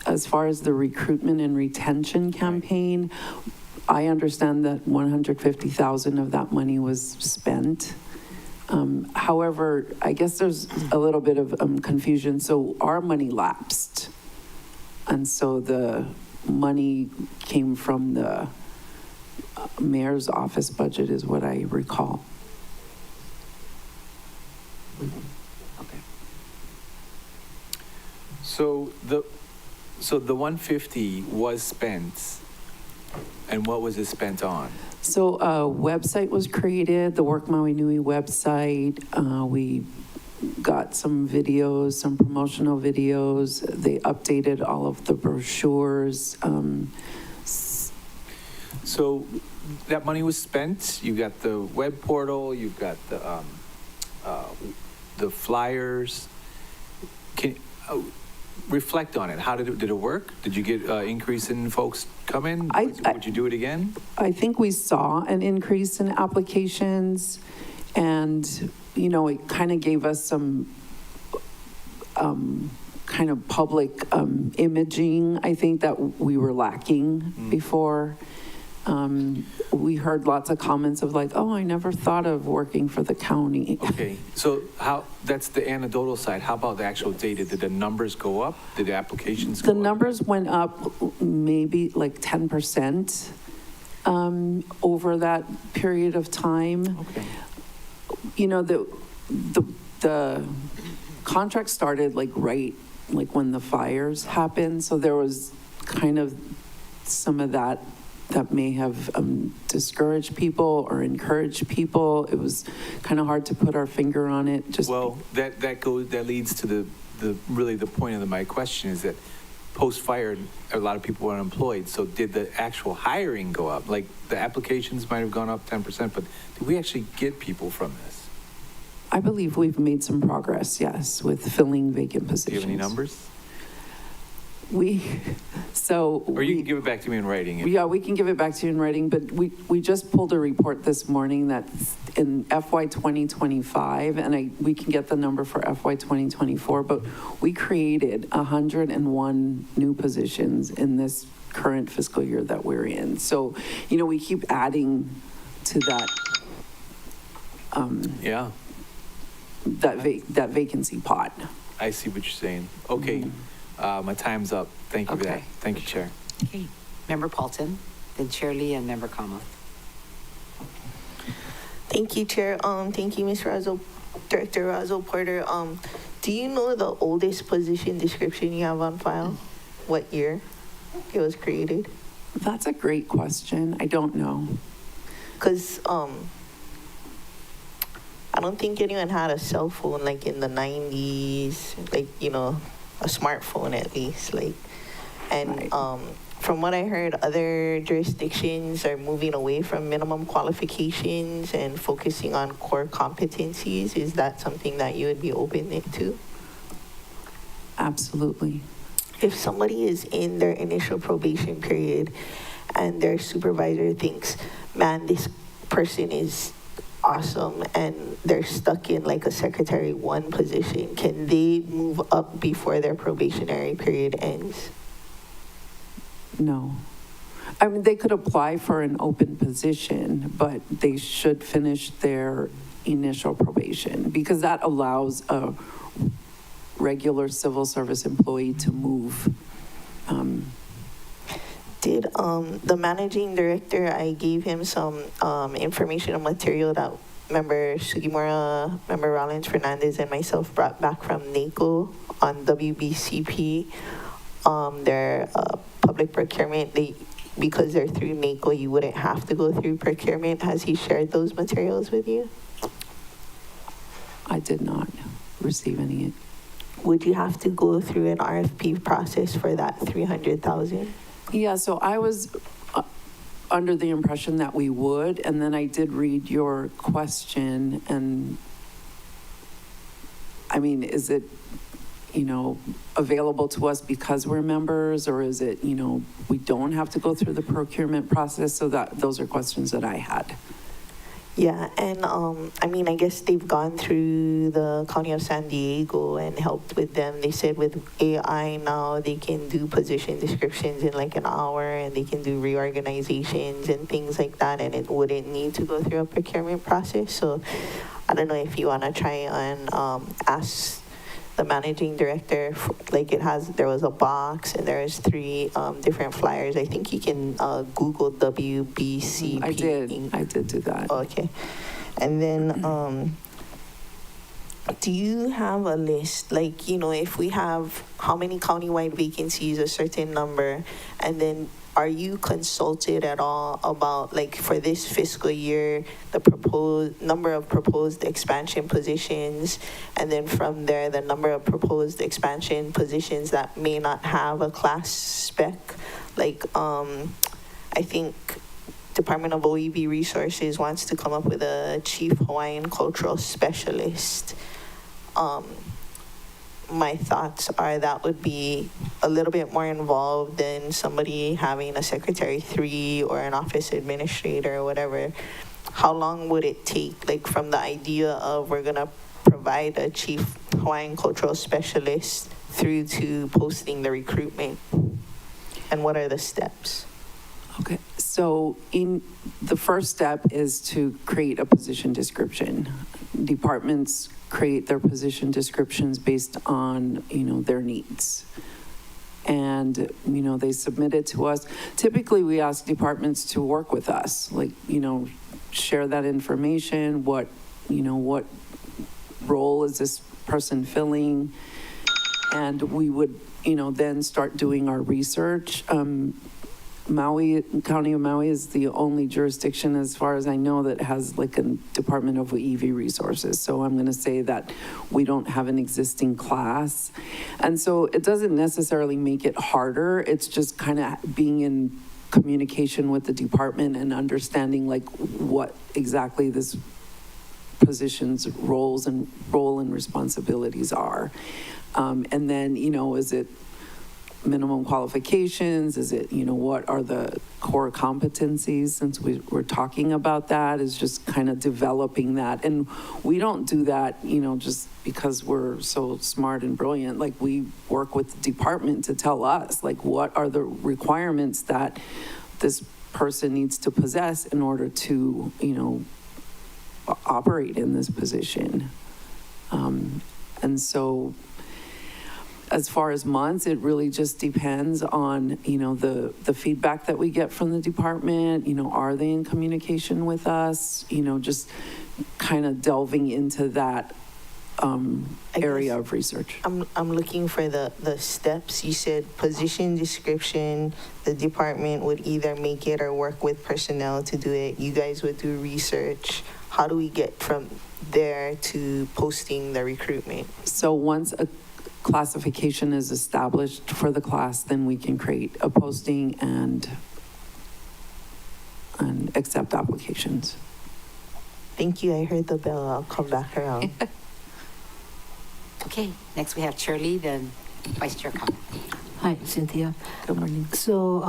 As far as the recruitment and retention campaign, I understand that 150,000 of that money was spent. However, I guess there's a little bit of confusion. So our money lapsed. And so the money came from the mayor's office budget is what I recall. Okay. So the 150 was spent, and what was it spent on? So a website was created, the Work Maui Nui website. We got some videos, some promotional videos. They updated all of the brochures. So that money was spent. You got the web portal. You've got the flyers. Can reflect on it. How did it work? Did you get increase in folks come in? Would you do it again? I think we saw an increase in applications, and you know, it kind of gave us some kind of public imaging. I think that we were lacking before. We heard lots of comments of like, oh, I never thought of working for the county. Okay, so that's the anecdotal side. How about the actual data? Did the numbers go up? Did the applications go up? The numbers went up maybe like 10% over that period of time. Okay. You know, the contract started like when the fires happened. So there was kind of some of that may have discouraged people or encouraged people. It was kind of hard to put our finger on it. Well, that leads to really the point of my question is that post-fire, a lot of people were unemployed. So did the actual hiring go up? Like the applications might have gone up 10%, but did we actually get people from this? I believe we've made some progress, yes, with filling vacant positions. Do you have any numbers? Or you can give it back to me in writing. Yeah, we can give it back to you in writing, but we just pulled a report this morning that's in FY 2025, and we can get the number for FY 2024, but we created 101 new positions in this current fiscal year that we're in. So, you know, we keep adding to that. That vacancy pot. I see what you're saying. Okay. My time's up. Thank you for that. Thank you, Chair. Okay. Member Paulton, then Chair Lee and Member Kama. Thank you, Chair. Thank you, Ms. Director Razo Porter. Do you know the oldest position description you have on file? What year it was created? That's a great question. I don't know. Because I don't think anyone had a cell phone like in the 90s, like, you know, a smartphone at least, like, and from what I heard, other jurisdictions are moving away from minimum qualifications and focusing on core competencies. Is that something that you would be open to? Absolutely. If somebody is in their initial probation period and their supervisor thinks, man, this person is awesome, and they're stuck in like a secretary one position, can they move up before their probationary period ends? No. I mean, they could apply for an open position, but they should finish their initial probation because that allows a regular civil service employee to move. Did the managing director, I gave him some information and material that member Sugimura, member Rollins Fernandez, and myself brought back from NACO on WBCP. Their public procurement, because they're through NACO, you wouldn't have to go through procurement. Has he shared those materials with you? I did not receive any. Would you have to go through an RFP process for that 300,000? Yeah, so I was under the impression that we would, and then I did read your question, and I mean, is it, available to us because we're members, or is it, we don't have to go through the procurement process? So those are questions that I had. Yeah, and I mean, I guess they've gone through the County of San Diego and helped with them. They said with AI now, they can do position descriptions in like an hour, and they can do reorganizations and things like that, and it wouldn't need to go through a procurement process. So I don't know if you want to try and ask the managing director, there was a box and there's 3 different flyers. I think you can Google WBCP. I did do that. Okay. And then, do you have a list, if we have how many countywide vacancies, a certain number, and then are you consulted at all about, for this fiscal year, the number of proposed expansion positions, and then from there, the number of proposed expansion positions that may not have a class spec? I think Department of OEB Resources wants to come up with a Chief Hawaiian Cultural Specialist. My thoughts are that would be a little bit more involved than somebody having a Secretary 3 or an office administrator or whatever. How long would it take, from the idea of we're going to provide a Chief Hawaiian Cultural Specialist through to posting the recruitment? And what are the steps? Okay, so the first step is to create a position description. Departments create their position descriptions based on, their needs. And, they submit it to us. Typically, we ask departments to work with us, share that information, what role is this person filling? And we would, then start doing our research. County of Maui is the only jurisdiction, as far as I know, that has a Department of EV resources. So I'm going to say that we don't have an existing class. And so it doesn't necessarily make it harder. It's just kind of being in communication with the department and understanding what exactly this position's role and responsibilities are. And then, is it minimum qualifications? Is it, what are the core competencies? Since we're talking about that, is just kind of developing that. And we don't do that, just because we're so smart and brilliant. We work with the department to tell us, what are the requirements that this person needs to possess in order to, operate in this position. And so, as far as months, it really just depends on, the feedback that we get from the department. Are they in communication with us? Just kind of delving into that area of research. I'm looking for the steps. You said position description, the department would either make it or work with personnel to do it. You guys would do research. How do we get from there to posting the recruitment? So once a classification is established for the class, then we can create a posting and accept applications. Thank you. I heard the bell. I'll come back around. Okay, next we have Chair Lee, then Vice Chair Khan. Hi, Cynthia. Good morning. So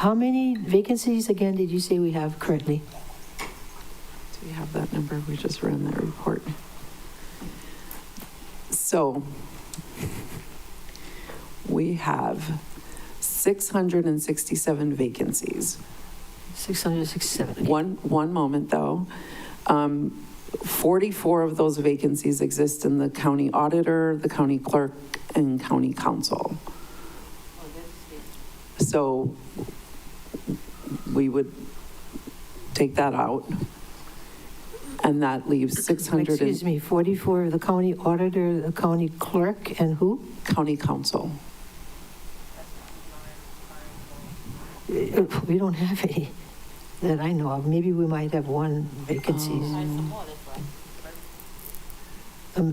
How many vacancies again did you say we have currently? Do we have that number? We just ran that report. So we have 667 vacancies. 667. One moment, though. 44 of those vacancies exist in the county auditor, the county clerk, and county council. So we would take that out, and that leaves 600. Excuse me, 44, the county auditor, the county clerk, and who? County council. We don't have any that I know of. Maybe we might have one vacancy.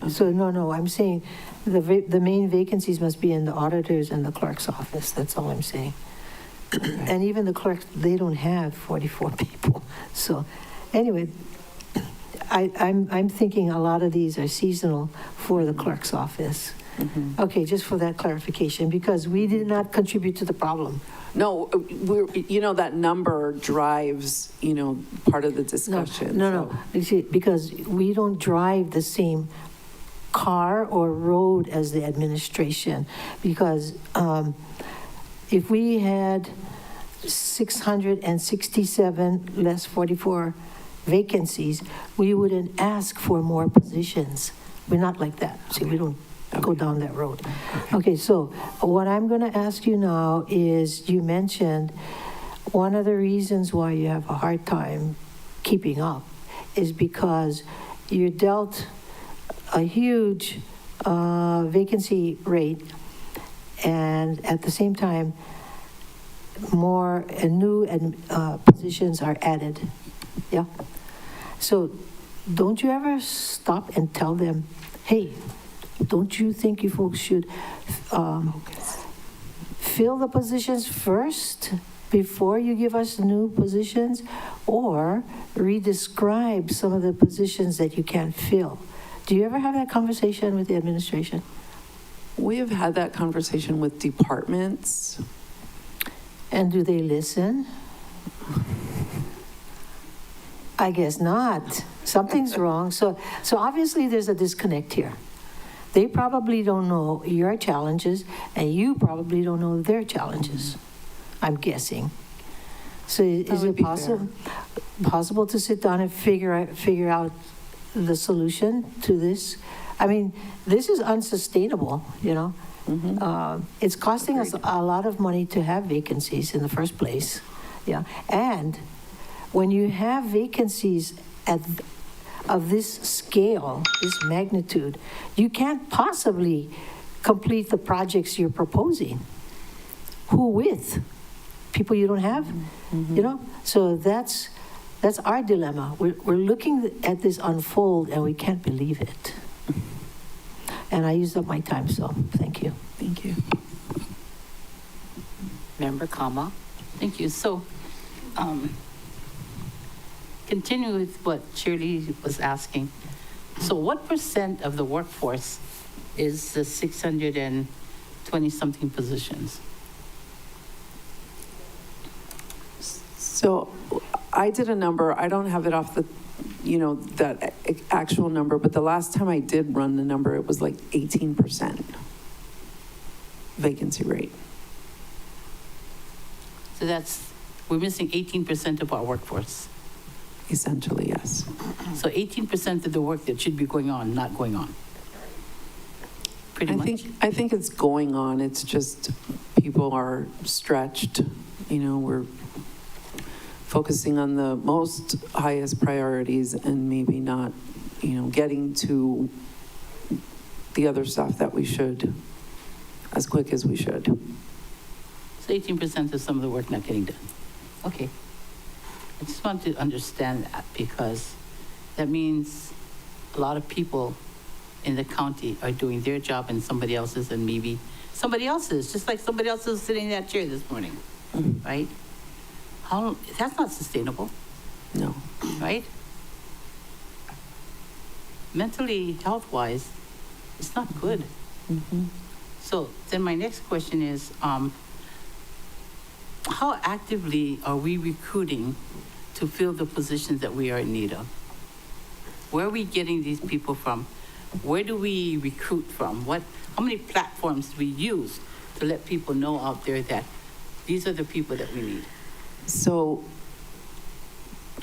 So no, I'm saying the main vacancies must be in the auditor's and the clerk's office. That's all I'm saying. And even the clerks, they don't have 44 people. So anyway, I'm thinking a lot of these are seasonal for the clerk's office. Okay, just for that clarification, because we did not contribute to the problem. No, that number drives, part of the discussion. No. You see, because we don't drive the same car or road as the administration. Because if we had 667 less 44 vacancies, we wouldn't ask for more positions. We're not like that. See, we don't go down that road. Okay, so what I'm going to ask you now is, you mentioned one of the reasons why you have a hard time keeping up is because you're dealt a huge vacancy rate, and at the same time, more new positions are added. Yeah. So don't you ever stop and tell them, hey, don't you think you folks should fill the positions first before you give us new positions, or redescribe some of the positions that you can't fill? Do you ever have that conversation with the administration? We have had that conversation with departments. And do they listen? I guess not. Something's wrong. So obviously there's a disconnect here. They probably don't know your challenges, and you probably don't know their challenges, I'm guessing. So is it possible to sit down and figure out the solution to this? I mean, this is unsustainable, It's costing us a lot of money to have vacancies in the first place. Yeah. And when you have vacancies of this scale, this magnitude, you can't possibly complete the projects you're proposing. Who with? People you don't have? So that's our dilemma. We're looking at this unfold, and we can't believe it. And I used up my time, so thank you. Thank you. Member Kama. Thank you. So, continue with what Shirley was asking. So what % of the workforce is the 620-something positions? So I did a number, I don't have it off the, that actual number, but the last time I did run the number, it was like 18% vacancy rate. So we're missing 18% of our workforce. Essentially, yes. So 18% of the work that should be going on, not going on. Pretty much. I think it's going on. It's just people are stretched. We're focusing on the most highest priorities and maybe not, getting to the other stuff that we should as quick as we should. So 18% of some of the work not getting done. Okay. I just want to understand that, because that means a lot of people in the county are doing their job and somebody else's, and maybe somebody else's, just like somebody else is sitting in that chair this morning, right? That's not sustainable. No. Right? Mentally, health-wise, it's not good. So then my next question is, how actively are we recruiting to fill the positions that we are in need of? Where are we getting these people from? Where do we recruit from? How many platforms do we use to let people know out there that these are the people that we need? So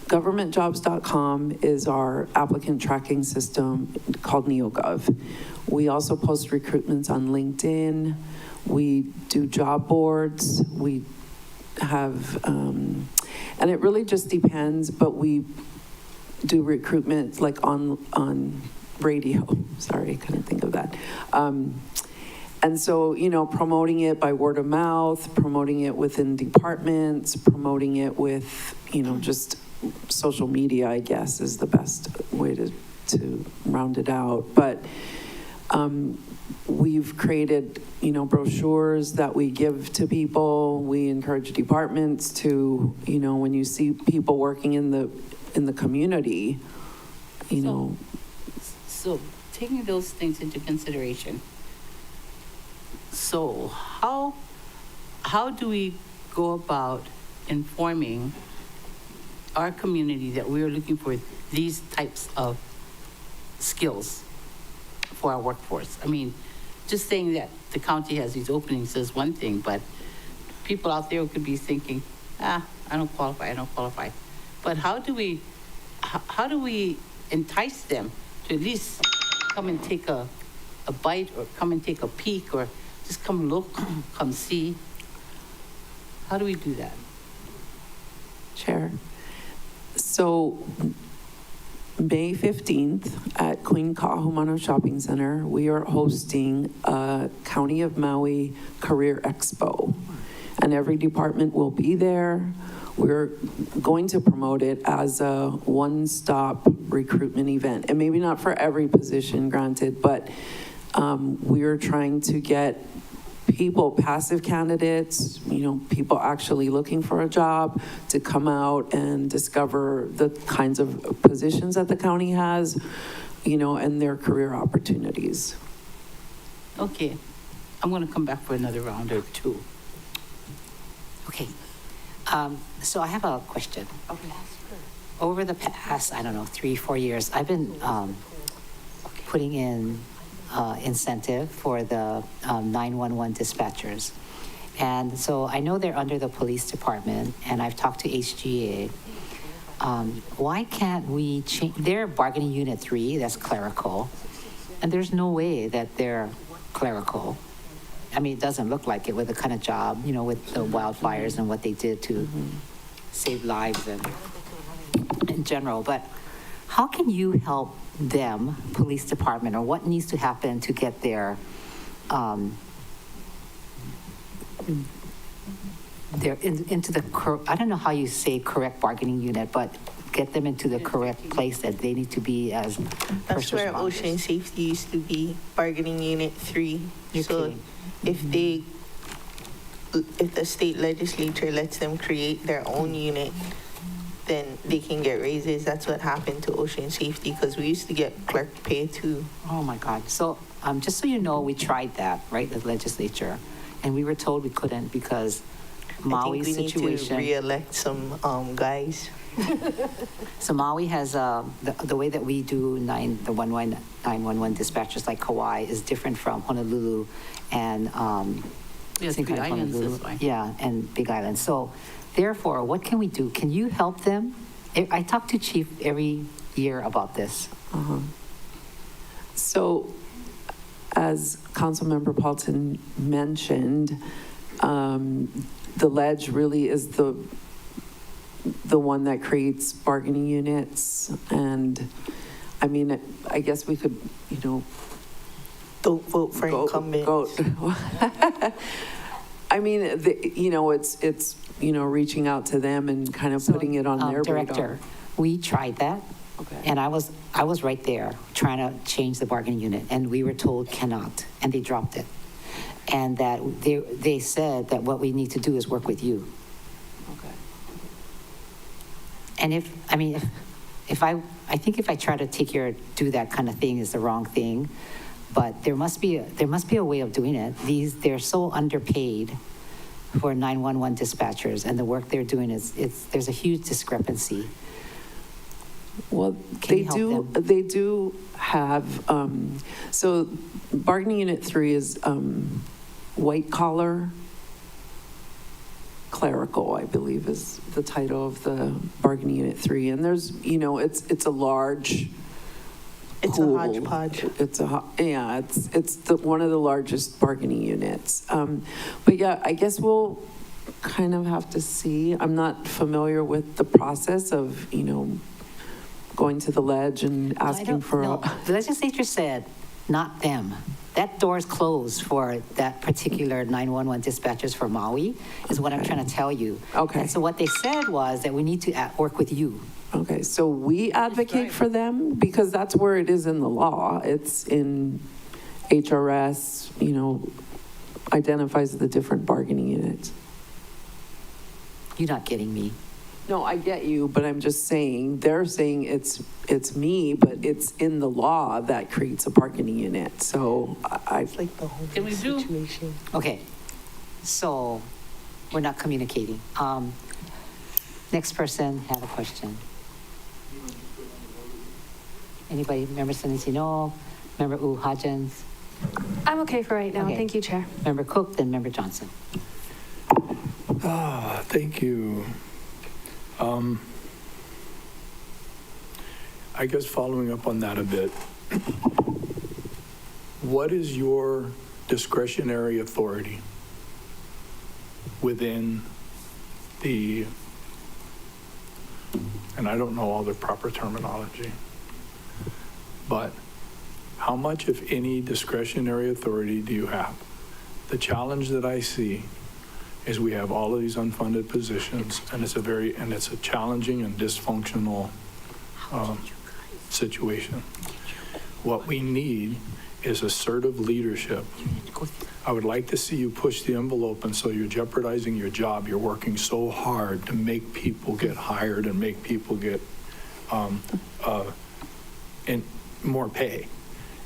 governmentjobs.com is our applicant tracking system called NeoGov. We also post recruitments on LinkedIn. We do job boards. We have, and it really just depends, but we do recruitment like on radio. Sorry, I couldn't think of that. And so, you know, promoting it by word of mouth, promoting it within departments, promoting it with, you know, just social media, I guess, is the best way to round it out. But we've created, you know, brochures that we give to people. We encourage departments to, you know, when you see people working in the community, you know. So taking those things into consideration, so how do we go about informing our community that we are looking for these types of skills for our workforce? I mean, just saying that the county has these openings is one thing, but people out there could be thinking, I don't qualify. But how do we entice them to at least come and take a bite, or come and take a peek, or just come look, come see? How do we do that? Chair. So May 15th at Queen Kahumanu Shopping Center, we are hosting a County of Maui Career Expo. And every department will be there. We're going to promote it as a one-stop recruitment event. And maybe not for every position, granted, but we're trying to get people, passive candidates, you know, people actually looking for a job, to come out and discover the kinds of positions that the county has, you know, and their career opportunities. Okay, I'm going to come back for another round or two. Okay. So I have a question. Okay. Over the past, 3-4 years, I've been putting in incentive for the 911 dispatchers. And so I know they're under the police department, and I've talked to HGA. Why can't we change? They're bargaining unit 3, that's clerical, and there's no way that they're clerical. I mean, it doesn't look like it with the kind of job, you know, with the wildfires and what they did to save lives and in general. But how can you help them, police department, or what needs to happen to get their into the I don't know how you say correct bargaining unit, but get them into the correct place that they need to be as That's first where responders. Ocean Safety used to be, bargaining unit 3. So if the state legislature lets them create their own unit, then they can get raises. That's what happened to Ocean Safety, because we used to get clerk pay too. Oh my God. So just so you know, we tried that, right, the legislature, and we were told we couldn't because Maui's I think we situation. need to re-elect some guys. So Maui has, the way that we do 911 dispatchers like Kauai is different from Honolulu and Yes, same Big kind of Island's Honolulu. this way. Yeah, and Big Island. So therefore, what can we do? Can you help them? I talk to Chief every year about this. So, as Councilmember Paulson mentioned, the ledge really is the one that creates bargaining units. And I mean, I guess we could, you know, don't vote for incumbents. I mean, you know, it's you know, reaching out to them and kind of putting it on their Director, radar. we tried that. Okay. And I was right there trying to change the bargaining unit, and we were told cannot, and they dropped it. And that they said that what we need to do is work with you. Okay. And if I think if I try to do that kind of thing is the wrong thing, but there must be a way of doing it. They're so underpaid for 911 dispatchers, and the work they're doing there's a huge discrepancy. Well, Can you help them? they do have, so bargaining unit 3 is white collar clerical, I believe is the title of the bargaining unit 3. And there's, it's a large It's pool. a hodgepodge. It's one of the largest bargaining units. But yeah, I guess we'll kind of have to see. I'm not familiar with the process of, going to the ledge and asking for. No, the legislature said, not them. That door is closed for that particular 911 dispatchers for Maui, is what I'm trying to tell you. Okay. And so what they said was that we need to work with you. Okay, so we advocate for them because that's where it is in the law. It's in HRS, identifies the different bargaining units. You're not getting me. No, I get you, but I'm just saying, they're saying it's me, but it's in the law that creates a bargaining unit. So It's like the whole Can we do- situation. Okay, so we're not communicating. Next person had a question. Anybody? Member Senecino, Member Uhajens, I'm okay for right now. Okay. Thank you, Chair. Member Cook, then Member Johnson. Thank you. I guess following up on that a bit, what is your discretionary authority within the, and I don't know all the proper terminology, but how much, if any, discretionary authority do you have? The challenge that I see is we have all of these unfunded positions, and it's a challenging and dysfunctional situation. What we need is assertive leadership. I would like to see you push the envelope, and so you're jeopardizing your job. You're working so hard to make people get hired and make people get more pay.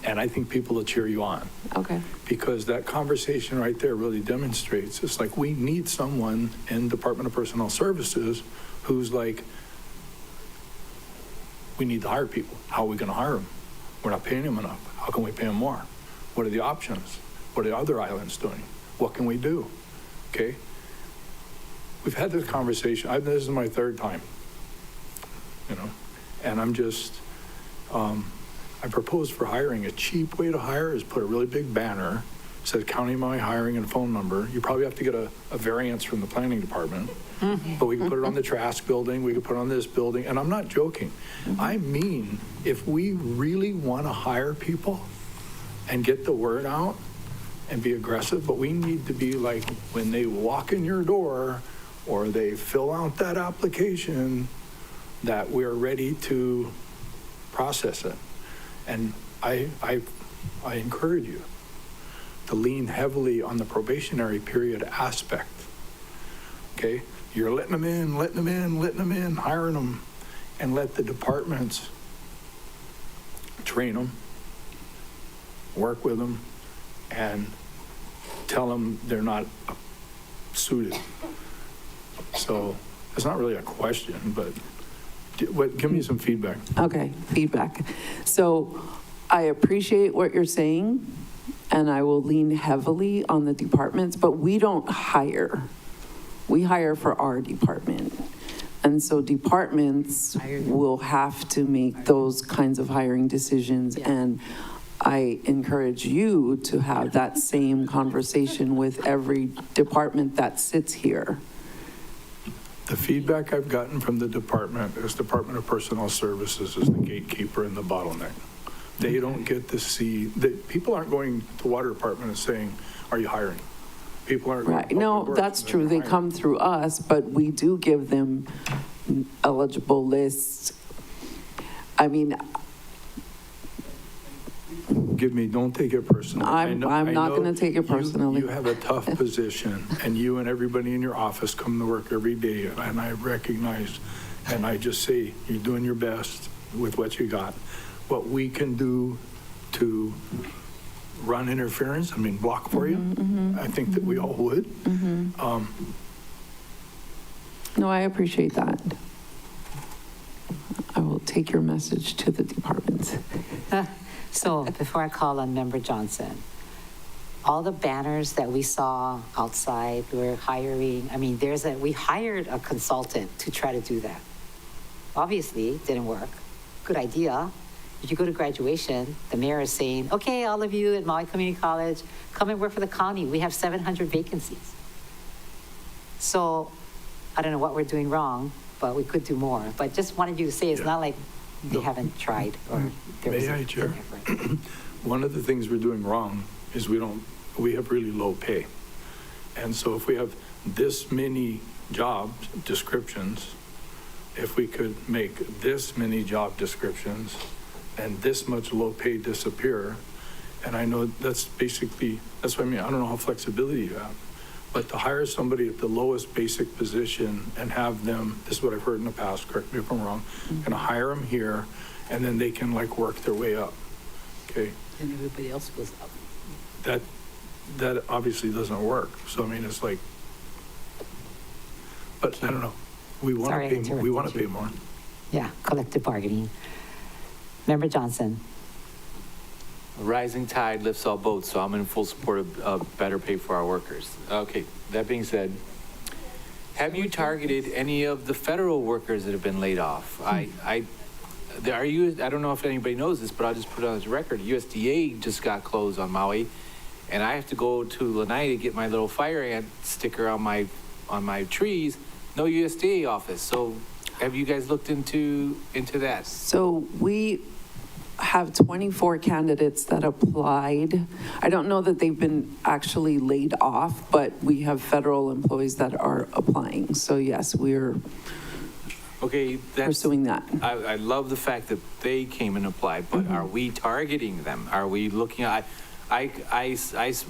And I think people will cheer you on. Okay. Because that conversation right there really demonstrates, it's like we need someone in Department of Personnel Services who's like, we need to hire people. How are we going to hire them? We're not paying them enough. How can we pay them more? What are the options? What are the other islands doing? What can we do? Okay? We've had this conversation. This is my third time, and I'm just, I propose for hiring. A cheap way to hire is put a really big banner, says County of Maui hiring and a phone number. You probably have to get a variance from the planning department, but we can put it on the Trask building, we can put it on this building, and I'm not joking. I mean, if we really want to hire people and get the word out and be aggressive, but we need to be like, when they walk in your door or they fill out that application, that we're ready to process it. And I encourage you to lean heavily on the probationary period aspect. Okay? You're letting them in, hiring them, and let the departments train them, work with them, and tell them they're not suited. So it's not really a question, but give me some feedback. Okay, feedback. So I appreciate what you're saying, and I will lean heavily on the departments, but we don't hire. We hire for our department. And so departments will have to make those kinds of hiring decisions. And I encourage you to have that same conversation with every department that sits here. The feedback I've gotten from the department is Department of Personnel Services is the gatekeeper and the bottleneck. They don't get to see, people aren't going to the water department and saying, are you hiring? People aren't. Right, no, that's true. They come through us, but we do give them eligible lists. I mean, Don't take it personally. I'm not going to take it personally. You have a tough position, and you and everybody in your office come to work every day, and I recognize, and I just say, you're doing your best with what you got. What we can do to run interference, I mean, block for you. I think that we all would. No, I appreciate that. I will take your message to the departments. So before I call on Member Johnson, all the banners that we saw outside, we're hiring, I mean, we hired a consultant to try to do that. Obviously, it didn't work. Good idea. If you go to graduation, the mayor is saying, okay, all of you at Maui Community College, come and work for the county. We have 700 vacancies. So I don't know what we're doing wrong, but we could do more. But just wanted you to say, it's not like they haven't tried or there was May I, Chair? One of the things we're doing wrong is we have really low pay. And so if we have this many job descriptions, if we could make this many job descriptions and this much low pay disappear, and I know that's what I mean, I don't know how flexibility you have, but to hire somebody at the lowest basic position and have them, this is what I've heard in the past, correct me if I'm wrong, gonna hire them here and then they can like work their way up, okay? And everybody else goes up. That obviously doesn't work. So I mean, it's like, but I don't know. We want Sorry, I to pay more. We interrupted want to you. pay more. Yeah, collective bargaining. Member Johnson. A rising tide lifts all boats, so I'm in full support of better pay for our workers. Okay, that being said, have you targeted any of the federal workers that have been laid off? I don't know if anybody knows this, but I'll just put it on the record. USDA just got closed on Maui, and I have to go to Lanai to get my little fire ant sticker on my trees. No USDA office. So have you guys looked into that? So we have 24 candidates that applied. I don't know that they've been actually laid off, but we have federal employees that are applying. So yes, we're pursuing that. I love the fact that they came and applied, but are we targeting them? Are we looking at? I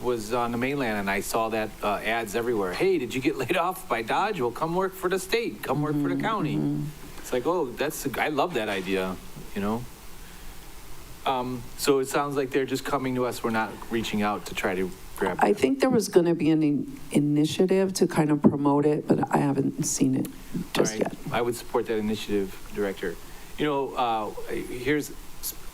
was on the mainland and I saw that ads everywhere. Hey, did you get laid off by Dodge? Well, come work for the state. Come work for the county. It's like, oh, I love that idea, you know? So it sounds like they're just coming to us. We're not reaching out to try to grab them. I think there was going to be an initiative to kind of promote it, but I haven't seen it just yet. I would support that initiative, Director. You know,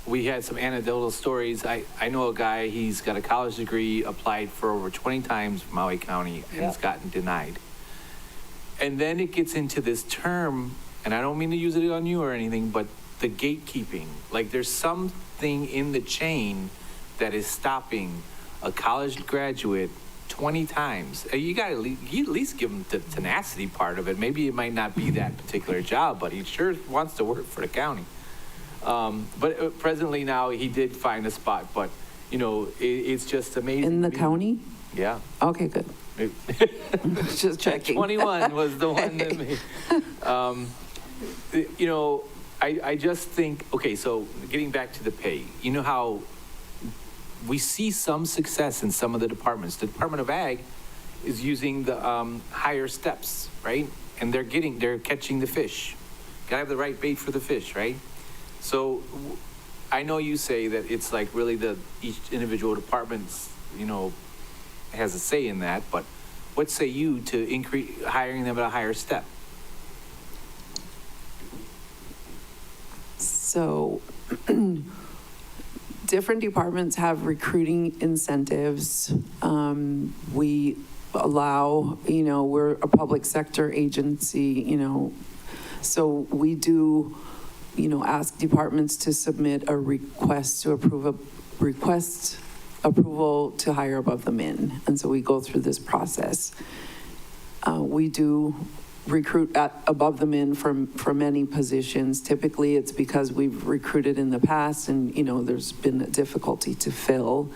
we had some anecdotal stories. I know a guy, he's got a college degree, applied for over 20 times for Maui County, and has gotten denied. And then it gets into this term, and I don't mean to use it on you or anything, but the gatekeeping. Like there's something in the chain that is stopping a college graduate 20 times. You got to at least give him the tenacity part of it. Maybe it might not be that particular job, but he sure wants to work for the county. But presently now he did find a spot, but you know, it's just amazing. In the county? Yeah. Okay, good. Just checking. 21 was the one that made. You know, I just think, okay, so getting back to the pay, you know how we see some success in some of the departments. The Department of Ag is using the higher steps, right? And they're catching the fish. Gotta have the right bait for the fish, right? So I know you say that it's like really each individual department's, you know, has a say in that, but what say you to increase hiring them at a higher step? So different departments have recruiting incentives. We allow, you know, we're a public sector agency, you know, so we do, you know, ask departments to submit a request to approval to hire above the min. And so we go through this process. We do recruit at above the min for many positions. Typically, it's because we've recruited in the past and, you know, there's been a difficulty to fill.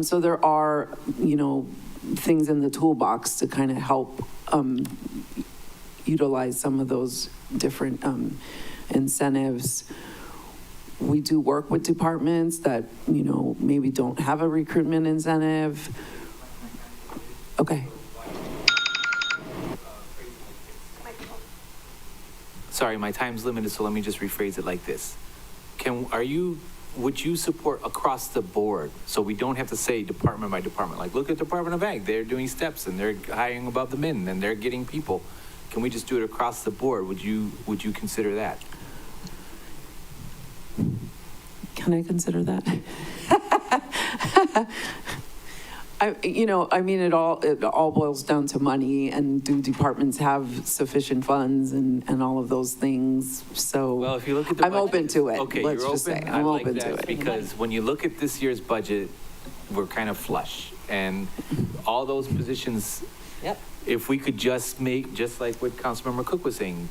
So there are, you know, things in the toolbox to kind of help utilize some of those different incentives. We do work with departments that, you know, maybe don't have a recruitment incentive. Okay. Sorry, my time's limited, so let me just rephrase it like this. Are you would you support across the board? So we don't have to say department by department, like, look at Department of Ag, they're doing steps and they're hiring above the min and they're getting people. Can we just do it across the board? Would you consider that? Can I consider that? It all boils down to money, and do departments have sufficient funds and all of those things? So, Well, if you look at the I'm budget- open to it. Okay, Let's you're just open. say, I I'm like open to that it. because when you look at this year's budget, we're kind of flush. And all those positions, if we could just make, just like what Councilmember Cook was saying,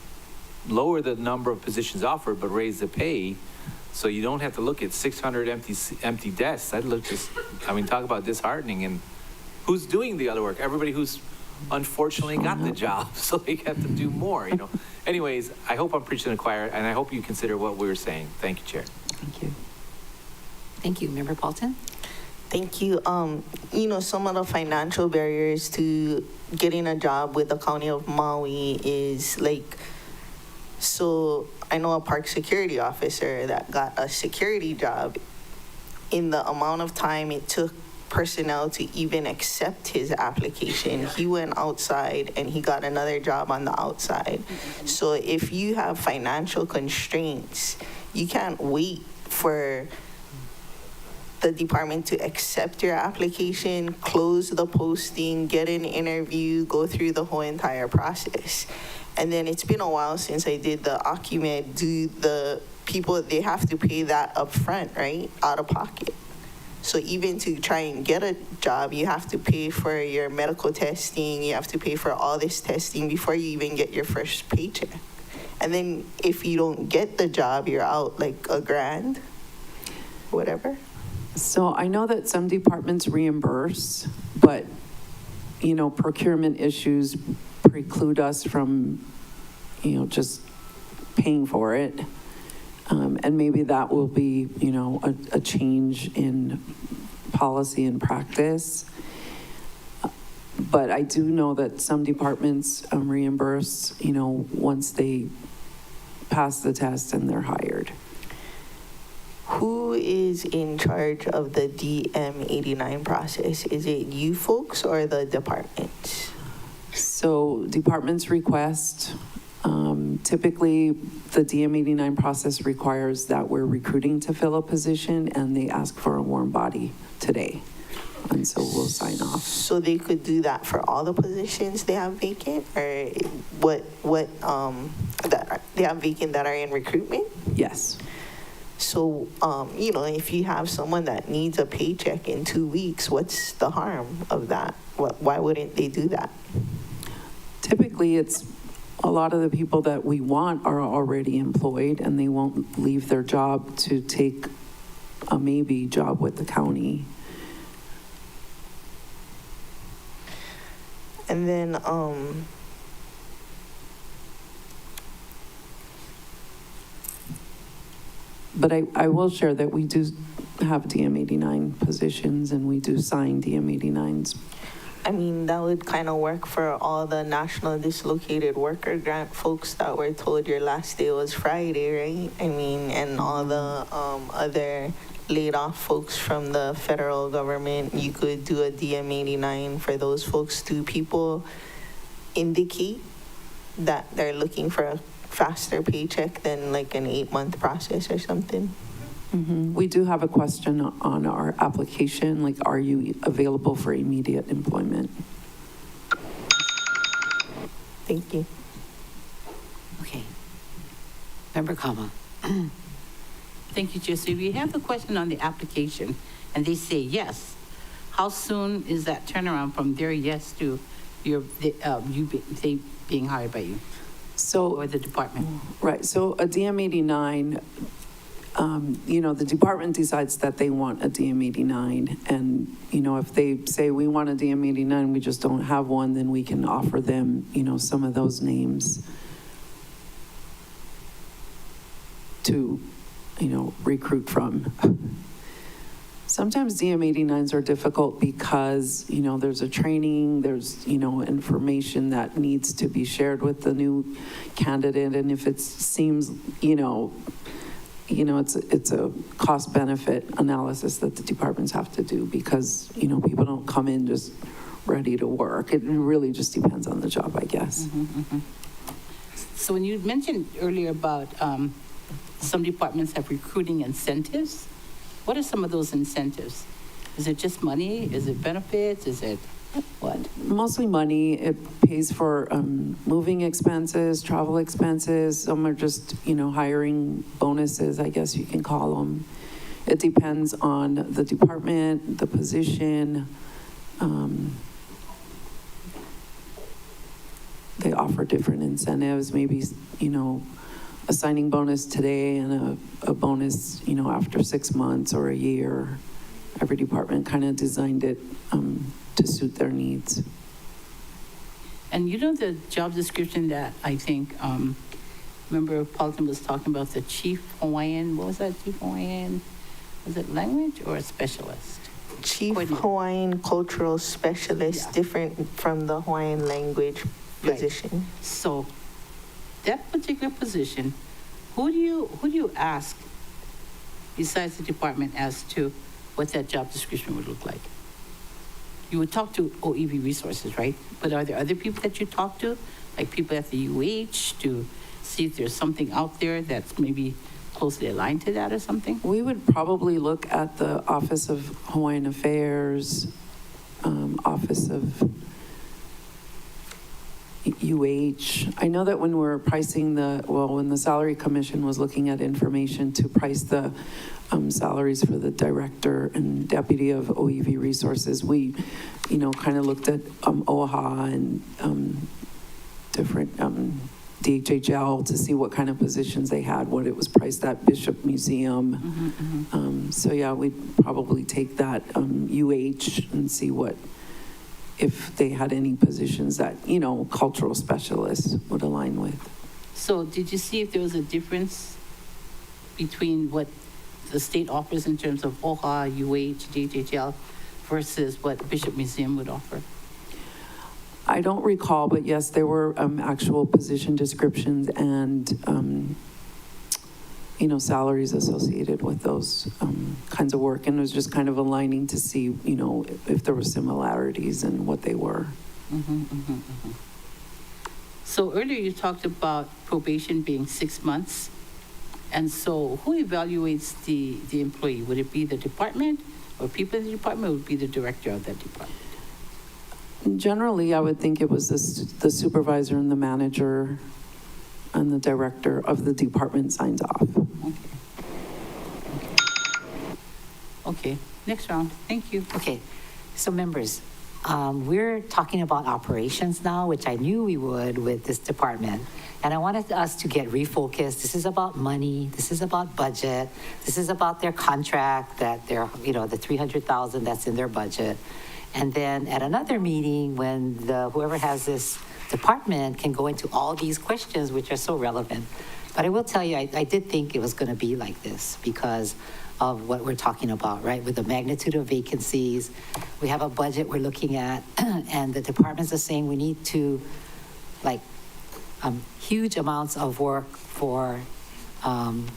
lower the number of positions offered, but raise the pay, so you don't have to look at 600 empty desks. Talk about disheartening. And who's doing the other work? Everybody who's unfortunately got the job, so they have to do more, Anyways, I hope I'm preaching to the choir, and I hope you consider what we were saying. Thank you, Chair. Thank you. Thank you. Member Paulton? Thank you. Some of the financial barriers to getting a job with the County of Maui is so I know a park security officer that got a security job. In the amount of time it took personnel to even accept his application, he went outside and he got another job on the outside. So if you have financial constraints, you can't wait for the department to accept your application, close the posting, get an interview, go through the whole entire process. And then it's been a while since I did the Occumed. Do the people, they have to pay that up front, right? Out of pocket. So even to try and get a job, you have to pay for your medical testing, you have to pay for all this testing before you even get your first paycheck. And then if you don't get the job, you're out like $1,000, whatever. So I know that some departments reimburse, but, procurement issues preclude us from, just paying for it. And maybe that will be, a change in policy and practice. But I do know that some departments reimburse, once they pass the test and they're hired. Who is in charge of the DM89 process? Is it you folks or the department? So departments request, typically the DM89 process requires that we're recruiting to fill a position and they ask for a warm body today. And so we'll sign off. So they could do that for all the positions they have vacant, or that they have vacant that are in recruitment? Yes. So, if you have someone that needs a paycheck in 2 weeks, what's the harm of that? Why wouldn't they do that? Typically, it's a lot of the people that we want are already employed and they won't leave their job to take a maybe job with the county. And then, But I will share that we do have DM89 positions and we do sign DM89s. that would kind of work for all the National Dislocated Worker Grant folks that were told your last day was Friday, right? And all the other laid off folks from the federal government, you could do a DM89 for those folks. Do people indicate that they're looking for a faster paycheck than like an 8-month process or something? We do have a question on our application, like, are you available for immediate employment? Thank you. Okay. Member Kama. Thank you, Chair. So we have the question on the application, and they say yes. How soon is that turnaround from their yes to they being hired by you? Or the department? Right, so a DM89, the department decides that they want a DM89, and, if they say we want a DM89, we just don't have one, then we can offer them, some of those names to, recruit from. Sometimes DM89s are difficult because, there's a training, there's, information that needs to be shared with the new candidate. And if it seems, you know, it's a cost benefit analysis that the departments have to do because, you know, people don't come in just ready to work. It really just depends on the job, I guess. So when you mentioned earlier about some departments have recruiting incentives, what are some of those incentives? Is it just money? Is it benefits? Is it what? Mostly money. It pays for moving expenses, travel expenses. Some are just, you know, hiring bonuses, I guess you can call them. It depends on the department, the position. They offer different incentives, maybe, you know, a signing bonus today and a bonus, you know, after 6 months or a year. Every department kind of designed it to suit their needs. And you know the job description that I think, remember Paulton was talking about the chief Hawaiian, what was that, chief Hawaiian? Was it language or a specialist? Chief Hawaiian Cultural Specialist, different from the Hawaiian language position. Right. So that particular position, who do you ask besides the department as to what that job description would look like? You would talk to OEV Resources, right? But are there other people that you talk to, like people at the UH, to see if there's something out there that's maybe closely aligned to that or something? We would probably look at the Office of Hawaiian Affairs, Office of UH. I know that when we were pricing when the Salary Commission was looking at information to price the salaries for the director and deputy of OEV Resources, we, you know, kind of looked at OAHA and different DHHL to see what kind of positions they had, what it was priced at Bishop Museum. So yeah, we'd probably take that UH and see if they had any positions that, you know, cultural specialists would align with. So did you see if there was a difference between what the state offers in terms of OHA, UH, DHHL versus what Bishop Museum would offer? I don't recall, but yes, there were actual position descriptions and, you know, salaries associated with those kinds of work. And it was just kind of aligning to see, you know, if there were similarities in what they were. So earlier you talked about probation being 6 months. And so who evaluates the employee? Would it be the department or people in the department, or would it be the director of that department? Generally, I would think it was the supervisor and the manager and the director of the department signs off. Okay, next round. Thank you. Okay, so members, we're talking about operations now, which I knew we would with this department. And I wanted us to get refocused. This is about money. This is about budget. This is about their contract that they're, you know, the $300,000 that's in their budget. And then at another meeting, when whoever has this department can go into all these questions, which are so relevant. But I will tell you, I did think it was going to be like this because of what we're talking about, right? With the magnitude of vacancies, we have a budget we're looking at, and the departments are saying we need to, like, huge amounts of work for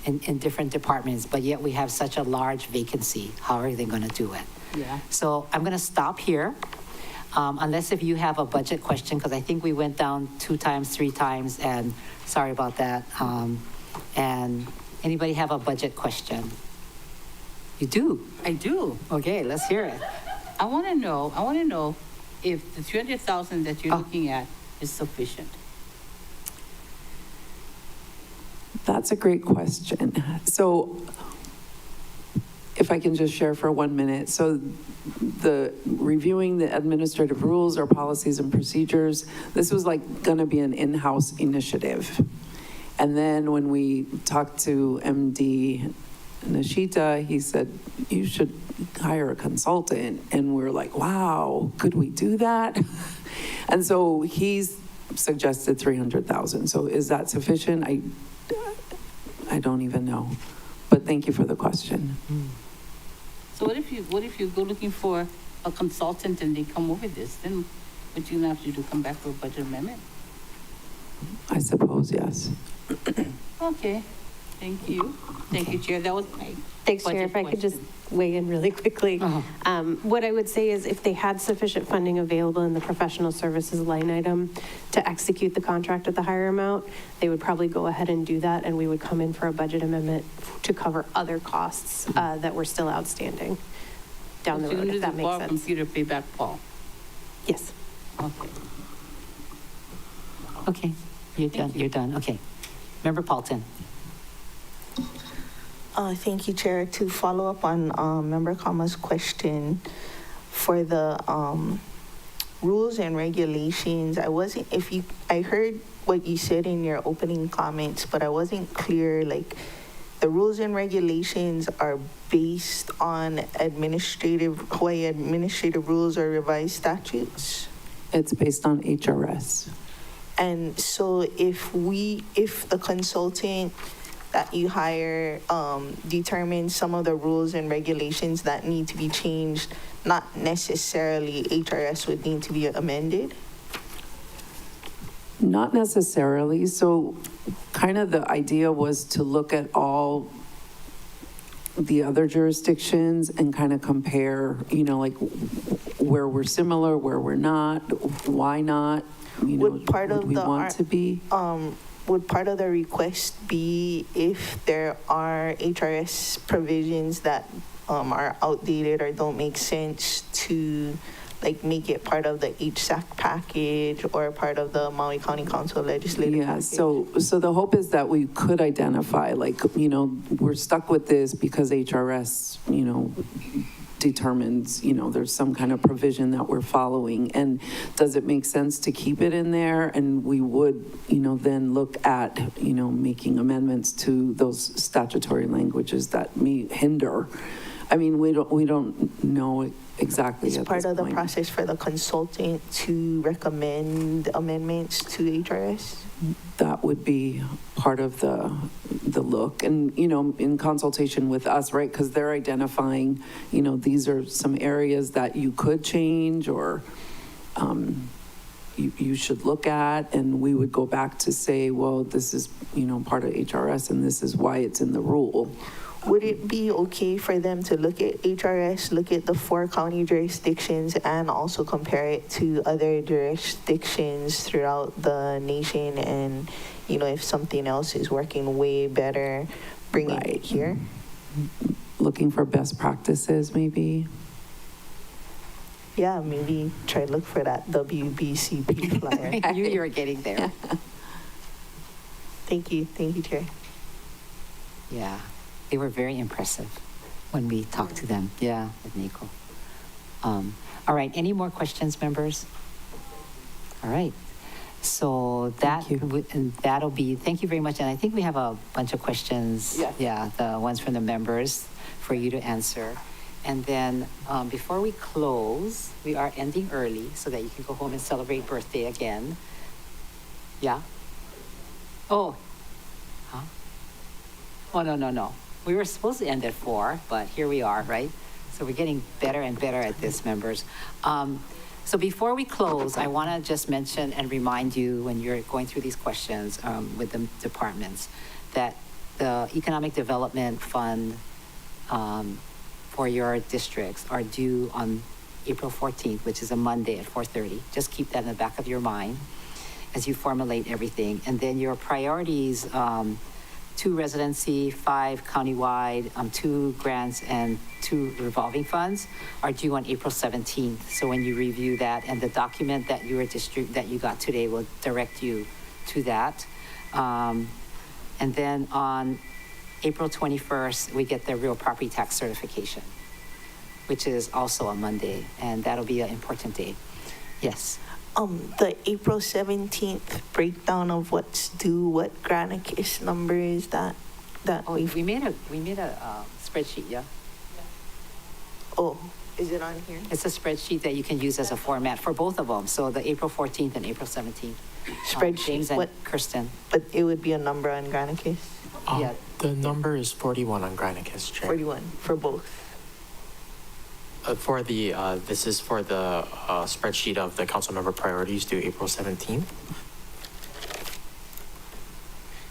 in different departments, but yet we have such a large vacancy. How are they going to do it? Yeah. So I'm going to stop here, unless if you have a budget question, because I think we went down 2 times, 3 times, and sorry about that. And anybody have a budget question? You do? I do. Okay, let's hear it. I want to know if the 300,000 that you're looking at is sufficient. That's a great question. So if I can just share for 1 minute. So the reviewing the administrative rules or policies and procedures, this was like going to be an in-house initiative. And then when we talked to MD Nishita, he said, you should hire a consultant. And we're like, wow, could we do that? And so he's suggested 300,000. So is that sufficient? I don't even know. But thank you for the question. So what if you go looking for a consultant and they come over this? Then what you have to do, come back for a budget amendment? I suppose, yes. Okay. Thank you. Thank you, Chair. That was my Thanks, Chair. If I could just weigh in really quickly. What I would say is if they had sufficient funding available in the professional services line item to execute the contract at the higher amount, they would probably go ahead and do that, and we would come in for a budget amendment to cover other costs that were still outstanding down the road, if that makes sense. Computer payback, Paul. Yes. Okay. Okay, you're done, you're done, okay. Member Paulton. Thank you, Chair. To follow up on Member Kama's question for the rules and regulations, I heard what you said in your opening comments, but I wasn't clear, like, the rules and regulations are based on Hawaii administrative rules or revised statutes? It's based on HRS. And so if the consultant that you hire determines some of the rules and regulations that need to be changed, not necessarily HRS would need to be amended? Not necessarily. So kind of the idea was to look at all the other jurisdictions and kind of compare, like where we're similar, where we're not, why not, Would part of we the want to be. Would part of the request be if there are HRS provisions that are outdated or don't make sense to make it part of the HSAC package or part of the Maui County Council legislative package? So the hope is that we could identify, we're stuck with this because HRS, determines, there's some kind of provision that we're following. And does it make sense to keep it in there? And we would, then look at, making amendments to those statutory languages that may hinder. I mean, we don't know exactly It's at part this of the point. process for the consultant to recommend amendments to HRS? That would be part of the look. And, in consultation with us, right? Because they're identifying, these are some areas that you could change or you should look at. And we would go back to say, well, this is, part of HRS and this is why it's in the rule. Would it be okay for them to look at HRS, look at the 4 county jurisdictions, and also compare it to other jurisdictions throughout the nation? And, if something else is working way better, bringing it here? Looking for best practices, maybe. Yeah, maybe try to look for that WBCP flyer. I knew you were getting there. Thank you, Chair. Yeah, they were very impressive when we talked to them. Yeah, at NACO. All right, any more questions, members? All right. So that'll be, thank you very much. And I think we have a bunch of questions. Yes. Yeah, the ones from the members for you to answer. And then before we close, we are ending early so that you can go home and celebrate birthday again. Yeah? Oh. Huh? Oh, no. We were supposed to end at 4, but here we are, right? So we're getting better and better at this, members. So before we close, I want to just mention and remind you when you're going through these questions with the departments that the Economic Development Fund for your districts are due on April 14th, which is a Monday at 4:30. Just keep that in the back of your mind as you formulate everything. And then your priorities, 2 residency, 5 countywide, 2 grants, and 2 revolving funds are due on April 17th. So when you review that, and the document that you got today will direct you to that. And then on April 21st, we get the real property tax certification, which is also a Monday, and that'll be an important day. Yes. The April 17th breakdown of what's due, what Granicus number is that? We made a spreadsheet, yeah? Oh, is it on here? It's a spreadsheet that you can use as a format for both of them. So the April 14th and April 17th. Spreadsheet. James and Kirsten. But it would be a number on Granicus? Yeah. The number is 41 on Granicus, Chair. 41 for both. This is for the spreadsheet of the council member priorities due April 17th.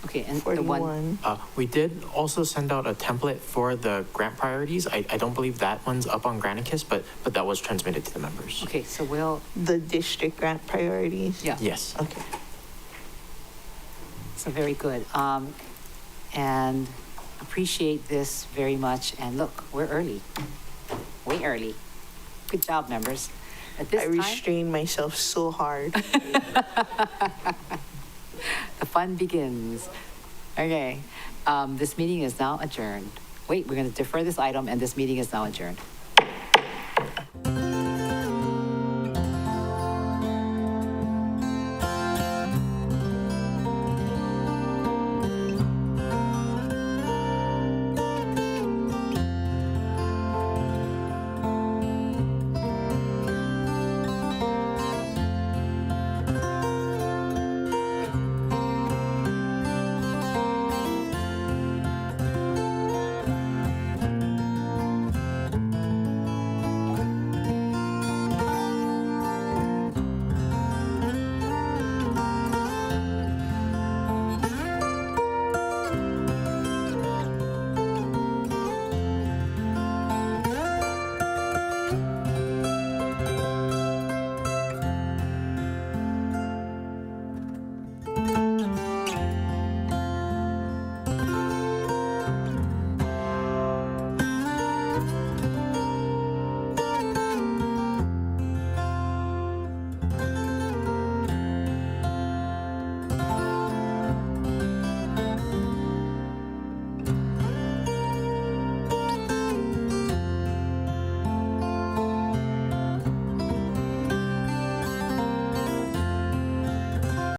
Okay, and the one, 41. We did also send out a template for the grant priorities. I don't believe that one's up on Granicus, but that was transmitted to the members. okay, so we'll, The district grant priorities? yeah. Yes. Okay. So very good. And appreciate this very much. And look, we're early, way early. Good job, members. At this I time, restrained myself so hard. the fun begins. Okay, this meeting is now adjourned. Wait, we're going to defer this item, and this meeting is now adjourned.